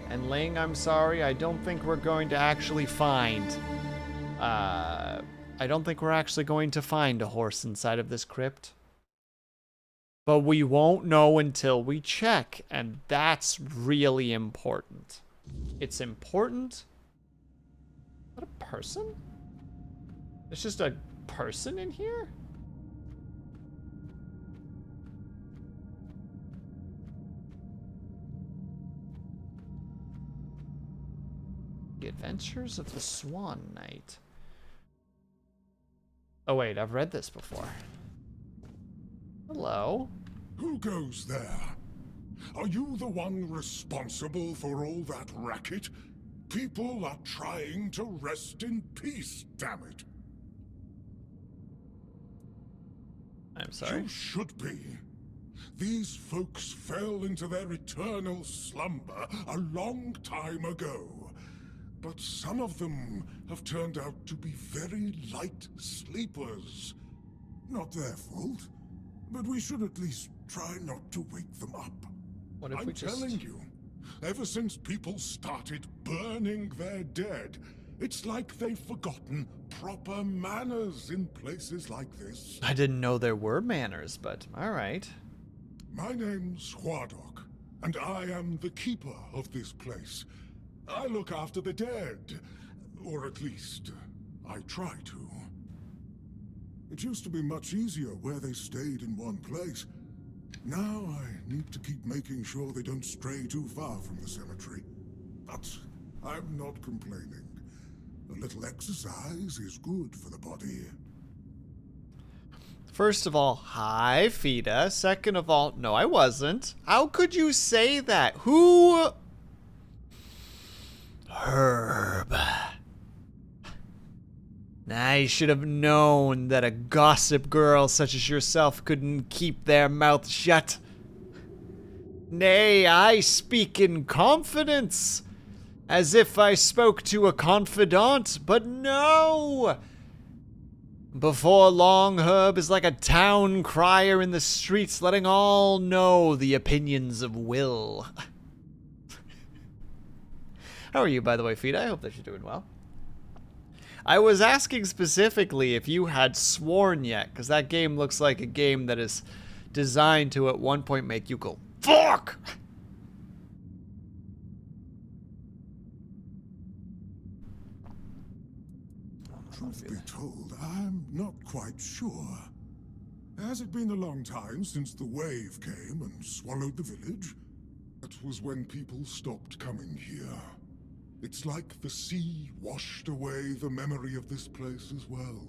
And Ling, I'm sorry, I don't think we're going to actually find... I don't think we're actually going to find a horse inside of this crypt. But we won't know until we check, and that's really important. It's important? Is that a person? There's just a person in here? The Adventures of the Swan Knight. Oh wait, I've read this before. Hello? Who goes there? Are you the one responsible for all that racket? People are trying to rest in peace, damn it. I'm sorry? You should be. These folks fell into their eternal slumber a long time ago. But some of them have turned out to be very light sleepers. Not their fault, but we should at least try not to wake them up. What if I'm we just... telling you, ever since people started burning their dead, it's like they've forgotten proper manners in places like this. I didn't know there were manners, but alright. My name's Huardok, and I am the keeper of this place. I look after the dead, or at least, I try to. It used to be much easier where they stayed in one place. Now I need to keep making sure they don't stray too far from the cemetery. But I'm not complaining. A little exercise is good for the body. First of all, hi, Fida. Second of all, no, I wasn't. How could you say that? Who... Herb. I should have known that a gossip girl such as yourself couldn't keep their mouth shut. Nay, I speak in confidence, as if I spoke to a confidant, but no! Before long, Herb is like a town crier in the streets, letting all know the opinions of Will. How are you, by the way, Fida? I hope that you're doing well. I was asking specifically if you had sworn yet, because that game looks like a game that is designed to at one point make you go, fuck! Truth be told, I'm not quite sure. Has it been a long time since the wave came and swallowed the village? That was when people stopped coming here. It's like the sea washed away the memory of this place as well.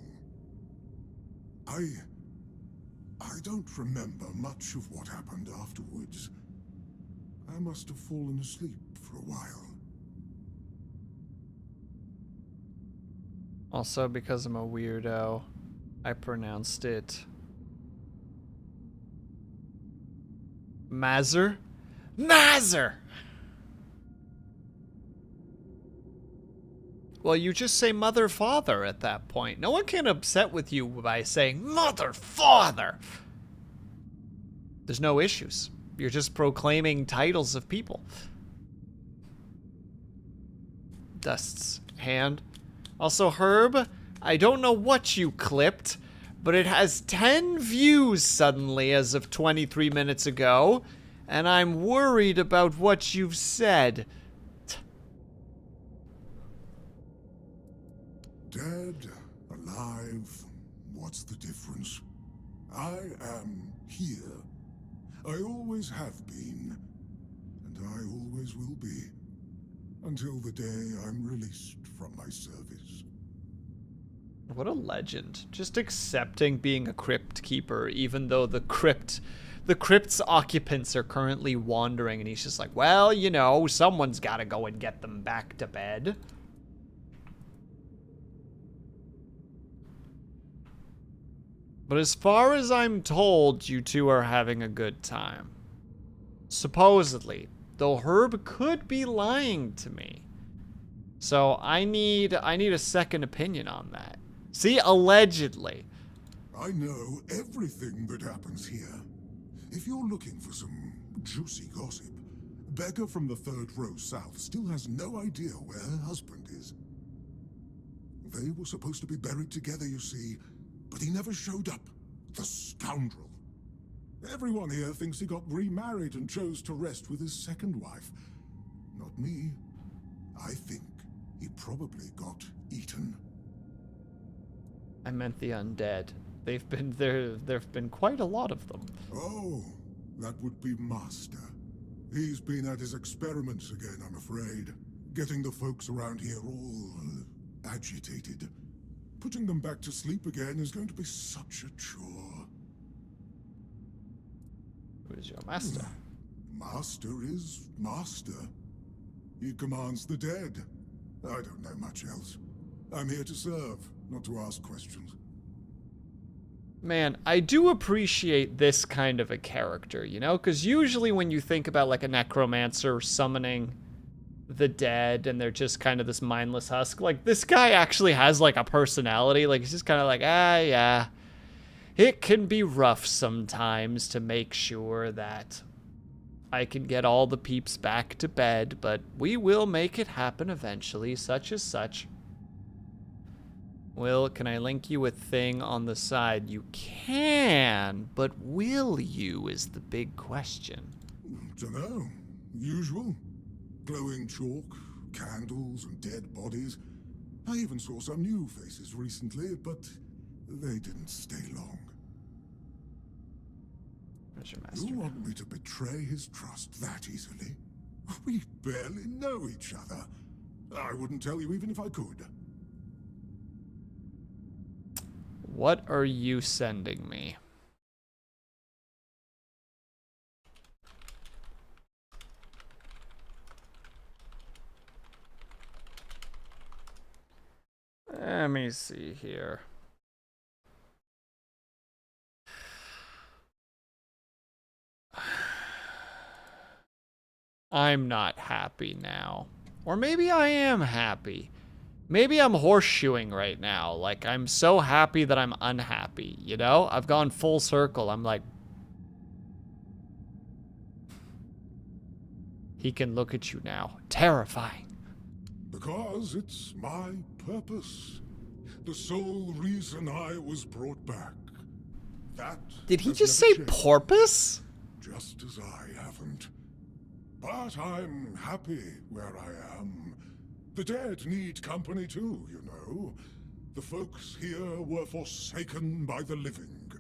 I don't remember much of what happened afterwards. I must have fallen asleep for a while. Also, because I'm a weirdo, I pronounced it Mazzer? Mazzer! Well, you just say mother, father at that point. No one can upset with you by saying mother, father. There's no issues. You're just proclaiming titles of people. Dust's hand. Also, Herb, I don't know what you clipped, but it has 10 views suddenly as of 23 minutes ago, and I'm worried about what you've said. Dead, alive, what's the difference? I am here. I always have been, and I always will be, until the day I'm released from my service. What a legend. Just accepting being a crypt keeper, even though the crypt's occupants are currently wandering, and he's just like, well, you know, someone's gotta go and get them back to bed. But as far as I'm told, you two are having a good time. Supposedly. Though Herb could be lying to me. So I need a second opinion on that. See, allegedly. I know everything that happens here. If you're looking for some juicy gossip, Becca from the third row south still has no idea where her husband is. They were supposed to be buried together, you see, but he never showed up. The scoundrel. Everyone here thinks he got remarried and chose to rest with his second wife. Not me. I think he probably got eaten. I meant the undead. There've been quite a lot of them. Oh, that would be Master. He's been at his experiments again, I'm afraid. Getting the folks around here all agitated. Putting them back to sleep again is going to be such a chore. Who is your master? Master is Master. He commands the dead. I don't know much else. I'm here to serve, not to ask questions. Man, I do appreciate this kind of a character, you know? Because usually when you think about, like, a necromancer summoning the dead and they're just kind of this mindless husk, like, this guy actually has, like, a personality. Like, he's just kind of like, yeah. It can be rough sometimes to make sure that I can get all the peeps back to bed, but we will make it happen eventually, such as such. Will, can I link you with thing on the side? You can, but will you is the big question. Dunno. Usual. Glowing chalk, candles, and dead bodies. I even saw some new faces recently, but they didn't stay long. Where's your master? You want me to betray his trust that easily? We barely know each other. I wouldn't tell you even if I could. What are you sending me? Let me see here. I'm not happy now. Or maybe I am happy. Maybe I'm horseshoeing right now. Like, I'm so happy that I'm unhappy, you know? I've gone full circle. I'm like... He can look at you now. Terrifying. Because it's my purpose. The sole reason I was brought back. That Did he has just never say changed. porpoise? Just as I haven't. But I'm happy where I am. The dead need company too, you know. The folks here were forsaken by the living.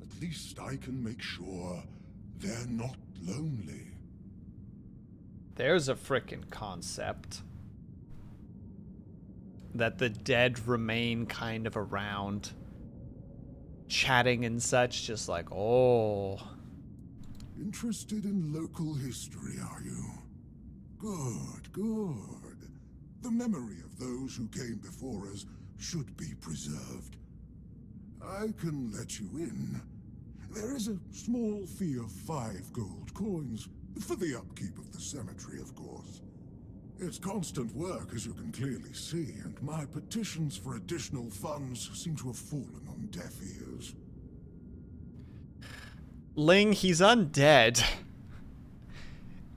At least I can make sure they're not lonely. There's a frickin' concept. That the dead remain kind of around. Chatting and such, just like, oh... Interested in local history, are you? Good, good. The memory of those who came before us should be preserved. I can let you in. There is a small fee of 5 gold coins, for the upkeep of the cemetery, of course. It's constant work, as you can clearly see, and my petitions for additional funds seem to have fallen on deaf ears. Ling, he's undead.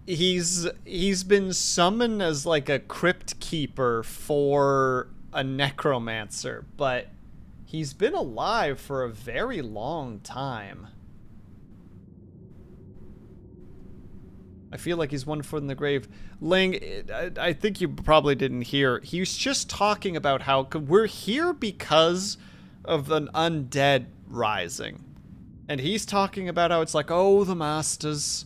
He's been summoned as like a crypt keeper for a necromancer, but he's been alive for a very long time. I feel like he's one foot in the grave. Ling, I think you probably didn't hear. He was just talking about how we're here because of an undead rising. And he's talking about how it's like, oh, the master's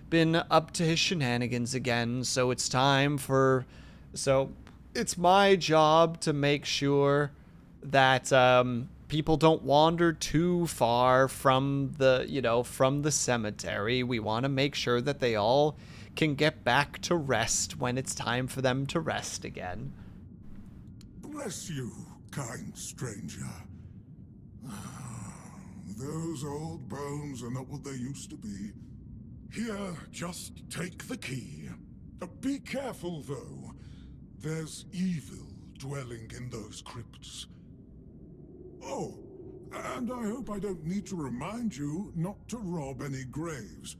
been up to his shenanigans again, so it's time for... So it's my job to make sure that people don't wander too far from the, you know, from the cemetery. We want to make sure that they all can get back to rest when it's time for them to rest again. Bless you, kind stranger. Those old bones are not what they used to be. Here, just take the key. Be careful, though. There's evil dwelling in those crypts. Oh, and I hope I don't need to remind you not to rob any graves.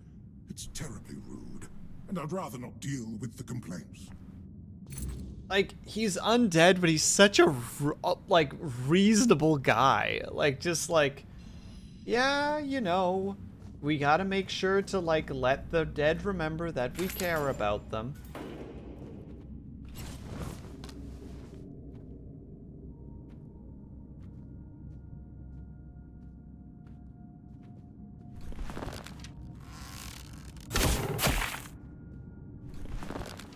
It's terribly rude, and I'd rather not deal with the complaints. Like, he's undead, but he's such a, like, reasonable guy. Like, just like, yeah, you know, we gotta make sure to, like, let the dead remember that we care about them.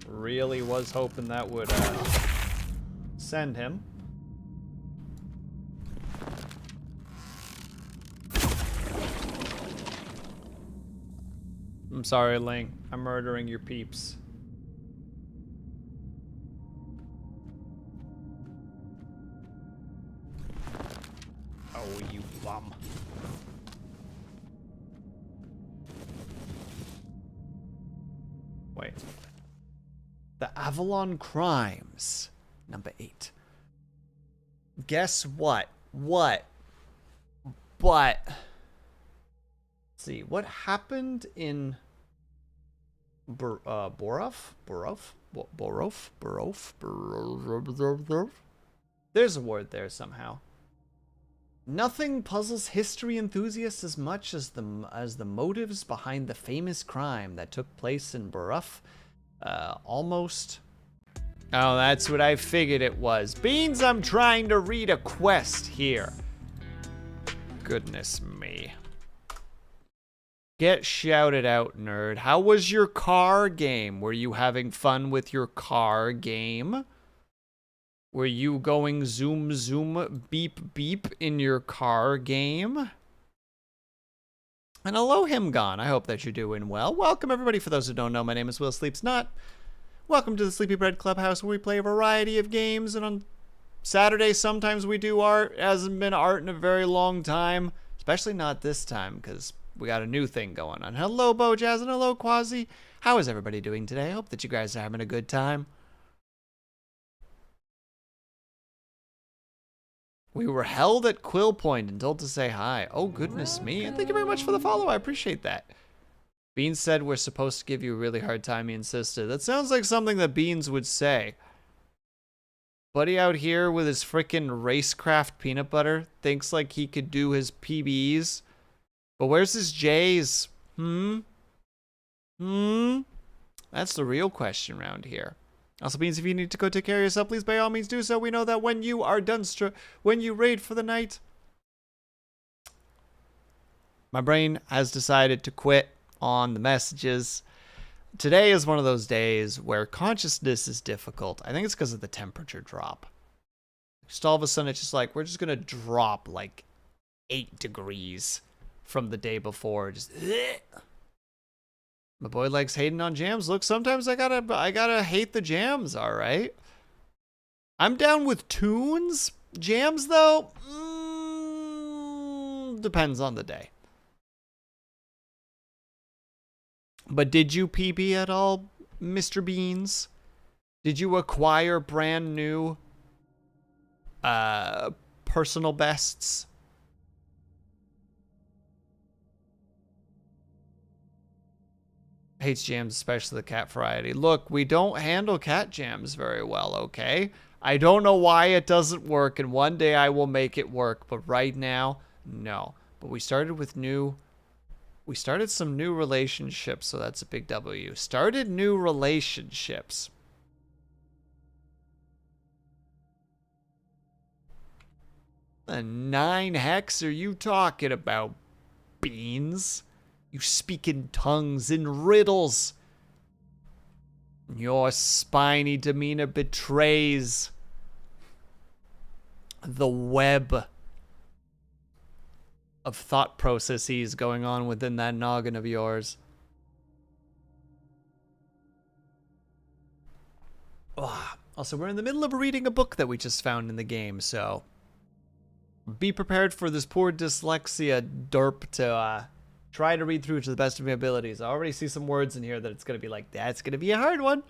Really was hoping that would send him. I'm sorry, Ling. I'm murdering your peeps. Oh, you bum. Wait. The Avalon Crimes, number 8. Guess what? Let's see, what happened in Borov? There's a word there somehow. Nothing puzzles history enthusiasts as much as the motives behind the famous crime that took place in Borov. Almost. Oh, that's what I figured it was. Beans, I'm trying to read a quest here. Goodness me. Get shouted out, nerd. How was your car game? Were you having fun with your car game? Were you going zoom, zoom, beep, beep in your car game? And hello, Himgon. I hope that you're doing well. Welcome, everybody. For those who don't know, my name is Will Sleeps Not. Welcome to the Sleepy Bread Clubhouse, where we play a variety of games. And on Saturdays, sometimes we do art. It hasn't been art in a very long time. Especially not this time, because we got a new thing going on. Hello, Bojazz, and hello, Quasi. How is everybody doing today? I hope that you guys are having a good time. We were held at Quill Point and told to say hi. Oh, goodness me. And thank you very much for the follow. I appreciate that. Beans said we're supposed to give you a really hard time, he insisted. That sounds like something that Beans would say. Buddy out here with his frickin' racecraft peanut butter thinks like he could do his PBs. But where's his J's? That's the real question around here. Also, Beans, if you need to go take care of yourself, please by all means do so. We know that when you are done, when you raid for the night, my brain has decided to quit on the messages. Today is one of those days where consciousness is difficult. I think it's because of the temperature drop. Just all of a sudden, it's just like, we're just going to drop like 8 degrees from the day before. Just... My boy likes hating on jams. Look, sometimes I gotta hate the jams, alright? I'm down with tunes. Jams, though, depends on the day. But did you PB at all, Mr. Beans? Did you acquire brand new personal bests? Hates jams, especially the cat variety. Look, we don't handle cat jams very well, okay? I don't know why it doesn't work, and one day I will make it work, but right now, no. But we started some new relationships, so that's a big W. Started new relationships. The 9 hex are you talking about, Beans? You speak in tongues and riddles. Your spiny demeanor betrays the web of thought processes going on within that noggin of yours. Also, we're in the middle of reading a book that we just found in the game, so be prepared for this poor dyslexia derp to try to read through to the best of my abilities. I already see some words in here that it's going to be like, that's going to be a hard one.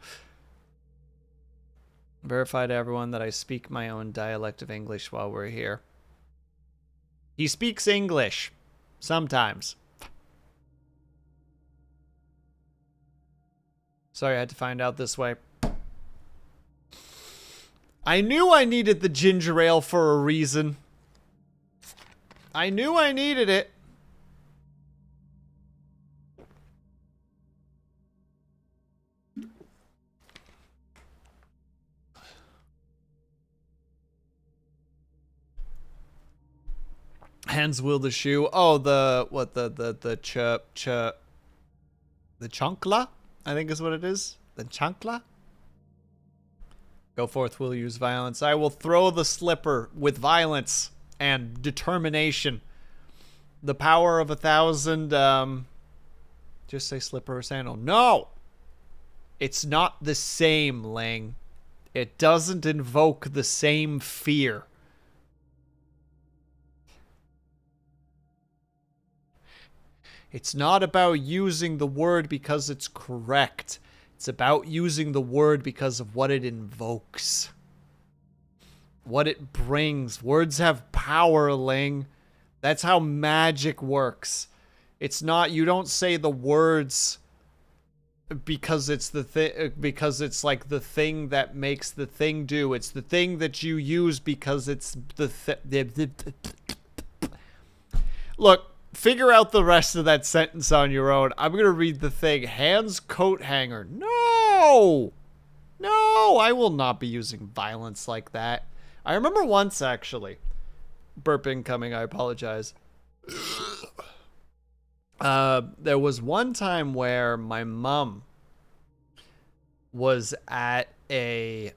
Verify to everyone that I speak my own dialect of English while we're here. He speaks English. Sometimes. Sorry, I had to find out this way. I knew I needed the ginger ale for a reason. I knew I needed it. Hands will the shoe. Oh, the chancla, I think is what it is. The chancla. Go forth, will use violence. I will throw the slipper with violence and determination. The power of 1,000, just say slipper or sandal. No! It's not the same, Ling. It doesn't invoke the same fear. It's not about using the word because it's correct. It's about using the word because of what it invokes. What it brings. Words have power, Ling. That's how magic works. It's not, you don't say the words because it's the thing, because it's like the thing that makes the thing do. It's the thing that you use because it's the Look, figure out the rest of that sentence on your own. I'm going to read the thing. Hands coat hanger. No! No, I will not be using violence like that. I remember once, actually. Burp incoming, I apologize. There was one time where my mom was at a,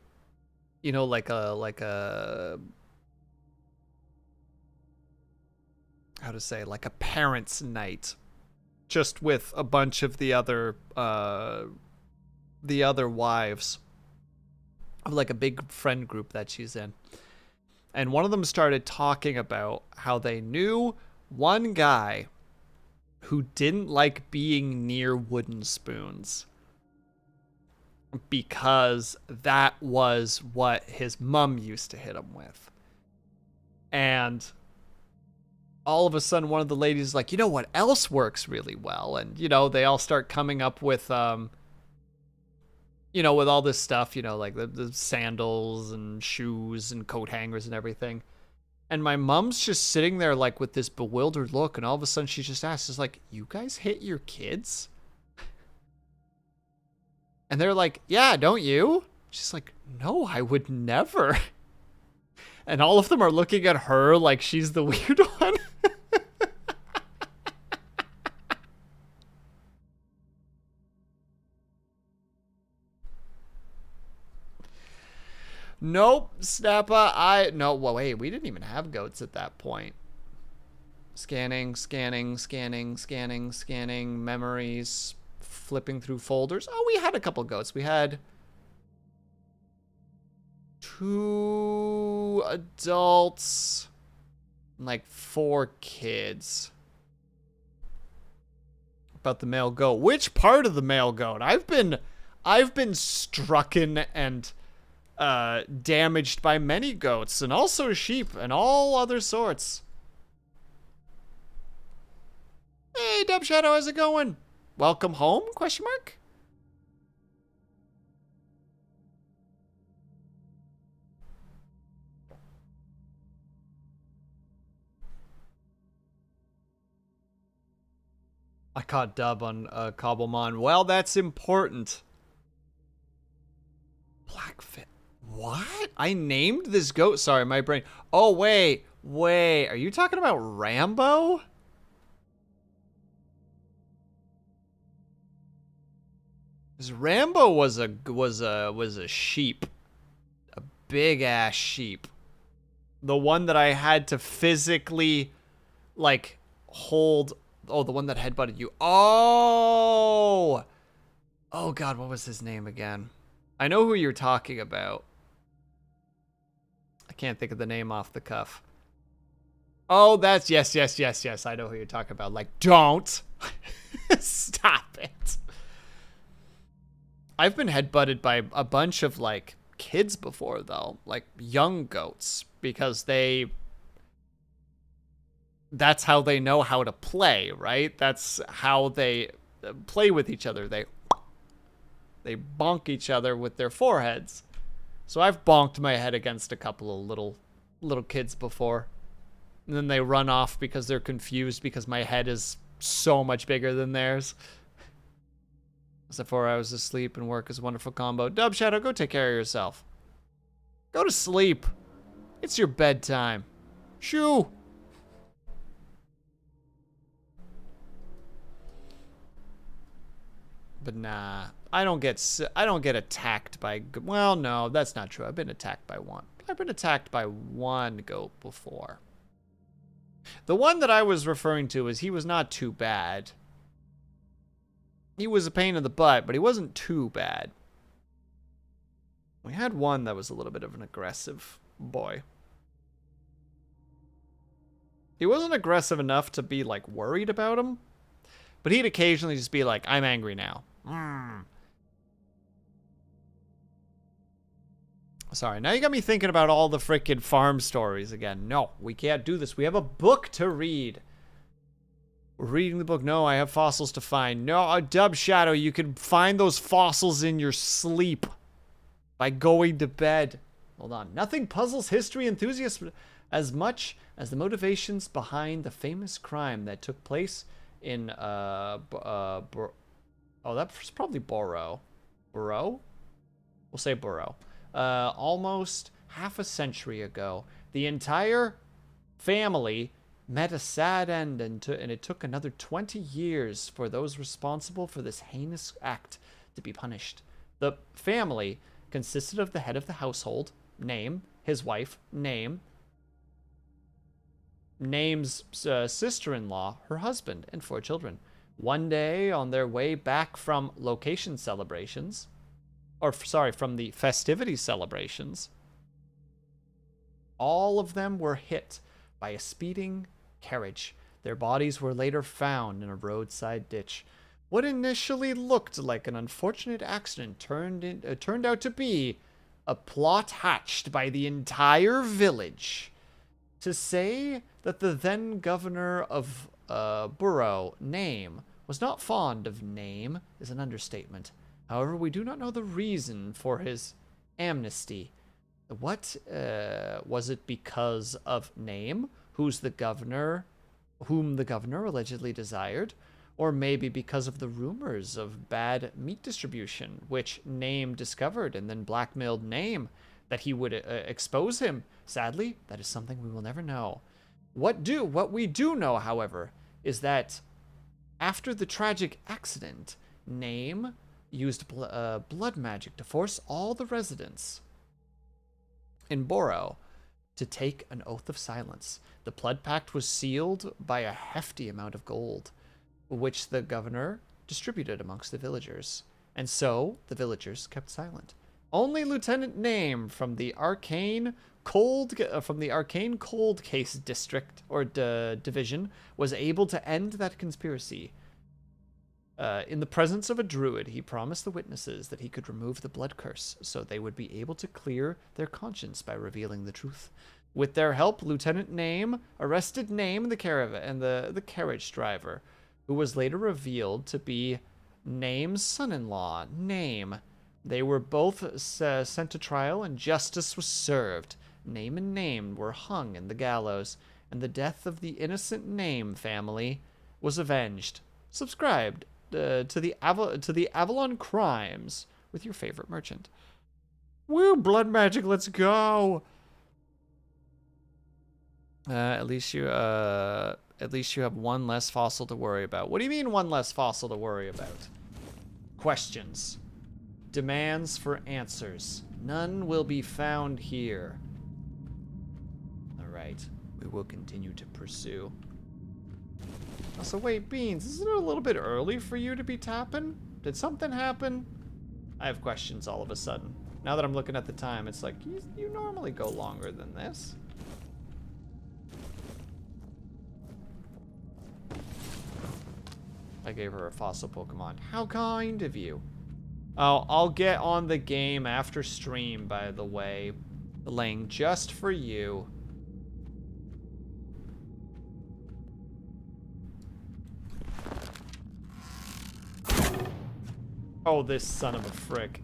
you know, like a how to say, like a parents' night, just with a bunch of the other wives of like a big friend group that she's in. And one of them started talking about how they knew one guy who didn't like being near wooden spoons because that was what his mom used to hit him with. And all of a sudden, one of the ladies is like, you know what else works really well? And, you know, they all start coming up with, you know, with all this stuff, you know, like the sandals and shoes and coat hangers and everything. And my mom's just sitting there, like, with this bewildered look. And all of a sudden, she just asks, is like, you guys hit your kids? And they're like, yeah, don't you? She's like, no, I would never. And all of them are looking at her like she's the weird one. Nope, Snappa, no, well, wait, we didn't even have goats at that point. Scanning, memories, flipping through folders. Oh, we had a couple goats. We had 2 adults, like 4 kids. About the male goat. Which part of the male goat? I've been strucken and damaged by many goats, and also sheep and all other sorts. Hey, Dub Shadow, how's it going? Welcome home? Question mark. I caught Dub on Cobblemon. Well, that's important. Blackfin. What? I named this goat. Sorry, my brain. Oh, wait. Are you talking about Rambo? Because Rambo was a sheep. A big ass sheep. The one that I had to physically, like, hold. Oh, the one that headbutted you. Oh! Oh, God, what was his name again? I know who you're talking about. I can't think of the name off the cuff. Oh, that's... Yes. I know who you're talking about. Like, don't. Stop it. I've been headbutted by a bunch of, like, kids before, though. Like, young goats. Because that's how they know how to play, right? That's how they play with each other. They bonk each other with their foreheads. So I've bonked my head against a couple of little kids before. And then they run off because they're confused because my head is so much bigger than theirs. Except 4 hours of sleep and work is a wonderful combo. Dub Shadow, go take care of yourself. Go to sleep. It's your bedtime. Shoo! But nah, I don't get attacked by. Well, no, that's not true. I've been attacked by one. I've been attacked by one goat before. The one that I was referring to is he was not too bad. He was a pain in the butt, but he wasn't too bad. We had one that was a little bit of an aggressive boy. He wasn't aggressive enough to be, like, worried about him. But he'd occasionally just be like, I'm angry now. Sorry, now you got me thinking about all the freaking farm stories again. No, we can't do this. We have a book to read. We're reading the book. No, I have fossils to find. No, Dub Shadow, you can find those fossils in your sleep by going to bed. Hold on. Nothing puzzles history enthusiasts as much as the motivations behind the famous crime that took place in oh, that's probably Borough. Borough? We'll say Borough. Almost half a century ago, the entire family met a sad end, and it took another 20 years for those responsible for this heinous act to be punished. The family consisted of the head of the household, name, his wife, name, name's sister-in-law, her husband, and 4 children. One day, on their way back from location celebrations, from the festivity celebrations, all of them were hit by a speeding carriage. Their bodies were later found in a roadside ditch. What initially looked like an unfortunate accident turned out to be a plot hatched by the entire village. To say that the then governor of Borough, Name, was not fond of Name is an understatement. However, we do not know the reason for his amnesty. What was it because of Name, whom the governor allegedly desired? Or maybe because of the rumors of bad meat distribution, which Name discovered and then blackmailed Name that he would expose him. Sadly, that is something we will never know. What we do know, however, is that after the tragic accident, Name used blood magic to force all the residents in Borough to take an oath of silence. The blood pact was sealed by a hefty amount of gold, which the governor distributed amongst the villagers. And so the villagers kept silent. Only Lieutenant Name from the arcane arcane cold case district or division was able to end that conspiracy. In the presence of a druid, he promised the witnesses that he could remove the blood curse, so they would be able to clear their conscience by revealing the truth. With their help, Lieutenant Name arrested Name, the carriage driver, who was later revealed to be Name's son-in-law, Name. They were both sent to trial, and justice was served. Name and Name were hung in the gallows, and the death of the innocent Name family was avenged. Subscribed to the Avalon Crimes with your favorite merchant. Woo, blood magic, let's go. At least you have one less fossil to worry about. What do you mean one less fossil to worry about? Questions. Demands for answers. None will be found here. Alright, we will continue to pursue. So wait, Beans, isn't it a little bit early for you to be tapping? Did something happen? I have questions all of a sudden. Now that I'm looking at the time, it's like, you normally go longer than this. I gave her a fossil Pokemon. How kind of you. Oh, I'll get on the game after stream, by the way. Lang, just for you. Oh, this son of a frick.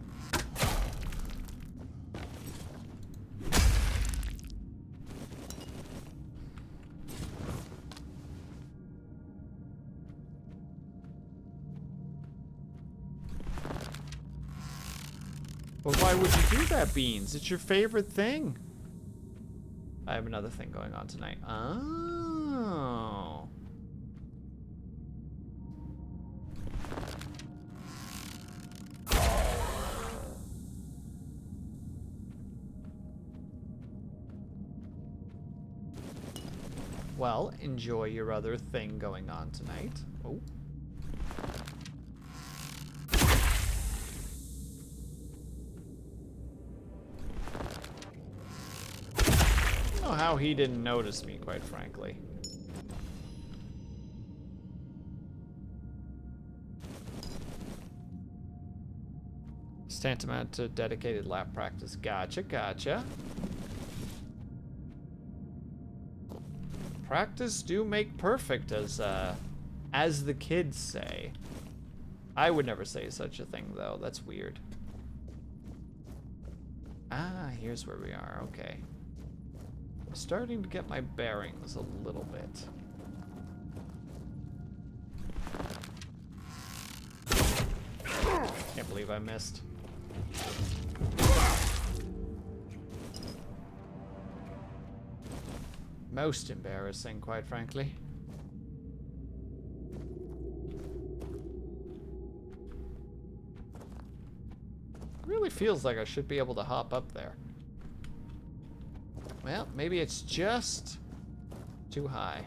But why would you do that, Beans? It's your favorite thing. I have another thing going on tonight. Oh. Well, enjoy your other thing going on tonight. Oh. I don't know how he didn't notice me, quite frankly. It's tantamount to dedicated lap practice. Gotcha, gotcha. Practice do make perfect, as the kids say. I would never say such a thing, though. That's weird. Ah, here's where we are. Okay. I'm starting to get my bearings a little bit. Can't believe I missed. Most embarrassing, quite frankly. Really feels like I should be able to hop up there. Well, maybe it's just too high.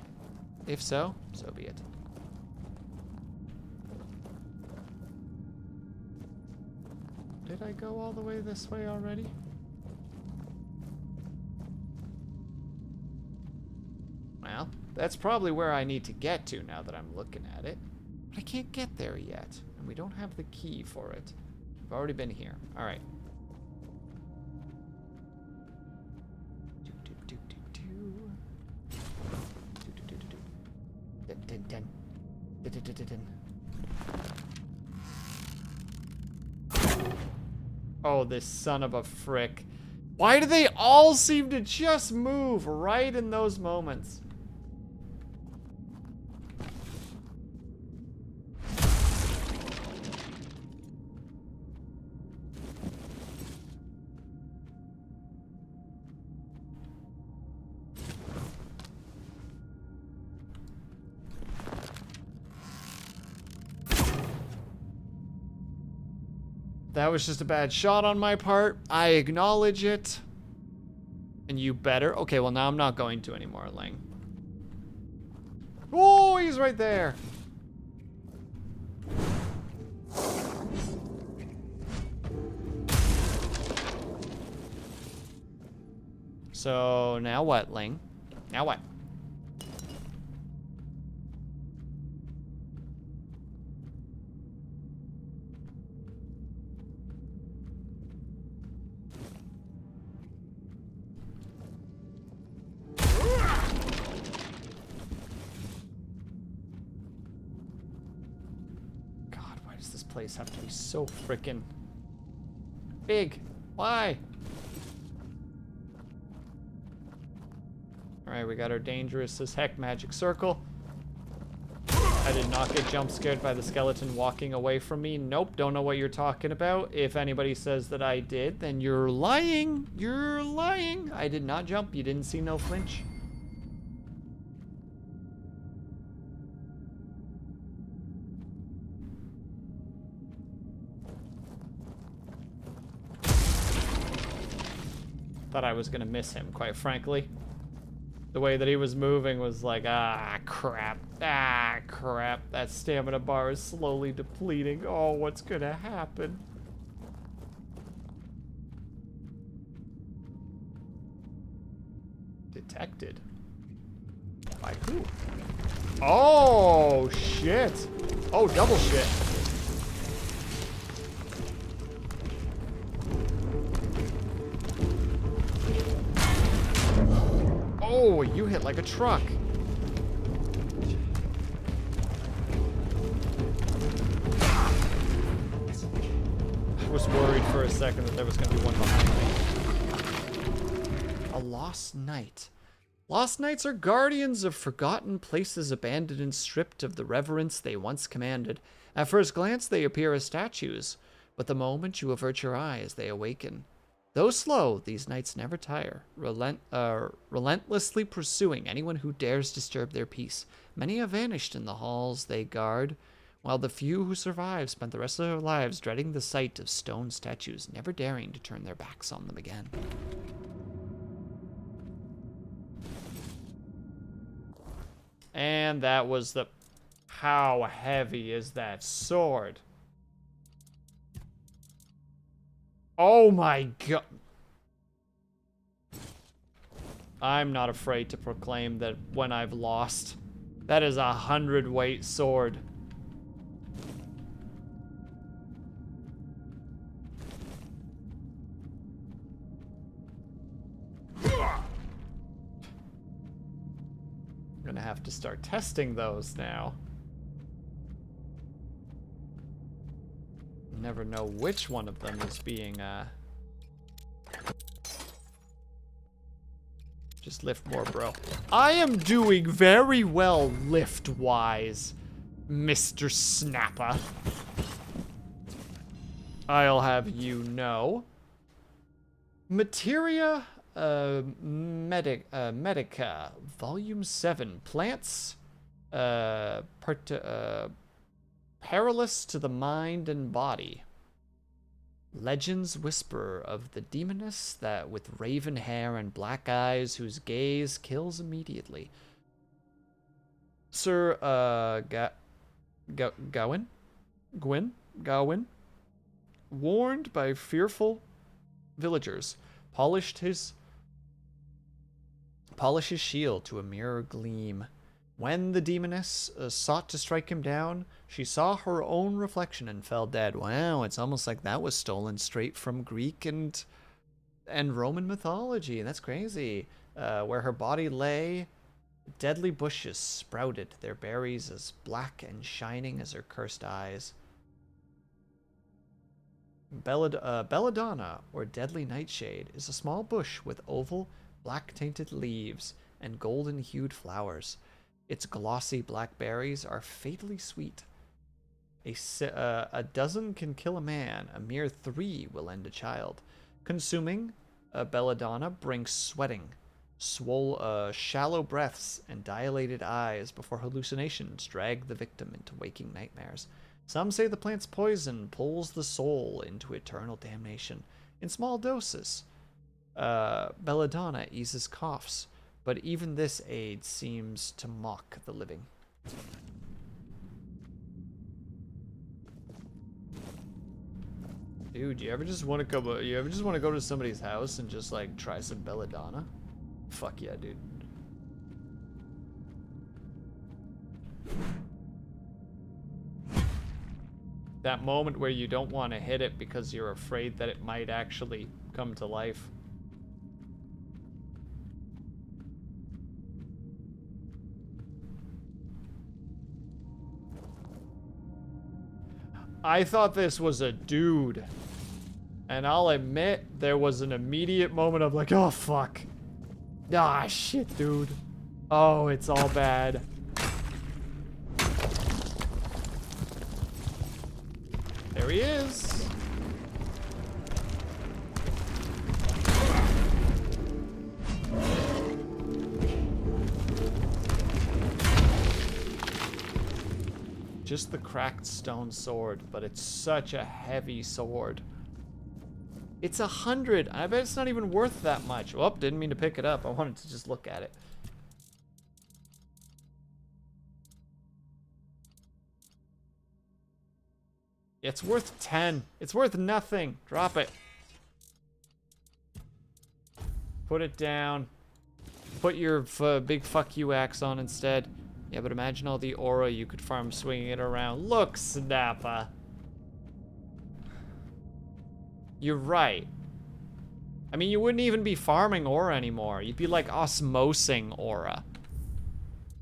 If so, so be it. Did I go all the way this way already? Well, that's probably where I need to get to now that I'm looking at it. But I can't get there yet, and we don't have the key for it. I've already been here. All right. Oh, this son of a frick. Why do they all seem to just move right in those moments? That was just a bad shot on my part. I acknowledge it. And you better. Okay, well now I'm not going to anymore, Ling. Oh, he's right there. So now what, Ling? Now what? God, why does this place have to be so freaking big? Why? Alright, we got our dangerous as heck magic circle. I did not get jump scared by the skeleton walking away from me. Nope, don't know what you're talking about. If anybody says that I did, then you're lying. You're lying. I did not jump. You didn't see no flinch. Thought I was gonna miss him, quite frankly. The way that he was moving was like, ah, crap. Ah, crap. That stamina bar is slowly depleting. Oh, what's gonna happen? Detected? By who? Oh, shit. Oh, double shit. Oh, you hit like a truck. I was worried for a second that there was going to be one behind me. A lost knight. Lost knights are guardians of forgotten places, abandoned and stripped of the reverence they once commanded. At first glance, they appear as statues, but the moment you avert your eyes, they awaken. Though slow, these knights never tire, relentlessly pursuing anyone who dares disturb their peace. Many have vanished in the halls they guard, while the few who survive spent the rest of their lives dreading the sight of stone statues, never daring to turn their backs on them again. And that was the... How heavy is that sword? Oh my god. I'm not afraid to proclaim that when I've lost. That is 100-weight sword. I'm gonna have to start testing those now. Never know which one of them is being, Just lift more, bro. I am doing very well lift-wise, Mr. Snapper. I'll have you know. Materia Medica, Volume 7. Plants, perilous to the mind and body. Legends whisper of the demoness that with raven hair and black eyes whose gaze kills immediately. Sir Gawain, warned by fearful villagers, polished his shield to a mere gleam. When the demoness sought to strike him down, she saw her own reflection and fell dead. Wow, it's almost like that was stolen straight from Greek and Roman mythology. That's crazy. Where her body lay, deadly bushes sprouted, their berries as black and shining as her cursed eyes. Belladonna, or deadly nightshade, is a small bush with oval, black-tainted leaves and golden-hued flowers. Its glossy black berries are fatally sweet. A dozen can kill a man, a mere 3 will end a child. Consuming a belladonna brings sweating, shallow breaths, and dilated eyes before hallucinations drag the victim into waking nightmares. Some say the plant's poison pulls the soul into eternal damnation. In small doses, belladonna eases coughs, but even this aid seems to mock the living. Dude, you ever just want to go to somebody's house and just like try some belladonna? fuck yeah, dude. That moment where you don't want to hit it because you're afraid that it might actually come to life. I thought this was a dude. And I'll admit, there was an immediate moment of like, oh, fuck. Ah, shit, dude. Oh, it's all bad. There he is. Just the cracked stone sword, but it's such a heavy sword. It's 100. I bet it's not even worth that much. Oh, didn't mean to pick it up. I wanted to just look at it. It's worth 10. It's worth nothing. Drop it. Put it down. Put your big fuck you axe on instead. Yeah, but imagine all the aura you could farm swinging it around. Look, Snappa. You're right. I mean, you wouldn't even be farming aura anymore. You'd be like osmosing aura.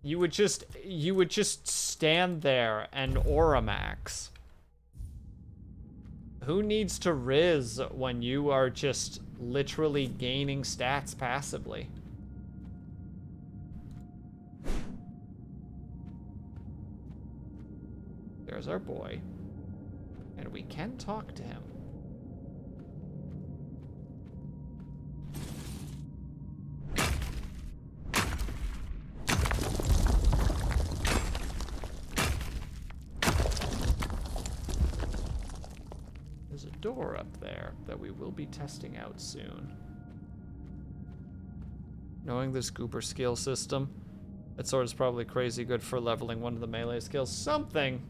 You would just stand there and aura max. Who needs to riz when you are just literally gaining stats passively? There's our boy. And we can talk to him. There's a door up there that we will be testing out soon. Knowing this goober skill system, that sword is probably crazy good for leveling one of the melee skills. Something.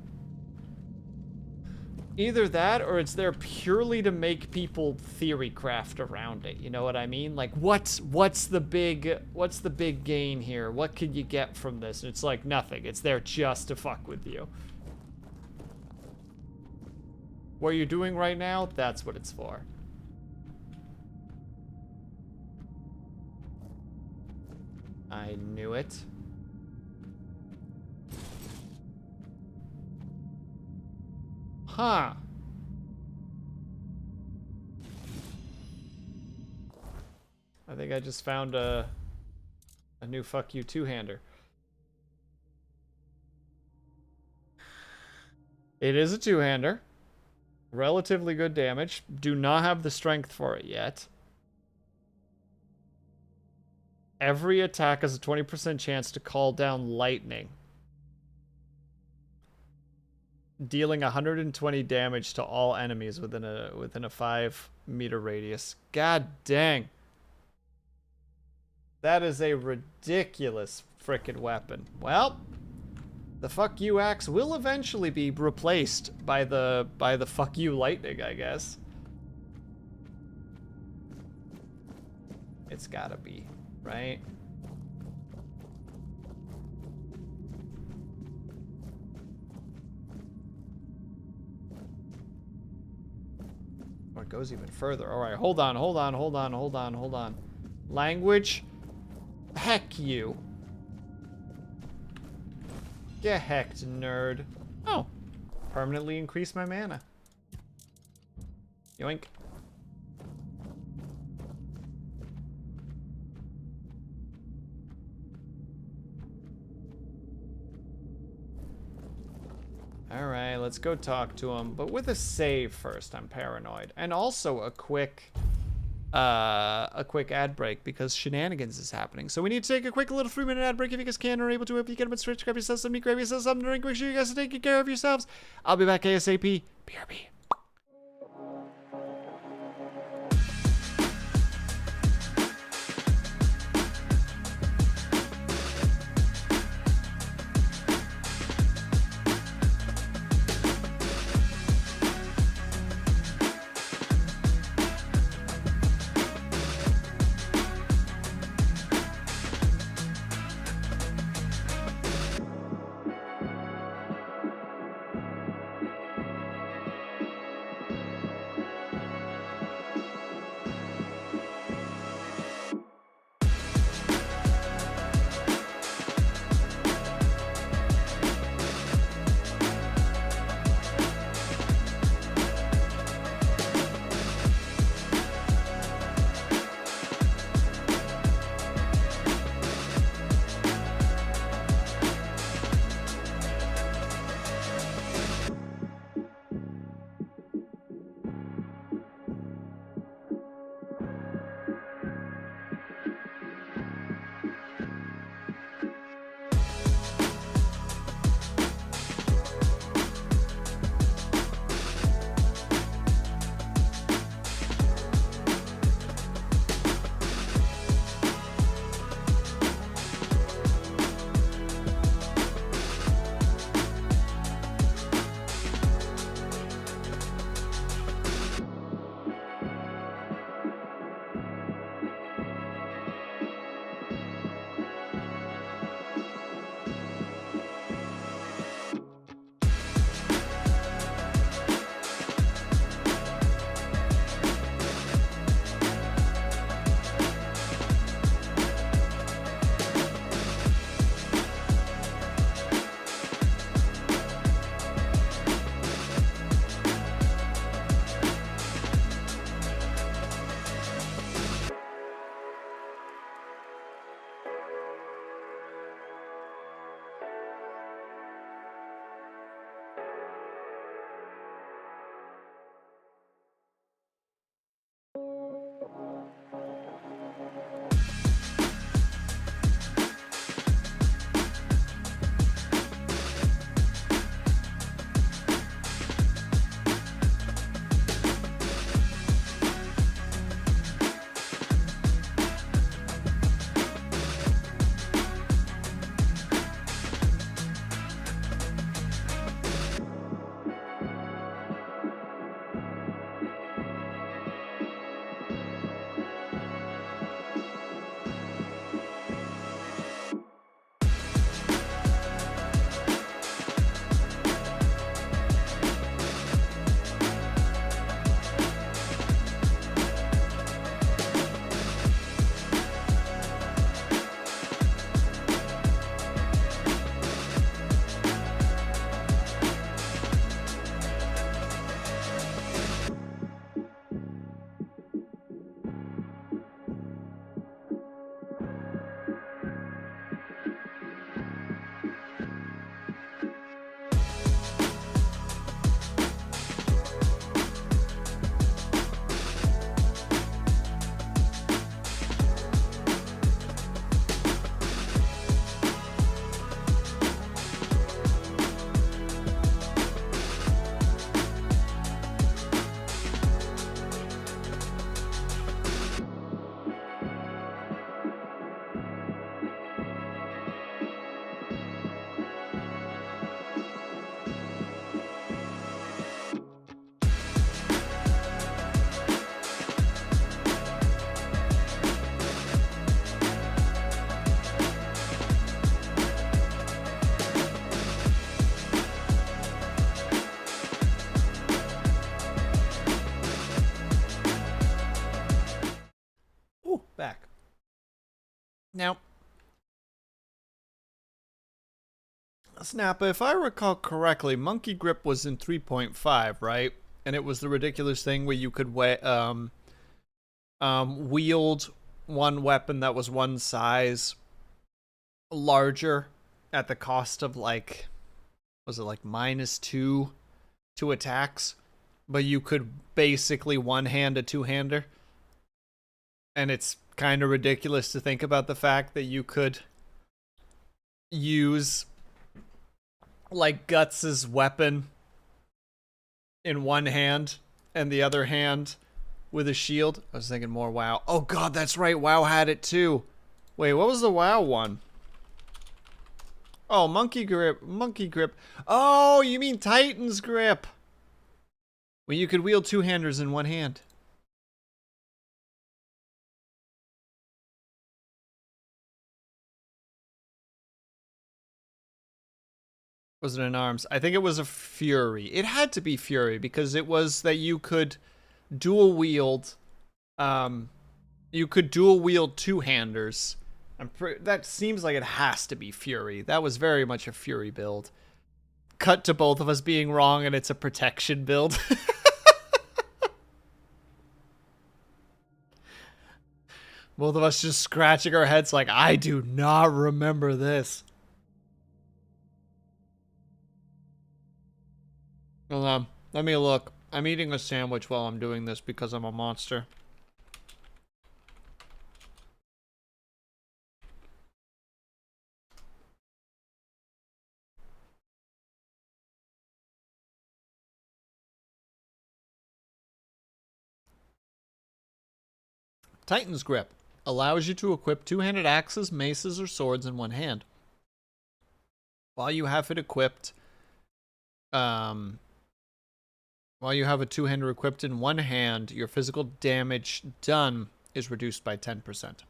Either that, or it's there purely to make people theory craft around it. You know what I mean? Like, what's the big gain here? What could you get from this? And it's like nothing. It's there just to fuck with you. What you're doing right now, that's what it's for. I knew it. Huh. I think I just found a new fuck you two-hander. It is a two-hander. Relatively good damage. Do not have the strength for it yet. Every attack has a 20% chance to call down lightning, dealing 120 damage to all enemies within a 5-meter radius. God dang. That is a ridiculous frickin' weapon. Well, the fuck you axe will eventually be replaced by the fuck you lightning, I guess. It's gotta be, right? Or it goes even further. All right, hold on. Language? Heck you. Get hecked, nerd. Oh, permanently increase my mana. Yoink. Alright, let's go talk to him, but with a save first. I'm paranoid. And also a quick ad break because shenanigans is happening. So we need to take a quick little 3-minute ad break if you guys can or are able to. If you get a bit switch, grab yourself something, grab yourself something to drink. Make sure you guys are taking care of yourselves. I'll be back ASAP. BRB. Ooh, back. Now, Snappa, if I recall correctly, Monkey Grip was in 3.5, right? And it was the ridiculous thing where you could wield one weapon that was one size larger at the cost of, like, was it like -2 to attacks? But you could basically one-hand a two-hander. And it's kind of ridiculous to think about the fact that you could use, like, Guts' weapon in one hand and the other hand with a shield. I was thinking more WoW. Oh god, that's right, WoW had it too. Wait, what was the WoW one? Oh, Monkey Grip. Monkey Grip. Oh, you mean Titan's Grip. Well, you could wield two-handers in one hand. Was it an arms? I think it was a Fury. It had to be Fury because it was that you could dual wield. You could dual wield two-handers. That seems like it has to be Fury. That was very much a Fury build. Cut to both of us being wrong, and it's a protection build. Both of us just scratching our heads like, I do not remember this. Hold on. Let me look. I'm eating a sandwich while I'm doing this because I'm a monster. Titan's Grip allows you to equip two-handed axes, maces, or swords in one hand. While you have it equipped, while you have a two-hander equipped in one hand, your physical damage done is reduced by 10%.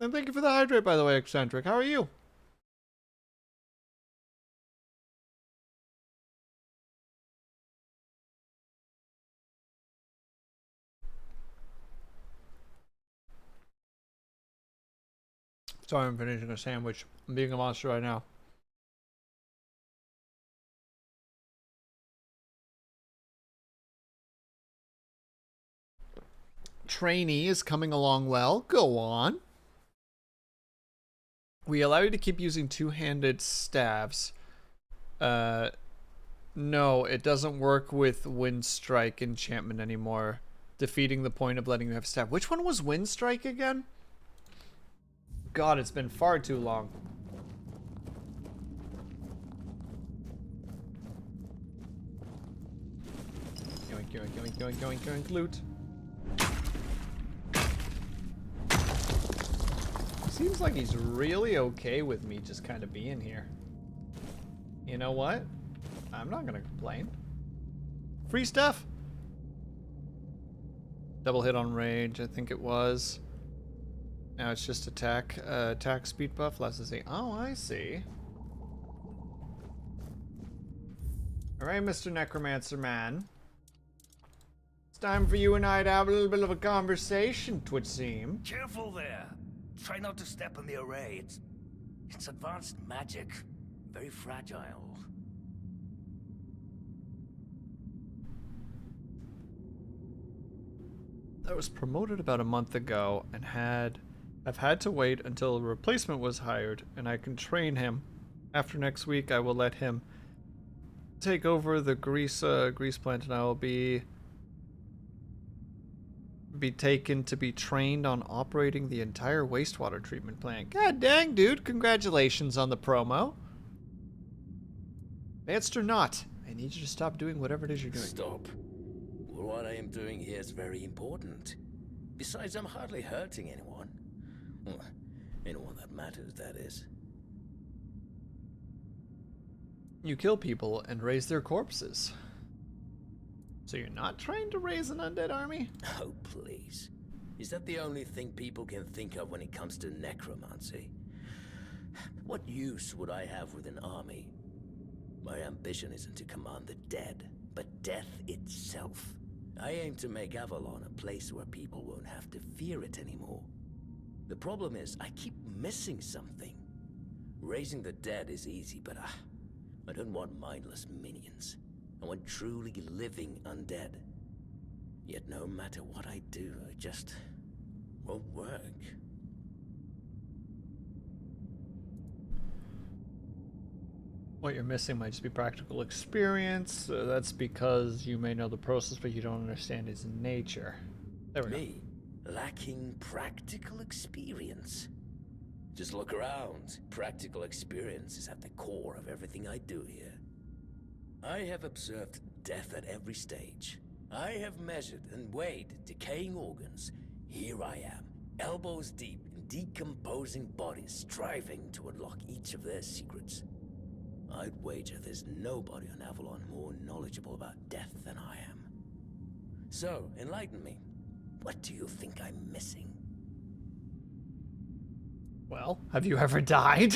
And thank you for the hydrate, by the way, Eccentric. How are you? Sorry, I'm finishing a sandwich. I'm being a monster right now. Trainee is coming along well. Go on. We allow you to keep using two-handed staves. No, it doesn't work with Wind Strike enchantment anymore. Defeating the point of letting you have staff. Which one was Wind Strike again? God, it's been far too long. Yoink, yoink, yoink, yoink, yoink, yoink, loot. Seems like he's really okay with me just kind of being here. You know what? I'm not gonna complain. Free stuff! Double hit on range, I think it was. Now it's just attack speed buff, less than see. Oh, I see. Alright, Mr. Necromancer Man. It's time for you and I to have a little bit of a conversation, 'twould seem. Careful there. Try not to step on the array. It's advanced magic. Very fragile. I was promoted about a month ago and I've had to wait until a replacement was hired and I can train him. After next week I will let him take over the grease plant and I will be taken to be trained on operating the entire wastewater treatment plant. God dang, dude, congratulations on the promo. Advanced or not, I need you to stop doing whatever it is you're doing. Stop. Well, what I am doing here is very important. Besides, I'm hardly hurting anyone. Well, anyone that matters, that is. You kill people and raise their corpses. So you're not trying to raise an undead army? Oh, please. Is that the only thing people can think of when it comes to necromancy? What use would I have with an army? My ambition isn't to command the dead, but death itself. I aim to make Avalon a place where people won't have to fear it anymore. The problem is, I keep missing something. Raising the dead is easy, but I don't want mindless minions. I want truly living undead. Yet no matter what I do, it just won't work. What you're missing might just be practical experience. That's because you may know the process, but you don't understand its nature. There we go. Me, lacking practical experience. Just look around. Practical experience is at the core of everything I do here. I have observed death at every stage. I have measured and weighed decaying organs. Here I am, elbows deep in decomposing bodies, striving to unlock each of their secrets. I'd wager there's nobody on Avalon more knowledgeable about death than I am. So, enlighten me. What do you think I'm missing? Well, have you ever died?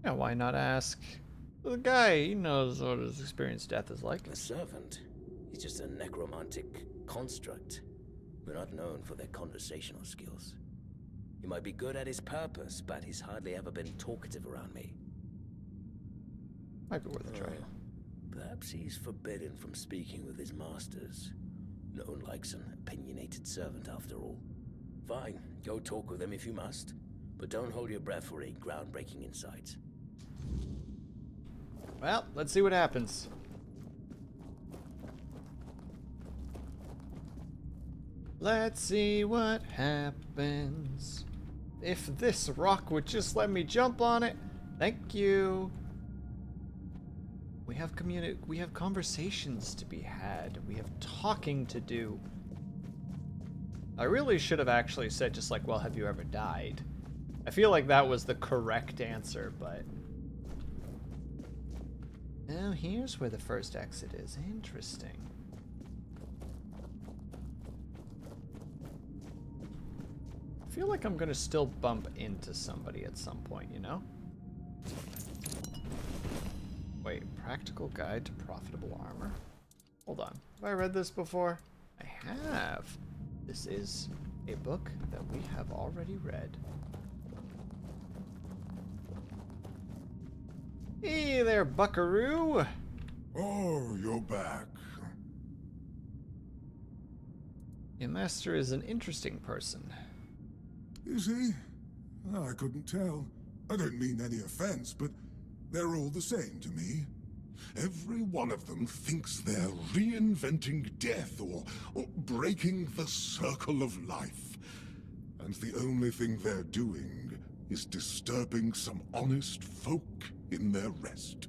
Yeah, why not ask the guy? He knows what his experience death is like. A servant. He's just a necromantic construct. We're not known for their conversational skills. He might be good at his purpose, but he's hardly ever been talkative around me. Might be worth a try. Perhaps he's forbidden from speaking with his masters. No one likes an opinionated servant after all. Fine, go talk with him if you must, but don't hold your breath for any groundbreaking insights. Well, let's see what happens. Let's see what happens. If this rock would just let me jump on it. Thank you. We have conversations to be had. We have talking to do. I really should have actually said just like, well, have you ever died? I feel like that was the correct answer, but... Oh, here's where the first exit is. Interesting. I feel like I'm gonna still bump into somebody at some point, you know? Wait, practical guide to profitable armor? Hold on. Have I read this before? I have. This is a book that we have already read. Hey there, buckaroo! Oh, you're back. Your master is an interesting person. Is he? I couldn't tell. I don't mean any offense, but they're all the same to me. Every one of them thinks they're reinventing death or breaking the circle of life. And the only thing they're doing is disturbing some honest folk in their rest.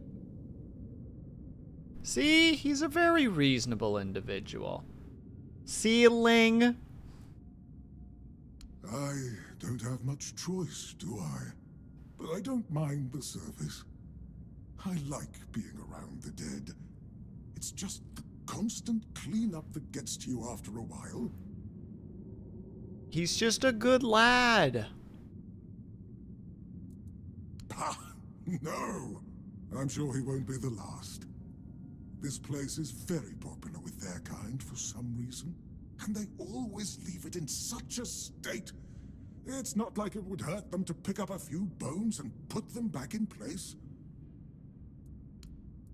See, he's a very reasonable individual. Ceiling. I don't have much choice, do I? But I don't mind the service. I like being around the dead. It's just the constant cleanup that gets to you after a while. He's just a good lad. Ah, no. I'm sure he won't be the last. This place is very popular with their kind for some reason, and they always leave it in such a state. It's not like it would hurt them to pick up a few bones and put them back in place.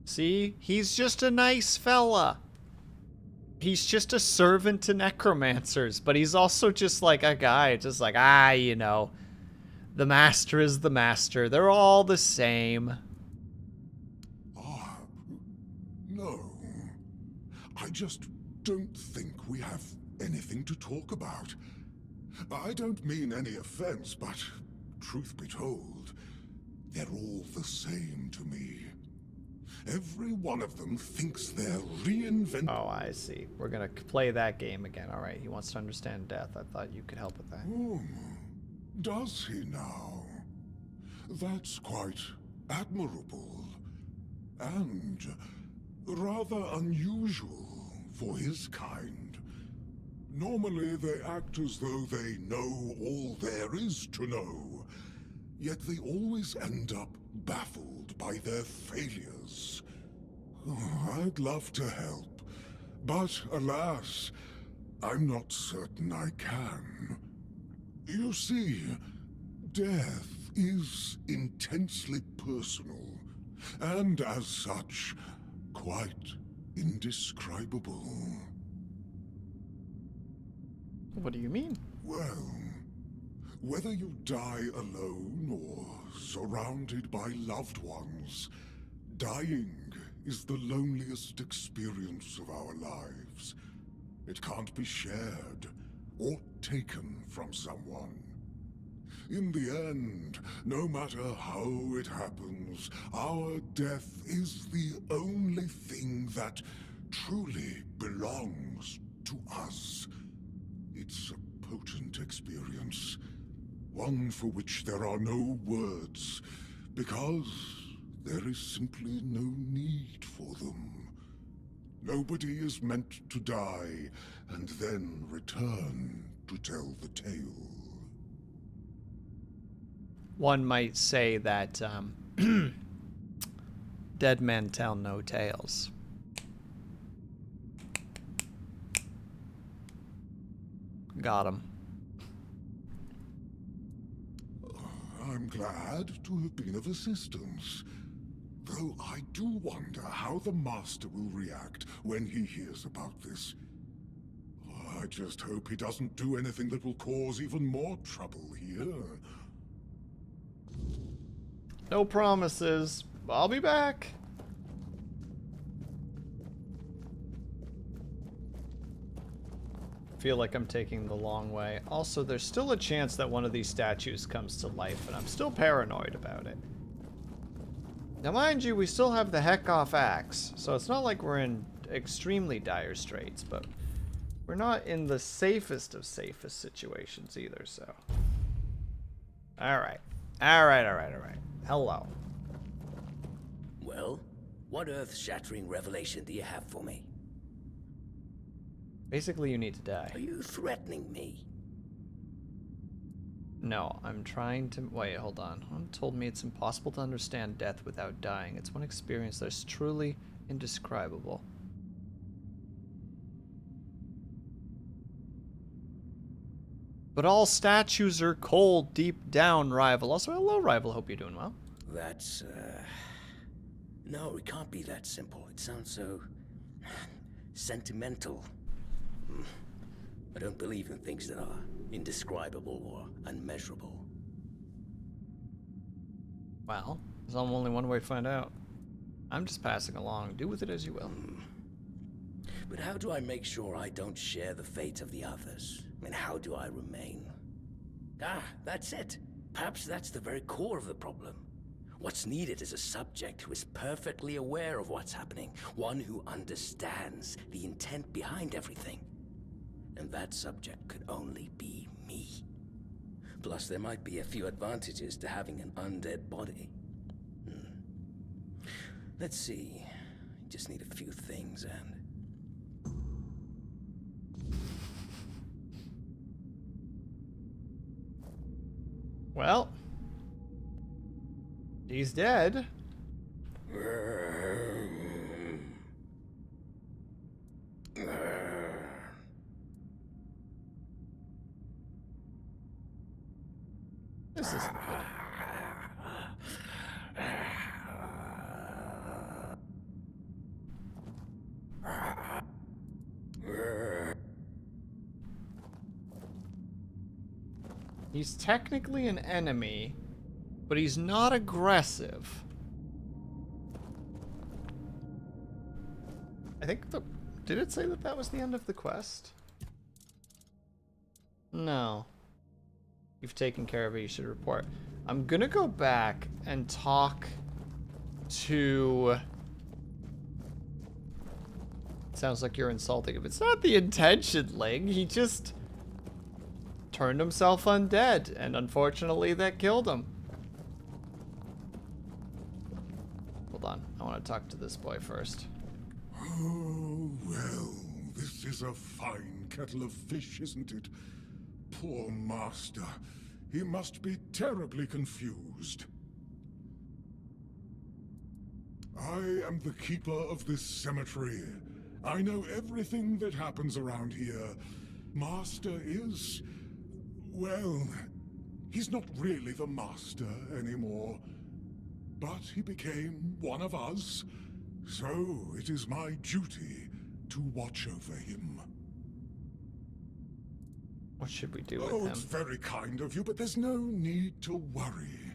See, he's just a nice fella. He's just a servant to necromancers, but he's also just like a guy, just like, you know, the master is the master. They're all the same. No. I just don't think we have anything to talk about. I don't mean any offense, but truth be told, they're all the same to me. Every one of them thinks they're reinventing... Oh, I see. We're gonna play that game again. All right, he wants to understand death. I thought you could help with that. Oh, does he now? That's quite admirable. And rather unusual for his kind. Normally they act as though they know all there is to know, yet they always end up baffled by their failures. Oh, I'd love to help, but alas, I'm not certain I can. You see, death is intensely personal, and as such, quite indescribable. What do you mean? Well, whether you die alone or surrounded by loved ones, dying is the loneliest experience of our lives. It can't be shared or taken from someone. In the end, no matter how it happens, our death is the only thing that truly belongs to us. It's a potent experience, one for which there are no words, because there is simply no need for them. Nobody is meant to die and then return to tell the tale. One might say that dead men tell no tales. Got him. I'm glad to have been of assistance. Though I do wonder how the Master will react when he hears about this. I just hope he doesn't do anything that will cause even more trouble here. No promises. I'll be back. Feel like I'm taking the long way. Also, there's still a chance that one of these statues comes to life, and I'm still paranoid about it. Now, mind you, we still have the heck off axe, so it's not like we're in extremely dire straits, but we're not in the safest of safest situations either, so. Alright. Alright. Hello. Well, what earth-shattering revelation do you have for me? Basically, you need to die. Are you threatening me? No, I'm trying to... Wait, hold on. One told me it's impossible to understand death without dying. It's one experience that's truly indescribable. But all statues are cold deep down, Rival. Also, hello, Rival. Hope you're doing well. That's, no, it can't be that simple. It sounds so... sentimental. I don't believe in things that are indescribable or unmeasurable. Well, there's only one way to find out. I'm just passing along. Do with it as you will. But how do I make sure I don't share the fate of the others? And how do I remain? Ah, that's it. Perhaps that's the very core of the problem. What's needed is a subject who is perfectly aware of what's happening, one who understands the intent behind everything. And that subject could only be me. Plus, there might be a few advantages to having an undead body. Let's see. Just need a few things and... Well, he's dead. This isn't good. He's technically an enemy, but he's not aggressive. I think the... Did it say that that was the end of the quest? No. You've taken care of it, you should report. I'm gonna go back and talk to... Sounds like you're insulting him. It's not the intention, Ling. He just turned himself undead, and unfortunately that killed him. Hold on, I want to talk to this boy first. Oh, well, this is a fine kettle of fish, isn't it? Poor master. He must be terribly confused. I am the keeper of this cemetery. I know everything that happens around here. Master is... well, he's not really the master anymore. But he became one of us, so it is my duty to watch over him. What should we do with Oh, him? it's very kind of you, but there's no need to worry.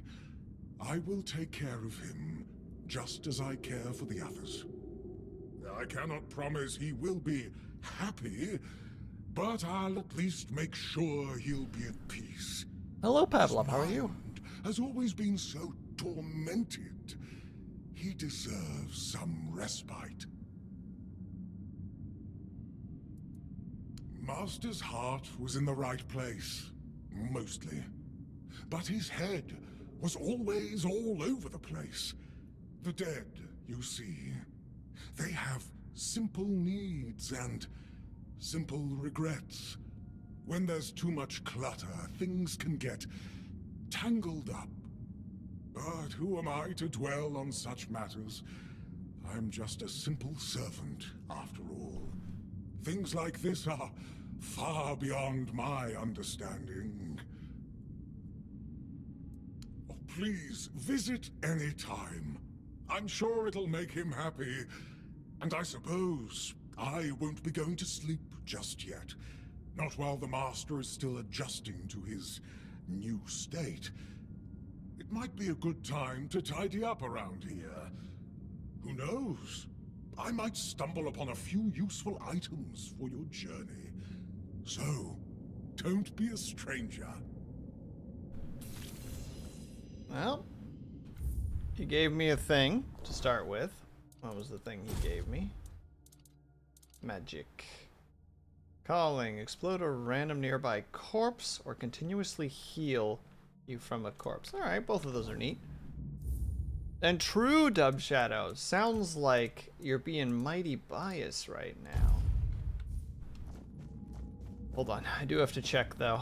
I will take care of him, just as I care for the others. I cannot promise he will be happy, but I'll at least make sure he'll be at peace. Hello, Pavlov. How are you? Mind has always been so tormented. He deserves some respite. Master's heart was in the right place, mostly. But his head was always all over the place. The dead, you see, they have simple needs and simple regrets. When there's too much clutter, things can get tangled up. But who am I to dwell on such matters? I'm just a simple servant, after all. Things like this are far beyond my understanding. Oh, please, visit any time. I'm sure it'll make him happy. And I suppose I won't be going to sleep just yet. Not while the Master is still adjusting to his new state. It might be a good time to tidy up around here. Who knows? I might stumble upon a few useful items for your journey. So, don't be a stranger. Well, he gave me a thing to start with. What was the thing he gave me? Magic. Calling. Explode a random nearby corpse or continuously heal you from a corpse. Alright, both of those are neat. And true, Dub Shadow. Sounds like you're being mighty biased right now. Hold on, I do have to check though.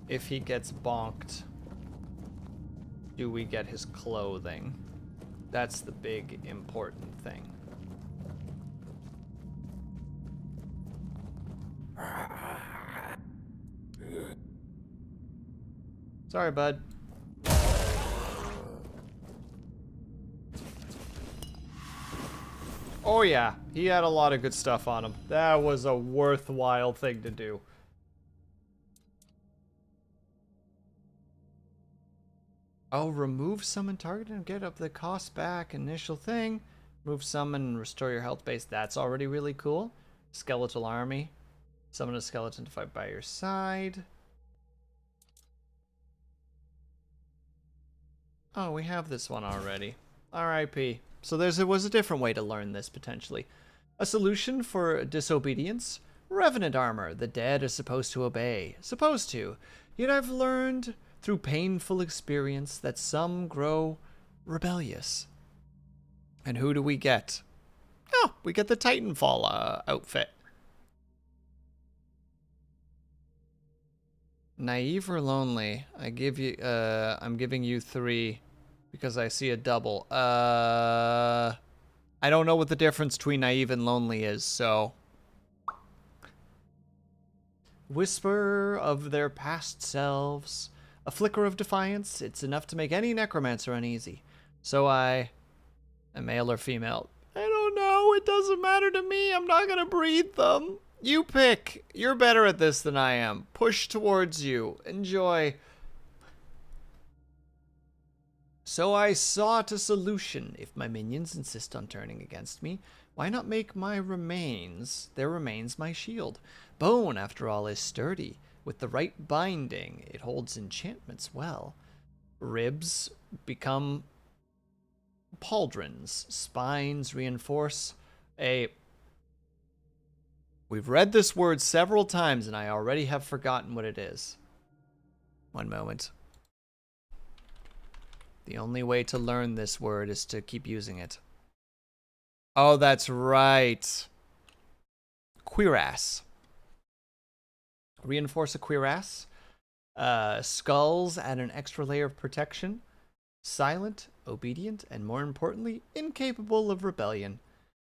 If he gets bonked, do we get his clothing? That's the big important thing. Sorry, bud. Oh yeah, he had a lot of good stuff on him. That was a worthwhile thing to do. Oh, remove summon target and get up the cost back. Initial thing. Move summon and restore your health base. That's already really cool. Skeletal army. Summon a skeleton to fight by your side. Oh, we have this one already. R.I.P. So there was a different way to learn this, potentially. A solution for disobedience? Revenant armor. The dead are supposed to obey. Supposed to. Yet I've learned through painful experience that some grow rebellious. And who do we get? Oh, we get the Titanfall outfit. Naive or lonely? I'm giving you 3 because I see a double. I don't know what the difference between naive and lonely is, so. Whisper of their past selves. A flicker of defiance. It's enough to make any necromancer uneasy. So a male or female? I don't know. It doesn't matter to me. I'm not gonna breed them. You pick. You're better at this than I am. Push towards you. Enjoy. So I sought a solution. If my minions insist on turning against me, why not make their remains my shield? Bone, after all, is sturdy. With the right binding, it holds enchantments well. Ribs become pauldrons. Spines reinforce a... We've read this word several times, and I already have forgotten what it is. One moment. The only way to learn this word is to keep using it. Oh, that's right. Cuirass. Reinforce a cuirass. Skulls add an extra layer of protection. Silent, obedient, and more importantly, incapable of rebellion.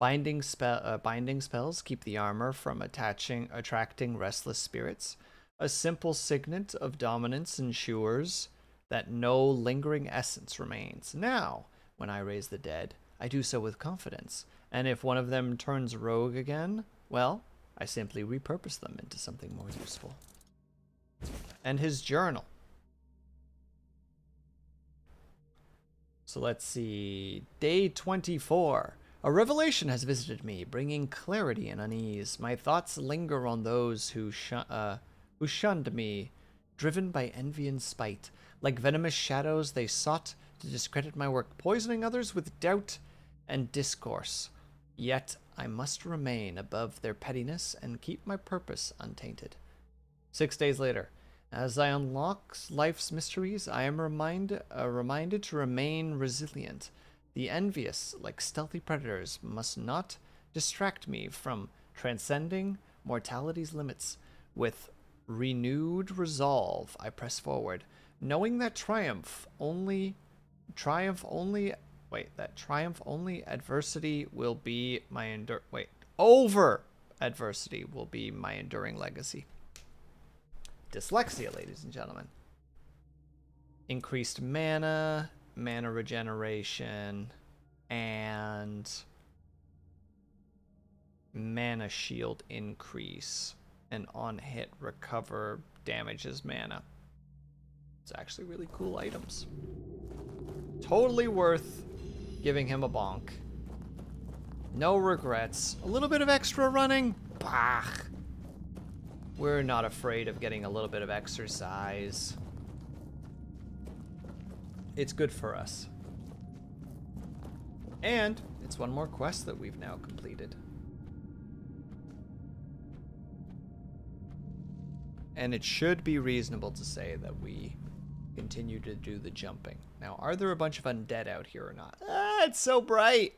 Binding spells keep the armor from attracting restless spirits. A simple signet of dominance ensures that no lingering essence remains. Now, when I raise the dead, I do so with confidence. And if one of them turns rogue again, well, I simply repurpose them into something more useful. And his journal. So let's see. Day 24. A revelation has visited me, bringing clarity and unease. My thoughts linger on those who shunned me, driven by envy and spite. Like venomous shadows, they sought to discredit my work, poisoning others with doubt and discourse. Yet I must remain above their pettiness and keep my purpose untainted. 6 days later. As I unlock life's mysteries, I am reminded to remain resilient. The envious, like stealthy predators, must not distract me from transcending mortality's limits. With renewed resolve, I press forward, knowing that triumph only adversity will be my over adversity will be my enduring legacy. Dyslexia, ladies and gentlemen. Increased mana regeneration, and mana shield increase, and on hit recover damages mana. It's actually really cool items. Totally worth giving him a bonk. No regrets. A little bit of extra running? Bah! We're not afraid of getting a little bit of exercise. It's good for us. And it's one more quest that we've now completed. And it should be reasonable to say that we continue to do the jumping. Now, are there a bunch of undead out here or not? Ah, it's so bright!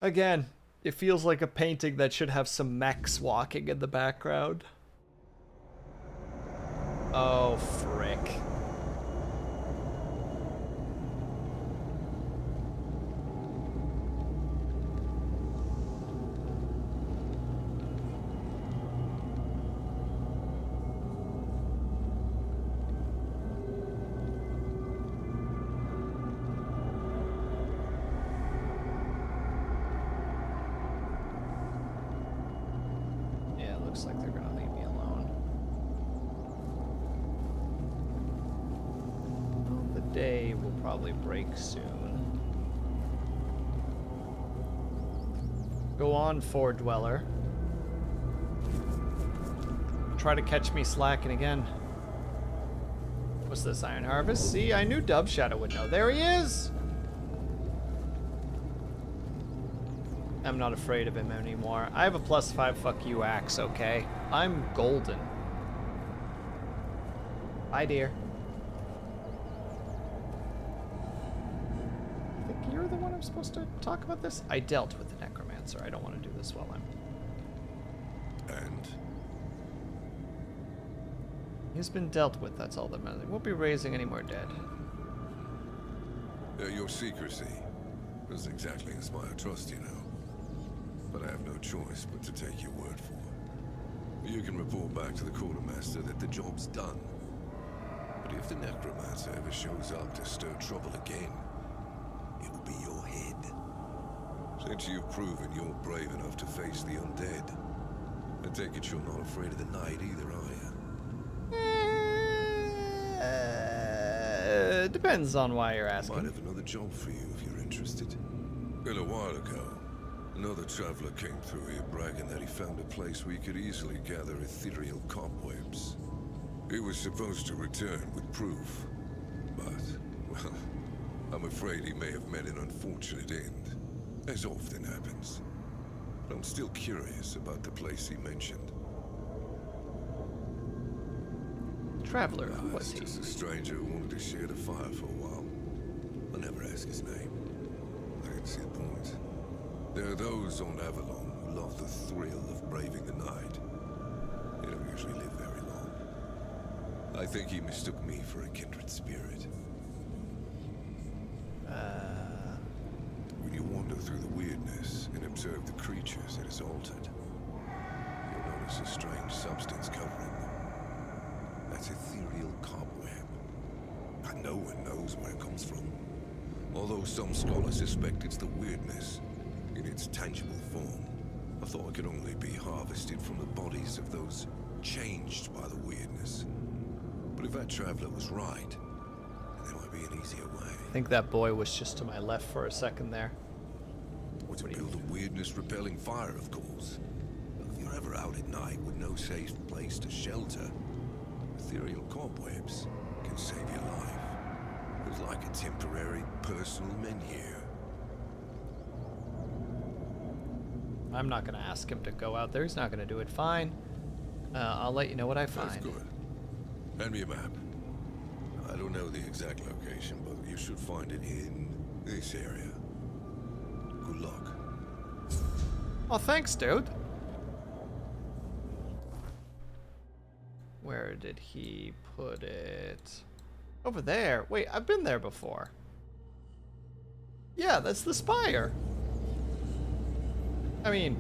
Again, it feels like a painting that should have some mechs walking in the background. Oh, frick. looks like they're gonna leave me alone. Well, the day will probably break soon. Go on, Four Dweller. Try to catch me slacking again. What's this, Iron Harvest? See, I knew Dub Shadow would know. There he is! I'm not afraid of him anymore. I have a +5 fuck you axe, okay? I'm golden. Bye, dear. I think you're the one I'm supposed to talk about this? I dealt with the Necromancer. I don't want to do this while I'm... And? He's been dealt with, that's all that matters. Won't be raising any more dead. Your secrecy isn't exactly inspire trust, you know. But I have no choice but to take your word for it. You can report back to the quartermaster that the job's done. But if the necromancer ever shows up to stir trouble again, it will be your head. Since you've proven you're brave enough to face the undead, I take it you're not afraid of the night either, are you? Depends on why you're asking. Might have another job for you if you're interested. A little while ago, another traveler came through here bragging that he found a place where he could easily gather ethereal cobwebs. He was supposed to return with proof, but, well, I'm afraid he may have met an unfortunate end, as often happens. But I'm still curious about the place he mentioned. Traveler, who was he? Just a stranger who wanted to share the fire for a while. I'll never ask his name. I didn't see the point. There are those on Avalon who love the thrill of braving the night. They don't usually live very long. I think he mistook me for a kindred spirit. When you wander through the weirdness and observe the creatures it has altered, you'll notice a strange substance covering them. That's ethereal cobweb. And no one knows where it comes from. Although some scholars suspect it's the weirdness in its tangible form. I thought it could only be harvested from the bodies of those changed by the weirdness. But if that traveler was right, then there might be an easier way. I think that boy was just to my left for a second there. Or to build a weirdness-repelling fire, of course. But if you're ever out at night with no safe place to shelter, ethereal cobwebs can save your life. It's like a temporary personal menu. I'm not going to ask him to go out there. He's not going to do it. Fine. I'll let you know what I find. That's good. Hand me a map. I don't know the exact location, but you should find it in this area. Good luck. Oh, thanks, dude. Where did he put it? Over there. Wait, I've been there before. Yeah, that's the spire. I mean,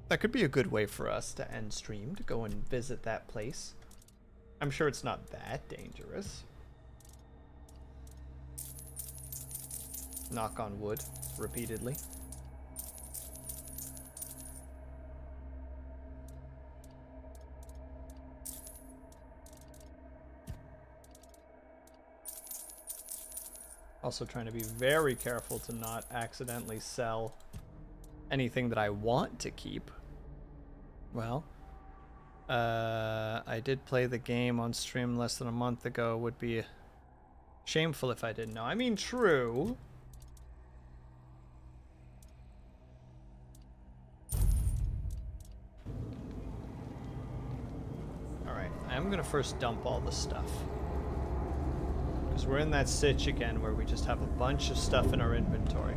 that could be a good way for us to end stream, to go and visit that place. I'm sure it's not that dangerous. Knock on wood, repeatedly. Also trying to be very careful to not accidentally sell anything that I want to keep. Well, I did play the game on stream less than a month ago. Would be shameful if I didn't know. I mean, true. Alright, I'm gonna first dump all the stuff. Because we're in that sitch again where we just have a bunch of stuff in our inventory.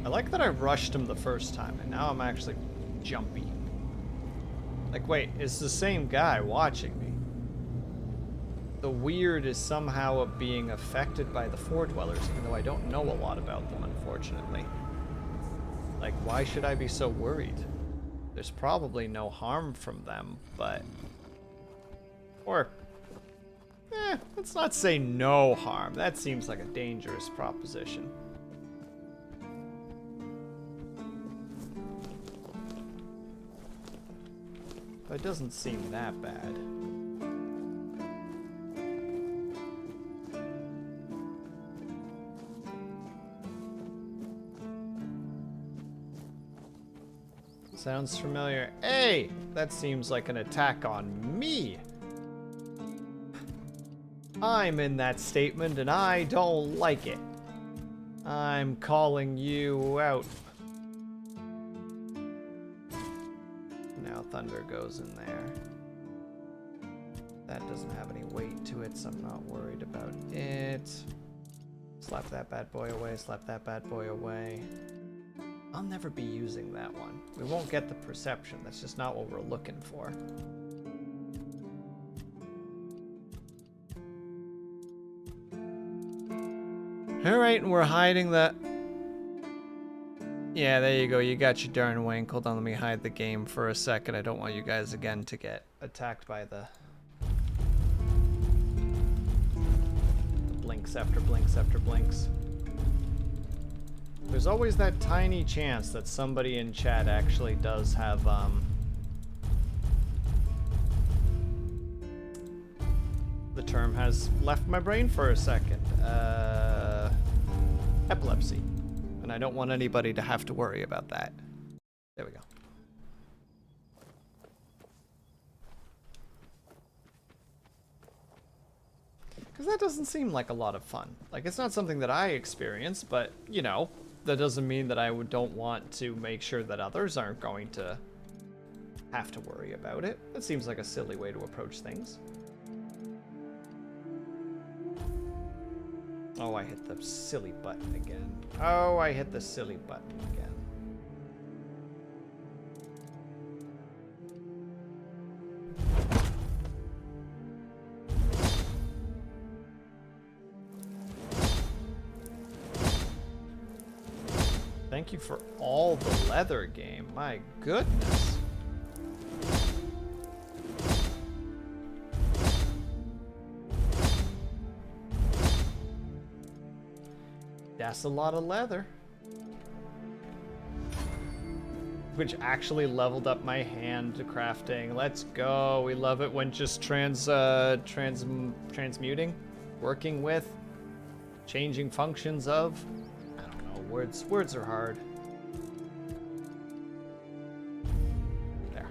I like that I rushed him the first time, and now I'm actually jumpy. Like, wait, it's the same guy watching me. The weird is somehow being affected by the Four Dwellers, even though I don't know a lot about them, unfortunately. Like, why should I be so worried? There's probably no harm from them, but... Or, let's not say no harm. That seems like a dangerous proposition. But it doesn't seem that bad. Sounds familiar. Hey! That seems like an attack on me! I'm in that statement and I don't like it. I'm calling you out. Now thunder goes in there. That doesn't have any weight to it, so I'm not worried about it. Slap that bad boy away, slap that bad boy away. I'll never be using that one. We won't get the perception. That's just not what we're looking for. Alright, and we're hiding the... Yeah, there you go. You got your darn wink. Hold on, let me hide the game for a second. I don't want you guys again to get attacked by the blinks after blinks after blinks. There's always that tiny chance that somebody in chat actually does have, the term has left my brain for a second. Epilepsy. And I don't want anybody to have to worry about that. There we go. Because that doesn't seem like a lot of fun. Like, it's not something that I experience, but, you know, that doesn't mean that I don't want to make sure that others aren't going to have to worry about it. That seems like a silly way to approach things. Oh, I hit the silly button again. Oh, I hit the silly button again. Thank you for all the leather, game. My goodness. That's a lot of leather. Which actually leveled up my hand to crafting. Let's go. We love it when just transmuting, working with, changing functions of. I don't know. Words are hard. There.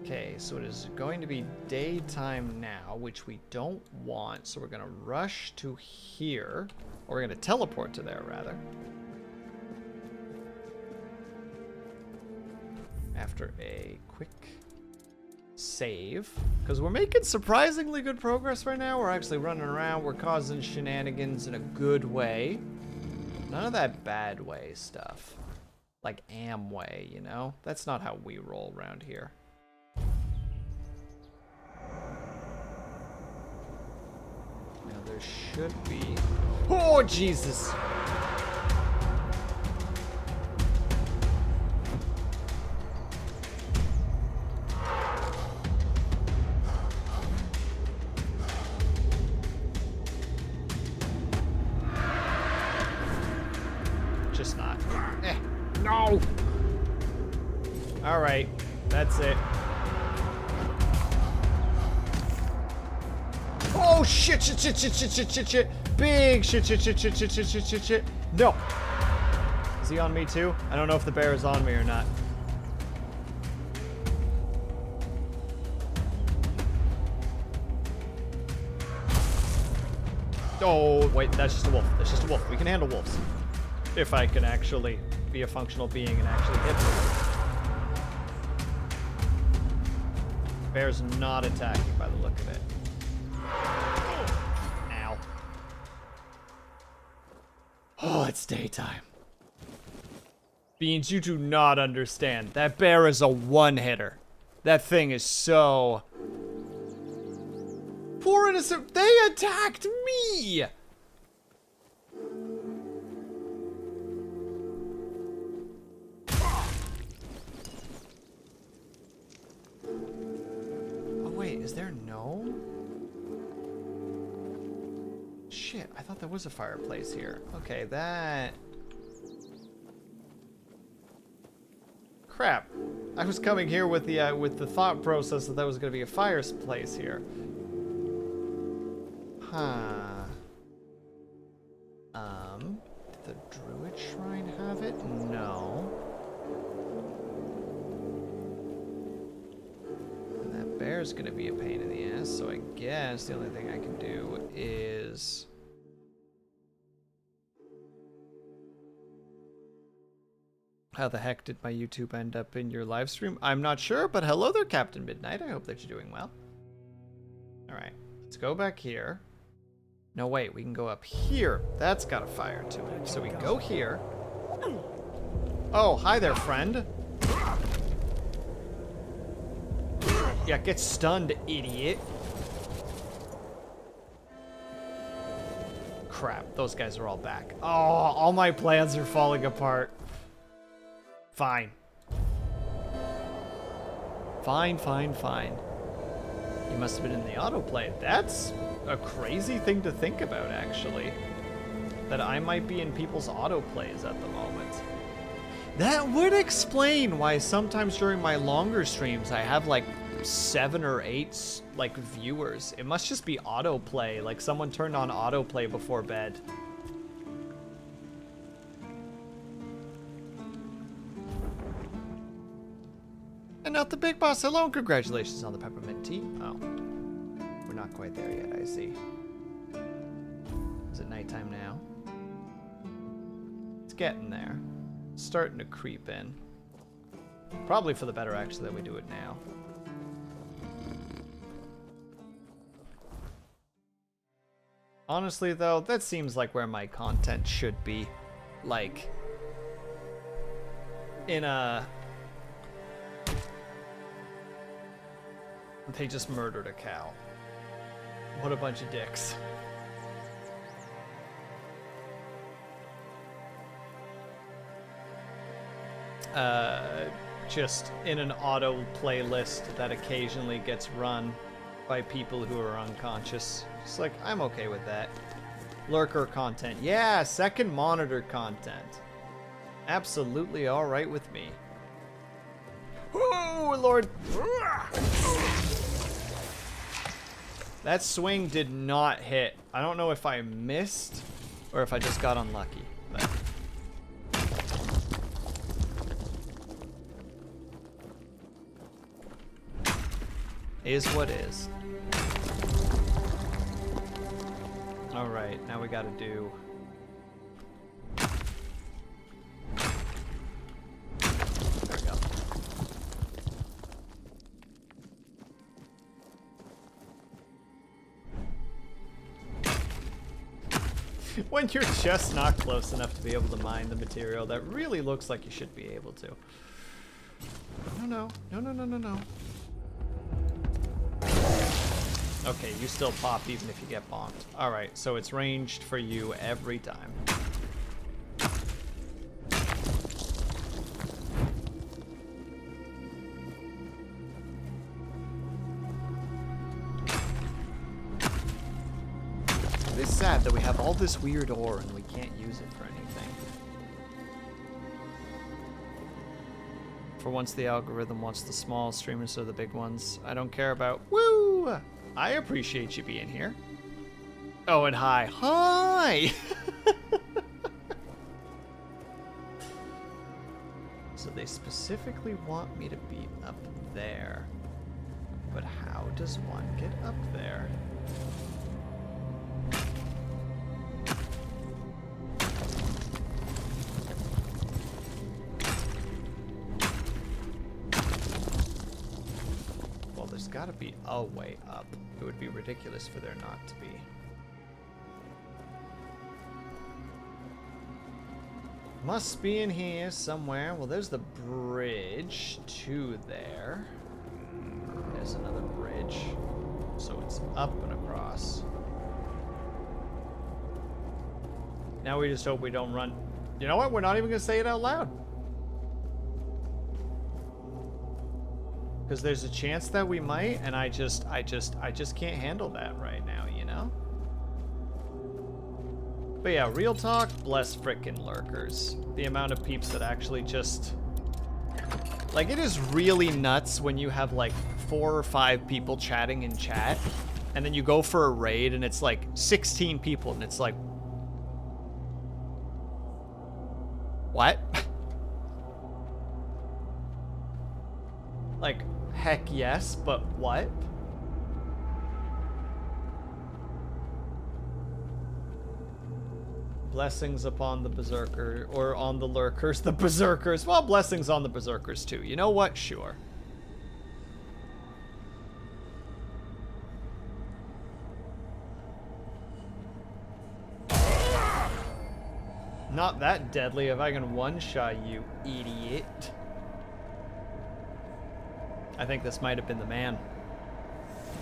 Okay, so it is going to be daytime now, which we don't want. So we're going to rush to here. Or we're going to teleport to there, rather. After a quick save. Because we're making surprisingly good progress right now. We're actually running around. We're causing shenanigans in a good way. None of that bad way stuff. Like Amway, you know? That's not how we roll around here. Now there should be... Oh, Jesus! Just not. No! Alright, that's it. Oh, shit, shit, shit, shit, shit, shit, shit, shit. Big shit, shit, shit, shit, shit, shit, shit, shit, shit. No. Is he on me too? I don't know if the bear is on me or not. Oh, wait, that's just a wolf. That's just a wolf. We can handle wolves. If I can actually be a functional being and actually hit them. Bear's not attacking by the look of it. Ow. Oh, it's daytime. Beans, you do not understand. That bear is a one-hitter. That thing is so... Poor innocent... They attacked me! Oh, wait. Is there no... Shit, I thought there was a fireplace here. Okay, that... Crap. I was coming here with the thought process that was going to be a fireplace here. Huh. Did the Druid Shrine have it? No. And that bear's going to be a pain in the ass, so I guess the only thing I can do is... How the heck did my YouTube end up in your live stream? I'm not sure, but hello there, Captain Midnight. I hope that you're doing well. Alright, let's go back here. No, wait, we can go up here. That's got a fire to it. So we go here. Oh, hi there, friend. Yeah, get stunned, idiot. Crap, those guys are all back. Oh, all my plans are falling apart. Fine. Fine. You must have been in the autoplay. That's a crazy thing to think about, actually. That I might be in people's autoplays at the moment. That would explain why sometimes during my longer streams I have like 7 or 8 like viewers. It must just be autoplay, like someone turned on autoplay before bed. And not the big boss. Hello and congratulations on the peppermint tea. Oh, we're not quite there yet, I see. Is it nighttime now? It's getting there. It's starting to creep in. Probably for the better, actually, that we do it now. Honestly, though, that seems like where my content should be. Like, in a... They just murdered a cow. What a bunch of dicks. Just in an auto playlist that occasionally gets run by people who are unconscious. Just like, I'm okay with that. Lurker content. Yeah, second monitor content. Absolutely alright with me. Oh, Lord. That swing did not hit. I don't know if I missed or if I just got unlucky. But... is what is. Alright, now we gotta do... there we go. When you're just not close enough to be able to mine the material that really looks like you should be able to. No. Okay, you still pop even if you get bonked. Alright, so it's ranged for you every time. It's sad that we have all this weird ore and we can't use it for anything. For once the algorithm wants the small streamers or the big ones. I don't care about... Woo! I appreciate you being here. Oh, and hi. Hi! So they specifically want me to be up there. But how does one get up there? Well, there's gotta be a way up. It would be ridiculous for there not to be. Must be in here somewhere. Well, there's the bridge to there. There's another bridge. So it's up and across. Now we just hope we don't run. You know what? We're not even gonna say it out loud. Because there's a chance that we might, and I just can't handle that right now, you know? But yeah, real talk, bless frickin' lurkers. The amount of peeps that actually just Like, it is really nuts when you have like 4 or 5 people chatting in chat, and then you go for a raid and it's like 16 people, and it's like, what? Like, heck yes, but what? Blessings upon the berserker, or on the lurkers, the berserkers. Well, blessings on the berserkers too. You know what? Sure. Not that deadly if I can one-shot you, idiot. I think this might have been the man.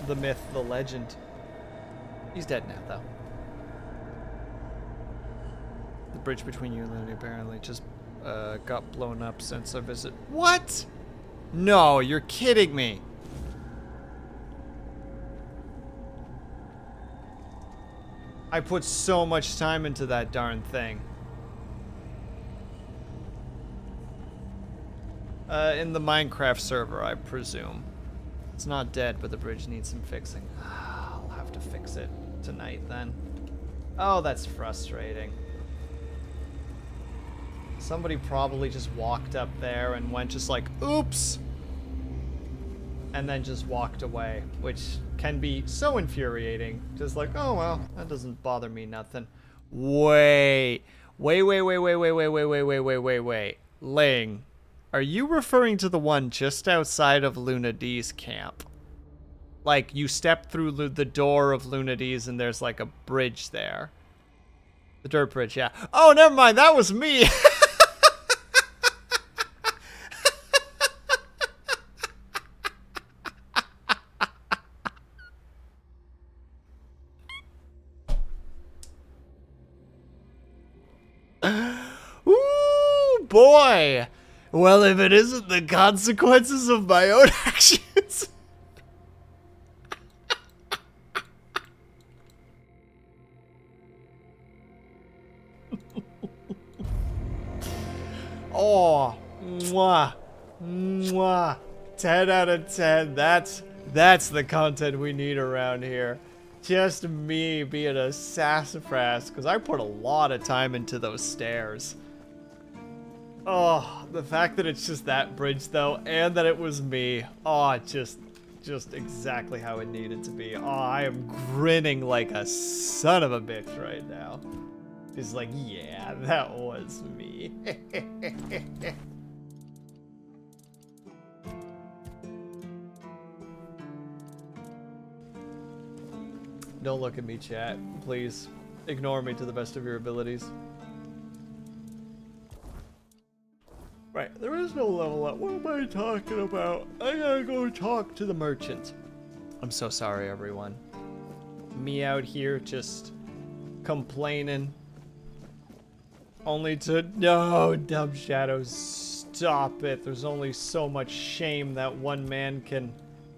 The myth, the legend. He's dead now, though. The bridge between you and Lily apparently just got blown up since a visit. What? No, you're kidding me. I put so much time into that darn thing. In the Minecraft server, I presume. It's not dead, but the bridge needs some fixing. I'll have to fix it tonight then. Oh, that's frustrating. Somebody probably just walked up there and went just like, oops! And then just walked away, which can be so infuriating. Just like, oh well, that doesn't bother me nothing. Wait. Ling, are you referring to the one just outside of Luna D's camp? Like, you step through the door of Luna D's and there's like a bridge there. The dirt bridge, yeah. Oh, never mind, that was me! Ooh, boy! Well, if it isn't the consequences of my own actions. Oh, mwah, mwah. 10 out of 10. That's the content we need around here. Just me being a sassafras, because I put a lot of time into those stairs. Oh, the fact that it's just that bridge though, and that it was me. Oh, just exactly how it needed to be. Oh, I am grinning like a son of a bitch right now. It's like, yeah, that was me. Don't look at me, chat. Please. Ignore me to the best of your abilities. Right, there is no level up. What am I talking about? I gotta go talk to the merchant. I'm so sorry, everyone. Me out here just complaining. Only to... No, dumb shadows. Stop it. There's only so much shame that one man can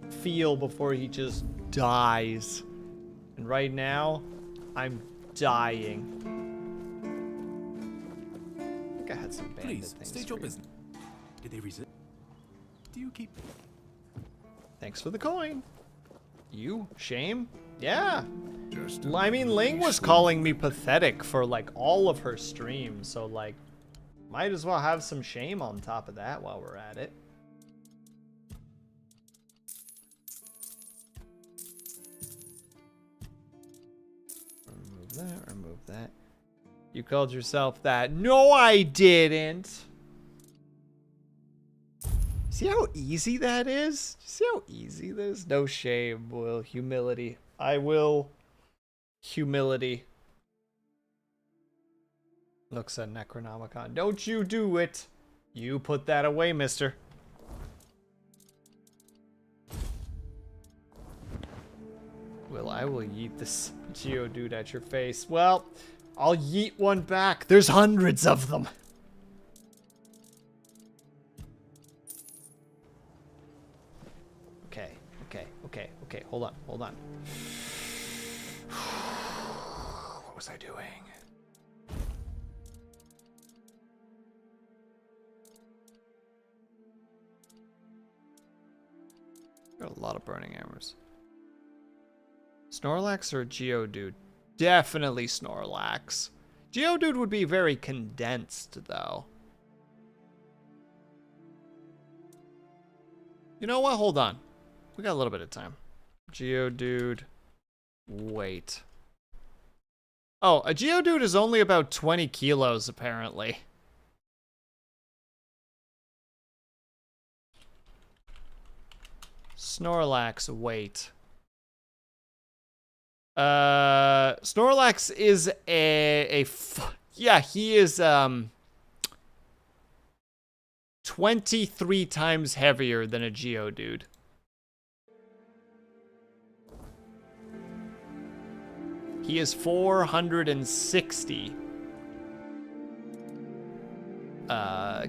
feel before he just dies. And right now, I'm dying. I think I had some bandit Please, things. state your business. Did they resist? Do you keep... Thanks for the coin. You? Shame? Yeah. Just I mean, Ling was calling me pathetic for, like, all of her streams, so, like, might as well have some shame on top of that while we're at it. Remove that, remove that. You called yourself that. No, I didn't! See how easy that is? See how easy that is? No shame, will humility. I will humility. Looks at Necronomicon. Don't you do it. You put that away, mister. Well, I will yeet this Geodude at your face. Well, I'll yeet one back. There's hundreds of them. Okay, hold on. What was I doing? Got a lot of burning hammers. Snorlax or Geodude? Definitely Snorlax. Geodude would be very condensed, though. You know what? Hold on. We got a little bit of time. Geodude. Wait. Oh, a Geodude is only about 20 kilos, apparently. Snorlax, wait. Snorlax is yeah, he is 23 times heavier than a Geodude. He is 460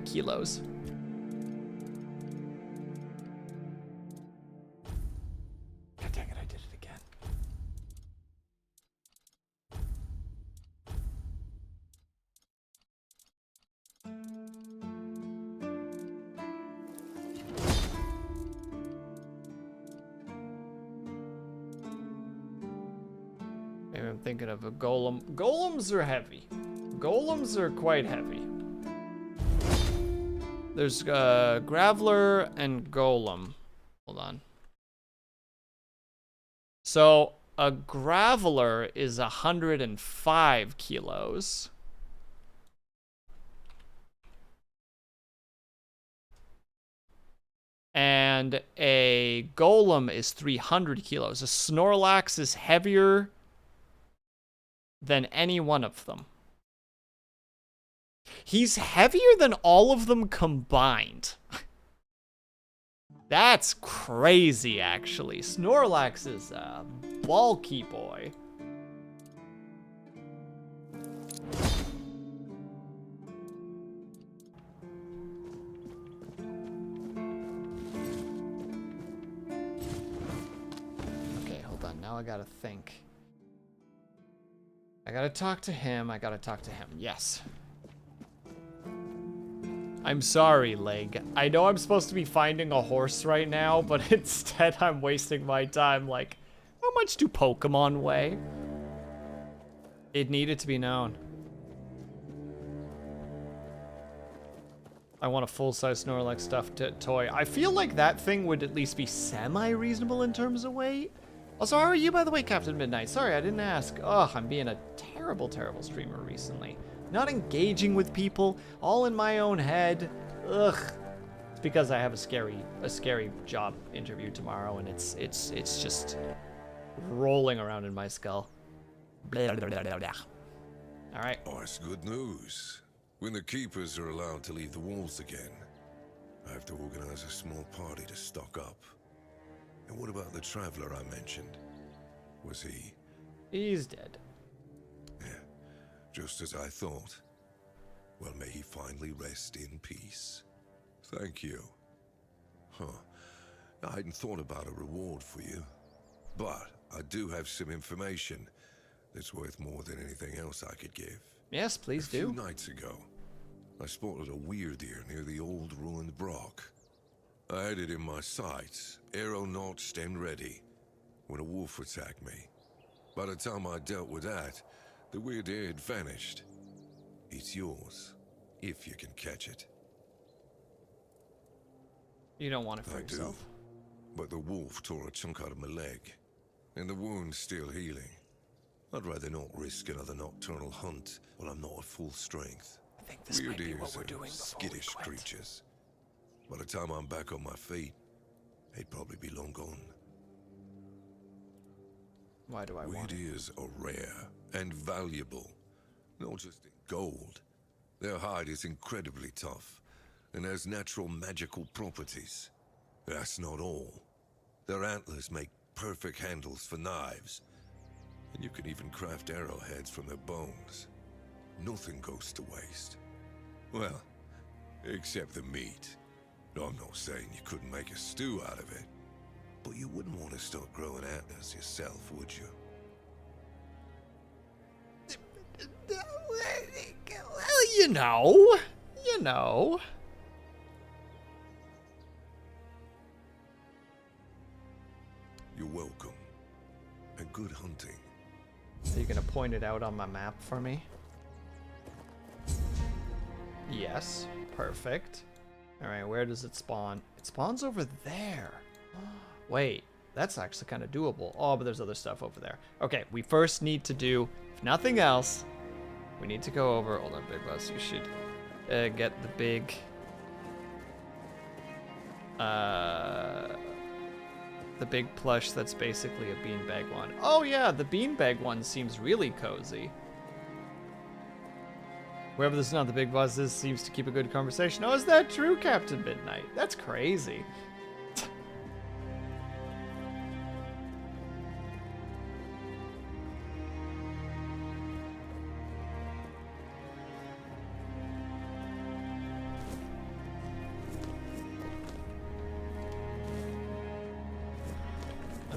kilos. God dang it, I did it again. Maybe I'm thinking of a golem. Golems are heavy. Golems are quite heavy. There's Graveler and Golem. Hold on. So a Graveler is 105 kilos. And a Golem is 300 kilos. A Snorlax is heavier than any one of them. He's heavier than all of them combined. That's crazy, actually. Snorlax is a bulky boy. Okay, hold on. Now I gotta think. I gotta talk to him. Yes. I'm sorry, Leg. I know I'm supposed to be finding a horse right now, but instead I'm wasting my time. Like, how much do Pokemon weigh? It needed to be known. I want a full-size Snorlax stuffed toy. I feel like that thing would at least be semi-reasonable in terms of weight. Also, how are you, by the way, Captain Midnight? Sorry, I didn't ask. Ugh, I'm being a terrible, terrible streamer recently. Not engaging with people, all in my own head. Ugh. It's because I have a scary job interview tomorrow, and it's just rolling around in my skull. Blah, blah, blah, blah, blah. All right. Oh, it's good news. When the keepers are allowed to leave the walls again, I have to organize a small party to stock up. And what about the traveler I mentioned? Was he? He's dead. Yeah, just as I thought. Well, may he finally rest in peace. Thank you. Huh. I hadn't thought about a reward for you. But I do have some information that's worth more than anything else I could give. Yes, please do. A few nights ago, I spotted a weird ear near the old ruined Brock. I had it in my sights, arrow notched and ready, when a wolf attacked me. By the time I dealt with that, the weird ear had vanished. It's yours, if you can catch it. You don't want it for I yourself. do, but the wolf tore a chunk out of my leg, and the wound's still healing. I'd rather not risk another nocturnal hunt while I'm not at full strength. I think this might be what we're doing before skittish we quit. creatures. By the time I'm back on my feet, they'd probably be long gone. Why do I want Weird it? ears are rare and valuable, not just in gold. Their hide is incredibly tough and has natural magical properties. That's not all. Their antlers make perfect handles for knives, and you can even craft arrowheads from their bones. Nothing goes to waste. Well, except the meat. I'm not saying you couldn't make a stew out of it, but you wouldn't want to start growing antlers yourself, would you? Well, you know. You're welcome. And good hunting. Are you gonna point it out on my map for me? Yes. Perfect. Alright, where does it spawn? It spawns over there. Wait, that's actually kind of doable. Oh, but there's other stuff over there. Okay, we first need to do, if nothing else, we need to go over. Hold on, Big Boss. You should get the big. The big plush that's basically a beanbag one. Oh yeah, the beanbag one seems really cozy. Whoever this not the big boss is seems to keep a good conversation. Oh, is that true, Captain Midnight? That's crazy.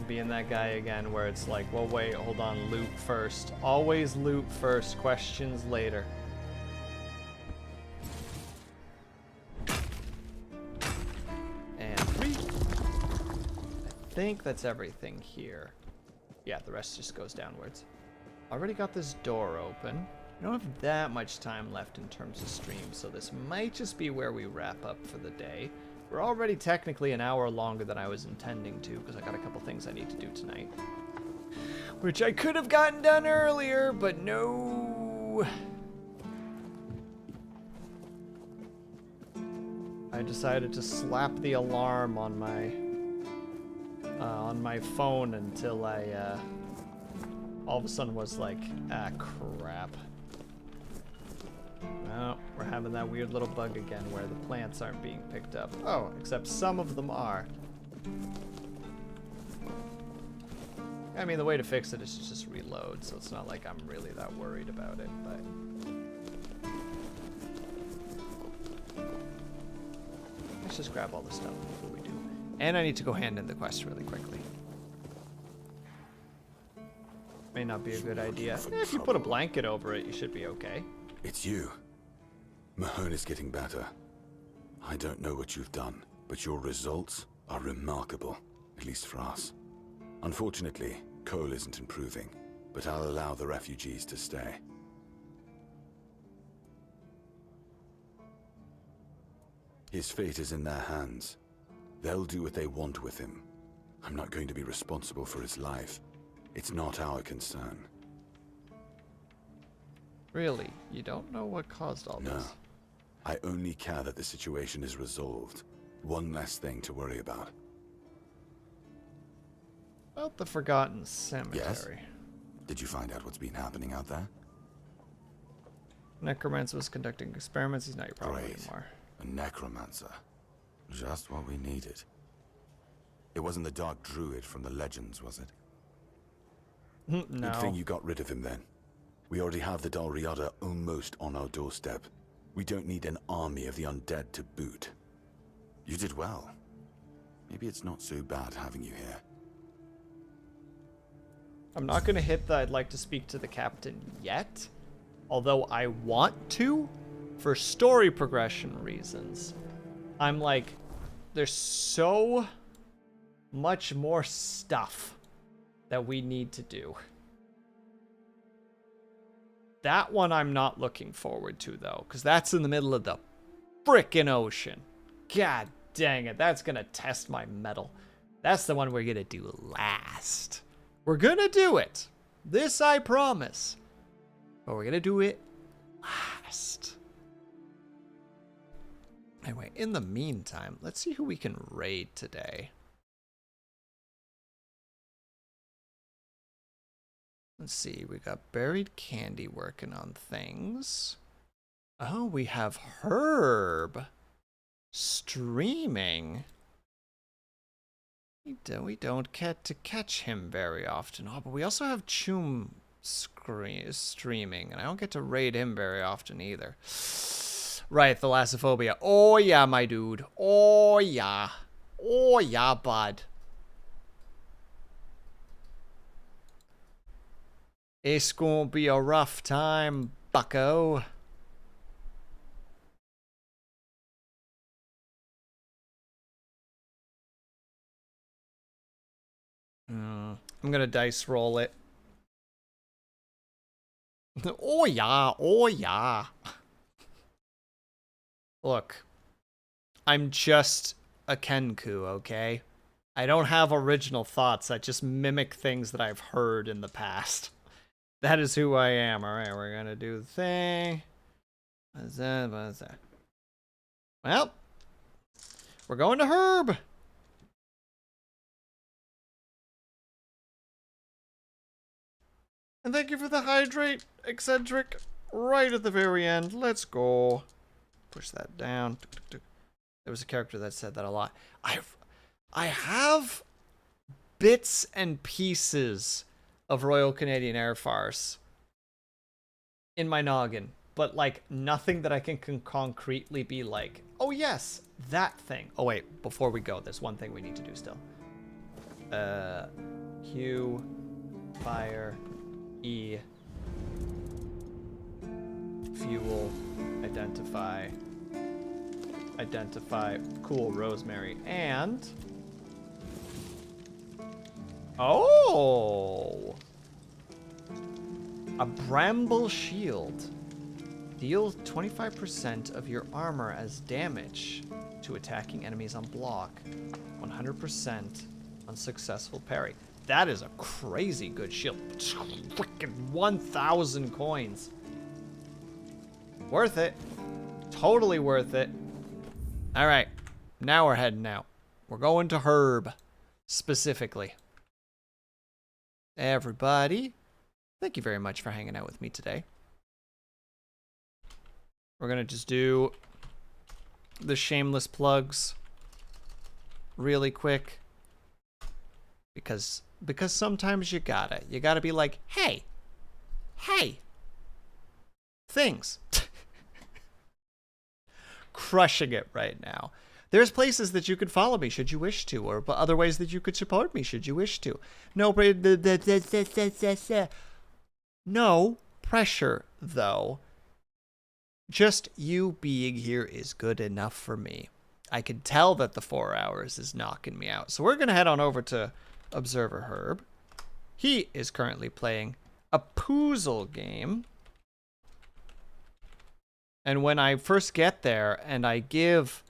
Being that guy again where it's like, well, wait, hold on, loot first. Always loot first, questions later. And 3. I think that's everything here. Yeah, the rest just goes downwards. Already got this door open. We don't have that much time left in terms of stream, so this might just be where we wrap up for the day. We're already technically an hour longer than I was intending to, because I got a couple things I need to do tonight. Which I could have gotten done earlier, but no. I decided to slap the alarm on my phone until I all of a sudden was like, ah, crap. Oh, we're having that weird little bug again where the plants aren't being picked up. Oh, except some of them are. I mean, the way to fix it is to just reload, so it's not like I'm really that worried about it, but... let's just grab all the stuff before we do. And I need to go hand in the quest really quickly. May not be a good idea. If you put a blanket over it, you should be okay. It's you. Mahone is getting better. I don't know what you've done, but your results are remarkable, at least for us. Unfortunately, Cole isn't improving, but I'll allow the refugees to stay. His fate is in their hands. They'll do what they want with him. I'm not going to be responsible for his life. It's not our concern. Really? You don't know what caused all this? No. I only care that the situation is resolved. One less thing to worry about. About the Forgotten Cemetery. Yes? Did you find out what's been happening out there? Necromancer was conducting experiments. He's not your problem Great. anymore. A necromancer. Just what we needed. It wasn't the Dark Druid from the legends, was it? No. Good thing you got rid of him then. We already have the Dalriada almost on our doorstep. We don't need an army of the undead to boot. You did well. Maybe it's not so bad having you here. I'm not going to hit the I'd like to speak to the captain yet. Although I want to, for story progression reasons. I'm like, there's so much more stuff that we need to do. That one I'm not looking forward to, though, because that's in the middle of the frickin' ocean. God dang it, that's going to test my mettle. That's the one we're going to do last. We're going to do it. This I promise. But we're going to do it last. Anyway, in the meantime, let's see who we can raid today. Let's see, we got Buried Candy working on things. Oh, we have Herb streaming. We don't get to catch him very often. Oh, but we also have Choom streaming, and I don't get to raid him very often either. Right, Thalassophobia. Oh yeah, my dude. Oh yeah. Oh yeah, bud. It's gonna be a rough time, bucko. I'm gonna dice roll it. Oh yeah, oh yeah. Look, I'm just a Kenku, okay? I don't have original thoughts. I just mimic things that I've heard in the past. That is who I am. All right, we're gonna do the thing. What's that? What's that? Well, we're going to Herb. And thank you for the hydrate, eccentric, right at the very end. Let's go. Push that down. There was a character that said that a lot. I have bits and pieces of Royal Canadian Air Farce in my noggin, but like nothing that I can concretely be like, oh yes, that thing. Oh wait, before we go, there's one thing we need to do still. Q, fire, E, fuel, identify, cool, rosemary, and oh, a bramble shield. Deal 25% of your armor as damage to attacking enemies on block. 100% unsuccessful parry. That is a crazy good shield. Freaking 1,000 coins. Worth it. Totally worth it. All right. Now we're heading out. We're going to Herb. Specifically. Everybody, thank you very much for hanging out with me today. We're going to just do the shameless plugs really quick. Because sometimes you gotta be like, hey, things. Crushing it right now. There's places that you could follow me should you wish to, or other ways that you could support me should you wish to. No pressure, though. Just you being here is good enough for me. I can tell that the 4 hours is knocking me out. So we're going to head on over to Observer Herb. He is currently playing a Poozle game. And when I first get there and I give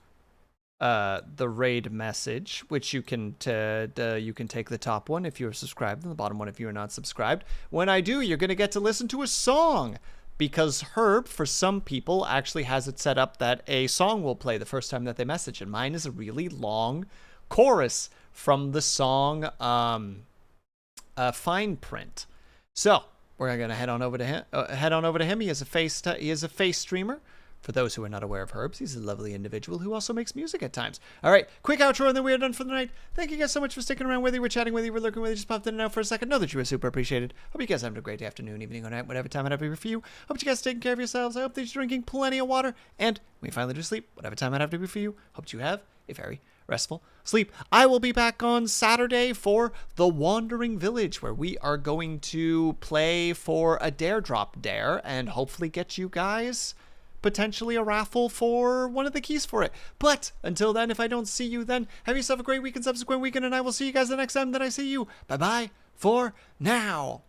the raid message, which you can take the top one if you're subscribed and the bottom one if you're not subscribed. When I do, you're going to get to listen to a song, because Herb, for some people, actually has it set up that a song will play the first time that they message, and mine is a really long chorus from the song Fine Print. So we're going to head on over to him. He is a face streamer. For those who are not aware of Herbs, he's a lovely individual who also makes music at times. All right, quick outro, and then we are done for the night. Thank you guys so much for sticking around, whether you were chatting, whether you were lurking, whether you just popped in and out for a second. Know that you were super appreciated. Hope you guys are having a great afternoon, evening, or night, whatever time it have to be for you. Hope you guys are taking care of yourselves. I hope that you're drinking plenty of water. And when you finally do sleep, whatever time it have to be for you, hope you have a very restful sleep. I will be back on Saturday for The Wandering Village, where we are going to play for a Dare Drop Dare and hopefully get you guys potentially a raffle for one of the keys for it. But until then, if I don't see you then, have yourself a great week and subsequent weekend, and I will see you guys the next time that I see you. Bye-bye for now.